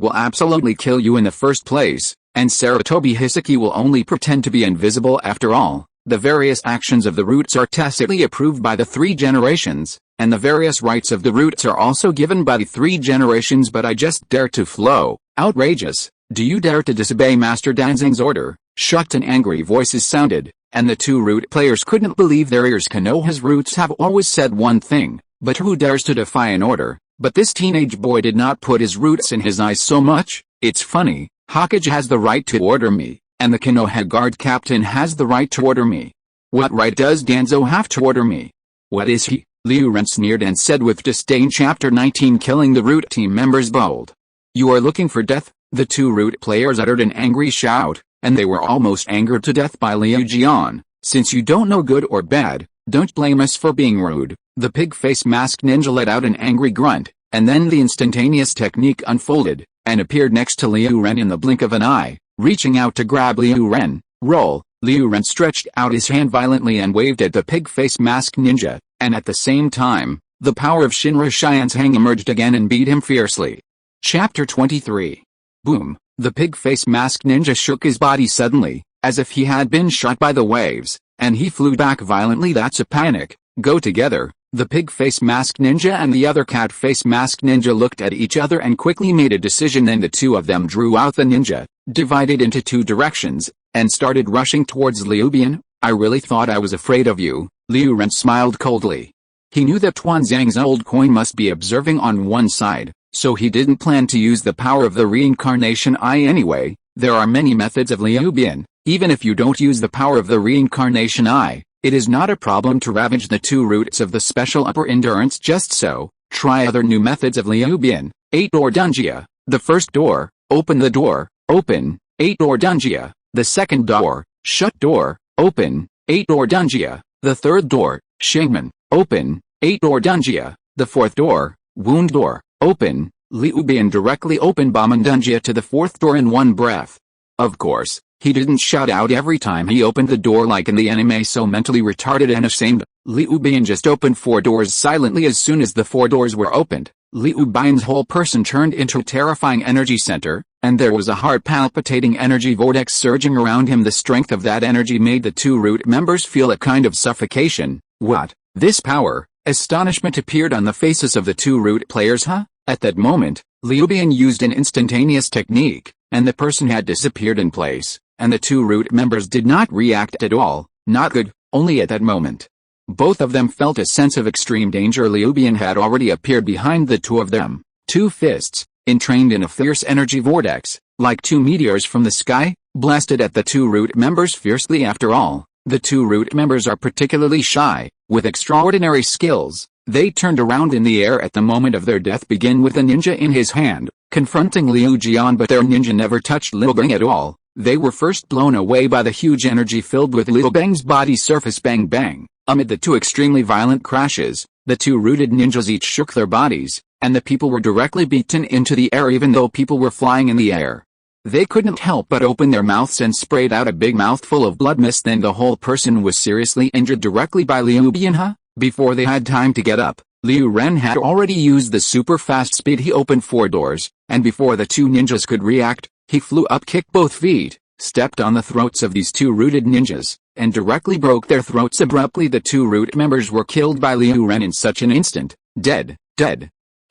will absolutely kill you in the first place, and Sarutobi Hisaki will only pretend to be invisible. After all, the various actions of the roots are tacitly approved by the 3 generations, and the various rights of the roots are also given by the 3 generations. But I just dare to flow. Outrageous. Do you dare to disobey Master Danzang's order? Shocked and angry voices sounded, and the two root players couldn't believe their ears. Konoha's roots have always said one thing, but who dares to defy an order? But this teenage boy did not put his roots in his eyes so much. It's funny, Hokage has the right to order me, and the Konoha guard captain has the right to order me. What right does Danzo have to order me? What is he? Liu Ren sneered and said with disdain. Chapter 19. Killing the root team members. Bold. You are looking for death? The two root players uttered an angry shout, and they were almost angered to death by Liu Jian. Since you don't know good or bad, don't blame us for being rude. The pig-face masked ninja let out an angry grunt, and then the instantaneous technique unfolded, and appeared next to Liu Ren in the blink of an eye, reaching out to grab Liu Ren. Roll. Liu Ren stretched out his hand violently and waved at the pig-face masked ninja, and at the same time, the power of Shinra Xian's Hang emerged again and beat him fiercely. Chapter 23. Boom. The pig-face masked ninja shook his body suddenly, as if he had been shot by the waves, and he flew back violently. That's a panic. Go together. The pig-face masked ninja and the other cat-face masked ninja looked at each other and quickly made a decision. Then the two of them drew out the ninja, divided into two directions, and started rushing towards Liu Bian. I really thought I was afraid of you. Liu Ren smiled coldly. He knew that Tuanzang's old coin must be observing on one side, so he didn't plan to use the power of the reincarnation eye anyway. There are many methods of Liu Bian. Even if you don't use the power of the reincarnation eye, it is not a problem to ravage the two roots of the special upper endurance. Just so, try other new methods of Liu Bian. 8-door Dunjia. The first door, open the door, open. 8-door Dunjia. The second door, shut door, open. 8-door Dunjia. The third door, Shaman, open. 8-door Dunjia. The fourth door, wound door, open. Liu Bian directly opened Baman Dunjia to the fourth door in one breath. Of course, he didn't shout out every time he opened the door like in the anime, so mentally retarded and ashamed. Liu Bian just opened 4 doors silently. As soon as the 4 doors were opened, Liu Bian's whole person turned into a terrifying energy center, and there was a heart-palpitating energy vortex surging around him. The strength of that energy made the two root members feel a kind of suffocation. What? This power? Astonishment appeared on the faces of the two root players. Huh? At that moment, Liu Bian used an instantaneous technique, and the person had disappeared in place, and the two root members did not react at all. Not good. Only at that moment, both of them felt a sense of extreme danger. Liu Bian had already appeared behind the two of them, 2 fists, entrained in a fierce energy vortex, like 2 meteors from the sky, blasted at the two root members fiercely. After all, the two root members are particularly shy, with extraordinary skills. They turned around in the air at the moment of their death, begin with a ninja in his hand, confronting Liu Jian, but their ninja never touched Liu Bang at all. They were first blown away by the huge energy filled with Liu Bang's body surface. Bang bang. Amid the 2 extremely violent crashes, the 2 rooted ninjas each shook their bodies, and the people were directly beaten into the air. Even though people were flying in the air, they couldn't help but open their mouths and sprayed out a big mouthful of blood mist. Then the whole person was seriously injured directly by Liu Bian. Before they had time to get up, Liu Ren had already used the super fast speed. He opened 4 doors, and before the 2 ninjas could react, he flew up, kicked both feet, stepped on the throats of these 2 rooted ninjas, and directly broke their throats. Abruptly the 2 root members were killed by Liu Ren in such an instant. Dead.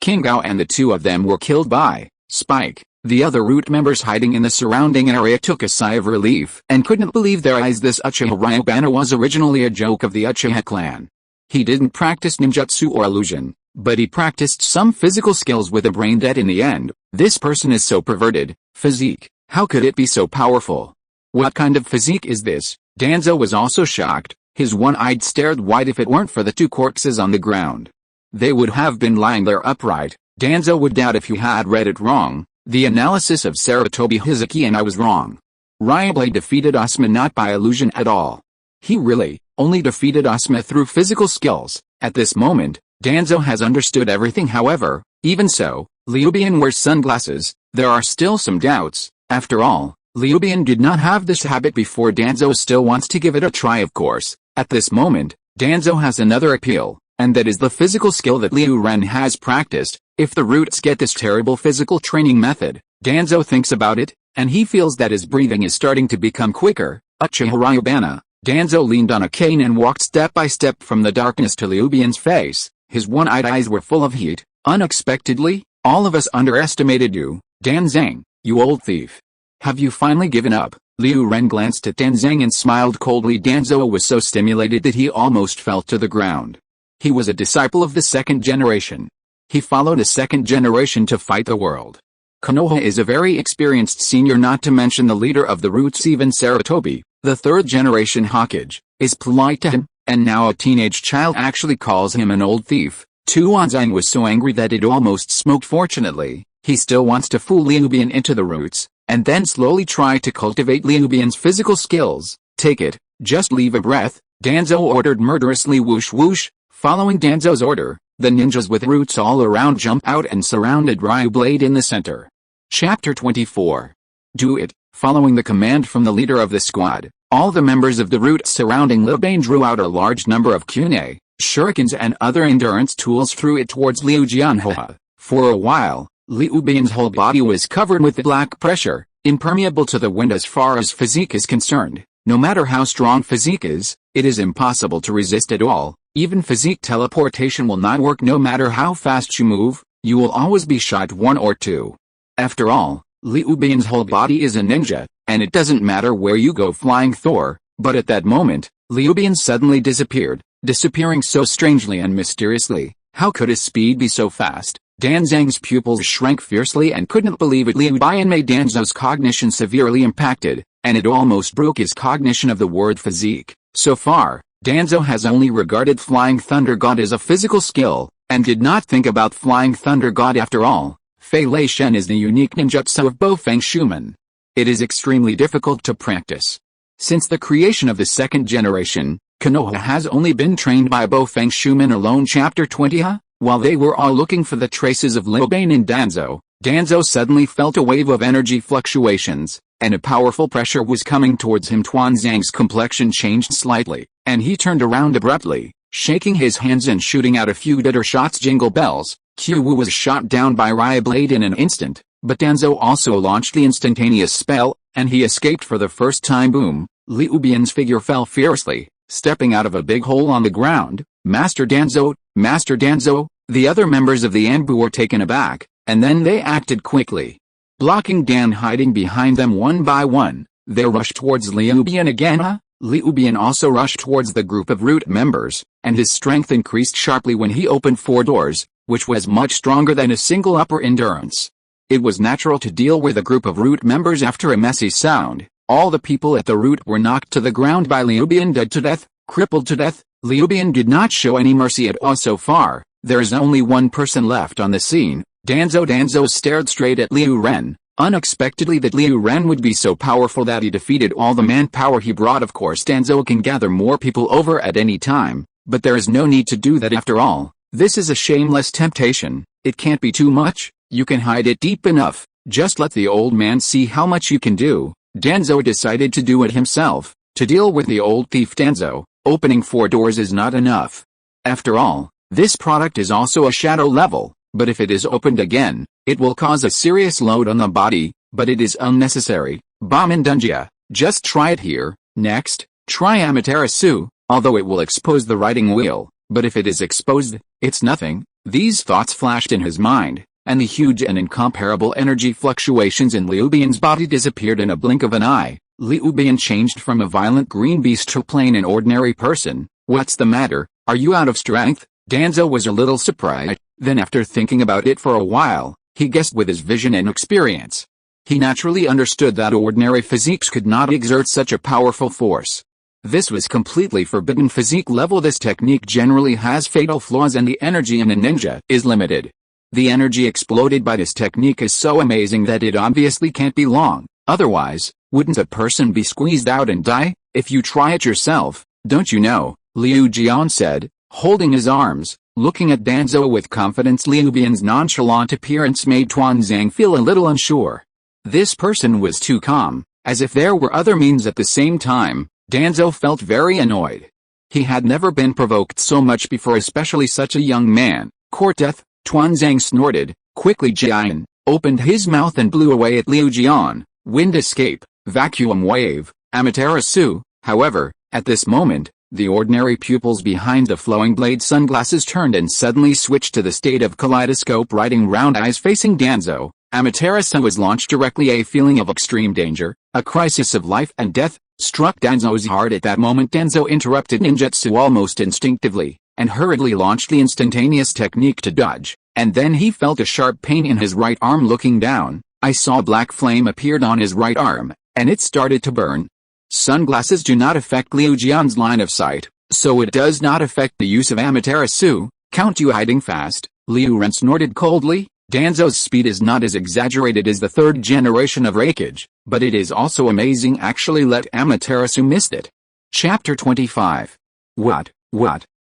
King Gao and the 2 of them were killed by Spike. The other root members hiding in the surrounding area took a sigh of relief and couldn't believe their eyes. This Uchiha Ryubana was originally a joke of the Uchiha clan. He didn't practice ninjutsu or illusion, but he practiced some physical skills with a brain that in the end, this person is so perverted. Physique. How could it be so powerful? What kind of physique is this? Danzo was also shocked. His one-eyed stared wide. If it weren't for the 2 corpses on the ground, they would have been lying there upright. Danzo would doubt if he had read it wrong. The analysis of Saratobi Hizaki, and I was wrong. Ryubana defeated Asuma not by illusion at all. He really only defeated Asuma through physical skills. At this moment, Danzo has understood everything. However, even so, Liu Bian wears sunglasses. There are still some doubts. After all, Liu Bian did not have this habit before. Danzo still wants to give it a try, of course. At this moment, Danzo has another appeal, and that is the physical skill that Liu Ren has practiced. If the roots get this terrible physical training method, Danzo thinks about it, and he feels that his breathing is starting to become quicker. Uchiha Ryubana. Danzo leaned on a cane and walked step by step from the darkness to Liu Bian's face. His one-eyed eyes were full of heat. Unexpectedly, all of us underestimated you, Danzang, you old thief. Have you finally given up? Liu Ren glanced at Danzang and smiled coldly. Danzo was so stimulated that he almost fell to the ground. He was a disciple of the second generation. He followed a second generation to fight the world. Konoha is a very experienced senior, not to mention the leader of the roots. Even Sarutobi, the third generation Hokage, is polite to him, and now a teenage child actually calls him an old thief. Tuanzang was so angry that it almost smoked. Fortunately, he still wants to fool Liubian into the roots, and then slowly try to cultivate Liubian's physical skills. Take it, just leave a breath, Danzo ordered murderously. Whoosh whoosh. Following Danzo's order, the ninjas with roots all around jumped out and surrounded Ryublade in the center. Chapter 24. Do it. Following the command from the leader of the squad, all the members of the roots surrounding Liubane drew out a large number of kunai, shurikens and other endurance tools, threw it towards Liu Jianhua. For a while, Liubian's whole body was covered with black pressure, impermeable to the wind as far as physique is concerned. No matter how strong physique is, it is impossible to resist at all. Even physique teleportation will not work. No matter how fast you move, you will always be shot 1 or 2. After all, Liubian's whole body is a ninja, and it doesn't matter where you go. Flying Thor. But at that moment, Liubian suddenly disappeared, disappearing so strangely and mysteriously. How could his speed be so fast? Danzang's pupils shrank fiercely and couldn't believe it. Liubian made Danzo's cognition severely impacted, and it almost broke his cognition of the word physique. So far, Danzo has only regarded Flying Thunder God as a physical skill, and did not think about Flying Thunder God. After all, Fei Lei Shen is the unique ninjutsu of Bofeng Shuman. It is extremely difficult to practice. Since the creation of the second generation, Konoha has only been trained by Bofeng Shuman alone. Chapter 20. While they were all looking for the traces of Liubane and Danzo, Danzo suddenly felt a wave of energy fluctuations, and a powerful pressure was coming towards him. Tuanzang's complexion changed slightly, and he turned around abruptly, shaking his hands and shooting out a few deader shots. Jingle bells. Qiwu was shot down by Ryublade in an instant, but Danzo also launched the instantaneous spell, and he escaped for the first time. Boom! Liubian's figure fell fiercely, stepping out of a big hole on the ground. Master Danzo! Master Danzo! The other members of the Anbu were taken aback, and then they acted quickly. Blocking Dan hiding behind them one by one, they rushed towards Liubian again. Liubian also rushed towards the group of root members, and his strength increased sharply when he opened 4 doors, which was much stronger than a single upper endurance. It was natural to deal with a group of root members. After a messy sound, all the people at the root were knocked to the ground by Liubian, dead to death, crippled to death. Liubian did not show any mercy at all. So far, there is only one person left on the scene. Danzo. Danzo stared straight at Liu Ren, unexpectedly that Liu Ren would be so powerful that he defeated all the manpower he brought. Of course Danzo can gather more people over at any time, but there is no need to do that. After all, this is a shameless temptation. It can't be too much. You can hide it deep enough. Just let the old man see how much you can do. Danzo decided to do it himself. To deal with the old thief Danzo, opening 4 doors is not enough. After all, this product is also a shadow level, but if it is opened again, it will cause a serious load on the body, but it is unnecessary. Bomindungia, just try it here. Next, try Amaterasu, although it will expose the riding wheel, but if it is exposed, it's nothing. These thoughts flashed in his mind, and the huge and incomparable energy fluctuations in Liubian's body disappeared in a blink of an eye. Liubian changed from a violent green beast to plain an ordinary person. What's the matter? Are you out of strength? Danzo was a little surprised, then after thinking about it for a while, he guessed with his vision and experience. He naturally understood that ordinary physiques could not exert such a powerful force. This was completely forbidden physique level. This technique generally has fatal flaws and the energy in a ninja is limited. The energy exploded by this technique is so amazing that it obviously can't be long, otherwise, wouldn't a person be squeezed out and die? If you try it yourself, don't you know, Liu Jian said, holding his arms, looking at Danzo with confidence. Liubian's nonchalant appearance made Tuanzang feel a little unsure. This person was too calm, as if there were other means at the same time. Danzo felt very annoyed. He had never been provoked so much before, especially such a young man. Court death, Tuanzang snorted. Quickly Jian opened his mouth and blew away at Liu Jian. Wind escape, vacuum wave, Amaterasu. However, at this moment, the ordinary pupils behind the flowing blade sunglasses turned and suddenly switched to the state of kaleidoscope, riding round eyes facing Danzo. Amaterasu was launched directly. A feeling of extreme danger, a crisis of life and death, struck Danzo's heart at that moment. Danzo interrupted ninjutsu almost instinctively, and hurriedly launched the instantaneous technique to dodge, and then he felt a sharp pain in his right arm. Looking down, I saw a black flame appeared on his right arm, and it started to burn. Sunglasses do not affect Liu Jian's line of sight, so it does not affect the use of Amaterasu. Count you hiding fast, Liu Ren snorted coldly. Danzo's speed is not as exaggerated as the third generation of Hokage, but it is also amazing. Actually let Amaterasu missed it. Chapter 25. What?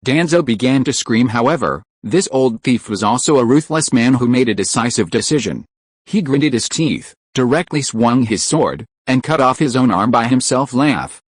Danzo began to scream. However, this old thief was also a ruthless man who made a decisive decision. He gritted his teeth, directly swung his sword, and cut off his own arm by himself.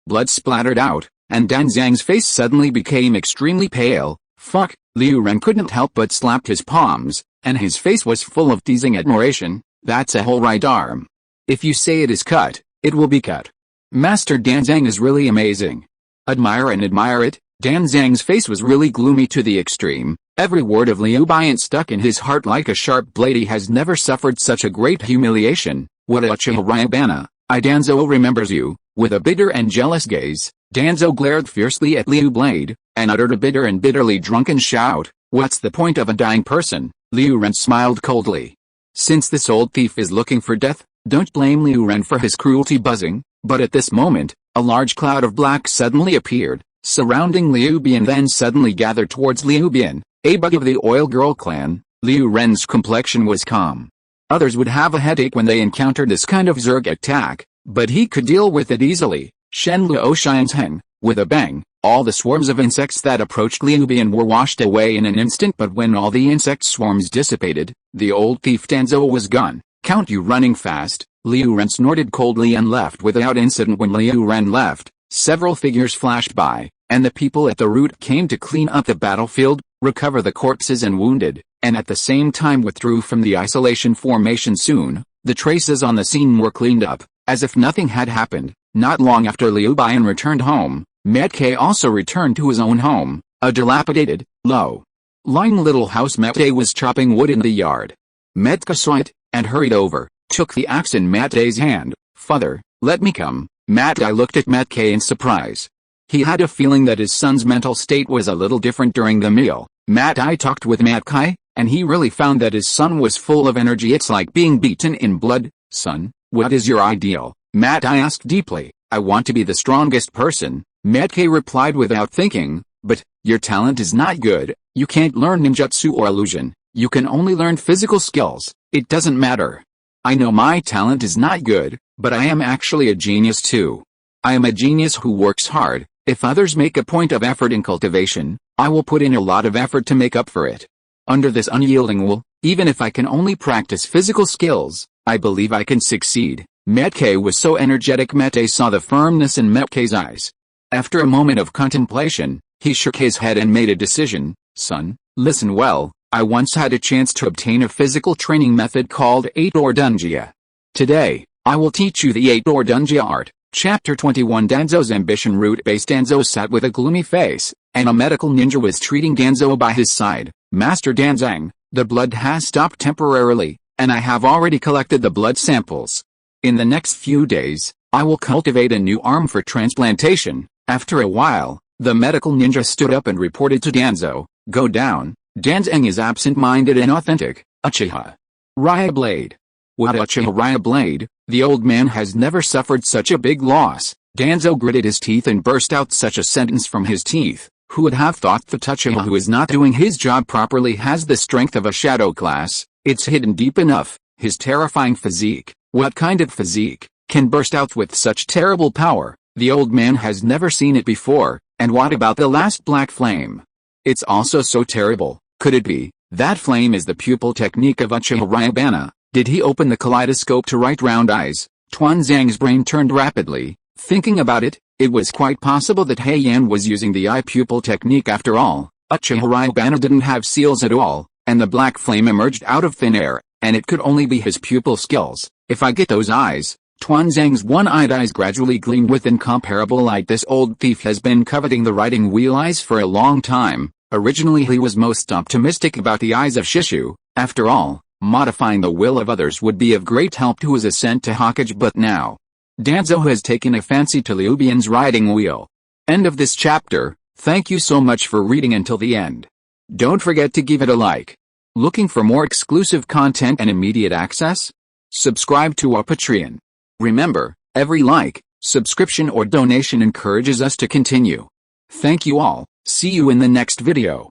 Blood splattered out, and Danzang's face suddenly became extremely pale. Fuck, Liu Ren couldn't help but slap his palms, and his face was full of teasing admiration. That's a whole right arm. If you say it is cut, it will be cut. Master Danzang is really amazing. Admire and admire it. Danzang's face was really gloomy to the extreme. Every word of Liu Bian stuck in his heart like a sharp blade. He has never suffered such a great humiliation. What Uchiha Ryubana, Danzo remembers you. With a bitter and jealous gaze, Danzo glared fiercely at Liu Blade, and uttered a bitter and bitterly drunken shout. What's the point of a dying person? Liu Ren smiled coldly. Since this old thief is looking for death, don't blame Liu Ren for his cruelty. Buzzing, but at this moment, a large cloud of black suddenly appeared, surrounding Liu Bian, then suddenly gathered towards Liu Bian, a bug of the Oil Girl clan. Liu Ren's complexion was calm. Others would have a headache when they encountered this kind of Zerg attack, but he could deal with it easily. Shen Luo shines Heng. With a bang, all the swarms of insects that approached Liu Bian were washed away in an instant. But when all the insect swarms dissipated, the old thief Danzo was gone. Count you running fast, Liu Ren snorted coldly and left without incident. When Liu Ren left, several figures flashed by, and the people at the route came to clean up the battlefield, recover the corpses and wounded, and at the same time withdrew from the isolation formation. Soon, the traces on the scene were cleaned up, as if nothing had happened. Not long after Liu Bian returned home, Metke also returned to his own home, a dilapidated, low-lying little house. Mete was chopping wood in the yard. Metka saw it, and hurried over, took the axe in Mate's hand. Father, let me come. Mate looked at Metke in surprise. He had a feeling that his son's mental state was a little different during the meal. Mate talked with Metke, and he really found that his son was full of energy. It's like being beaten in blood. Son, what is your ideal? Mate asked deeply. I want to be the strongest person, Metke replied without thinking. But your talent is not good. You can't learn ninjutsu or illusion. You can only learn physical skills. It doesn't matter. I know my talent is not good, but I am actually a genius too. I am a genius who works hard. If others make a point of effort in cultivation, I will put in a lot of effort to make up for it. Under this unyielding will, even if I can only practice physical skills, I believe I can succeed. Metke was so energetic. Mete saw the firmness in Metke's eyes. After a moment of contemplation, he shook his head and made a decision. Son, listen well. I once had a chance to obtain a physical training method called 8-Door Dunjia. Today, I will teach you the 8-Door Dunjia art. Chapter 21. Danzo's ambition. Root base. Danzo sat with a gloomy face, and a medical ninja was treating Danzo by his side. Master Danzang, the blood has stopped temporarily, and I have already collected the blood samples. In the next few days, I will cultivate a new arm for transplantation. After a while, the medical ninja stood up and reported to Danzo, go down. Danzang is absent-minded and authentic. Uchiha Raya Blade. What Uchiha Raya Blade? The old man has never suffered such a big loss. Danzo gritted his teeth and burst out such a sentence from his teeth. Who would have thought that Uchiha, who is not doing his job properly, has the strength of a shadow class? It's hidden deep enough. His terrifying physique. What kind of physique can burst out with such terrible power? The old man has never seen it before. And what about the last black flame? It's also so terrible. Could it be that flame is the pupil technique of Uchiha Ryubana? Did he open the kaleidoscope to write round eyes? Tuanzang's brain turned rapidly. Thinking about it, it was quite possible that Heian was using the eye pupil technique after all. Uchiha Ryubana didn't have seals at all, and the black flame emerged out of thin air, and it could only be his pupil skills. If I get those eyes. Tuanzang's one-eyed eyes gradually gleamed with incomparable light. This old thief has been coveting the riding wheel eyes for a long time. Originally he was most optimistic about the eyes of Shishu. After all, Modifying the will of others would be of great help to his ascent to Hokage, but now Danzo has taken a fancy to Ryuban's riding wheel. End of this chapter. Thank you so much for reading until the end. Don't forget to give it a like. Looking for more exclusive content and immediate access? Subscribe to our Patreon. Remember, every like, subscription or donation encourages us to continue. Thank you all. See you in the next video.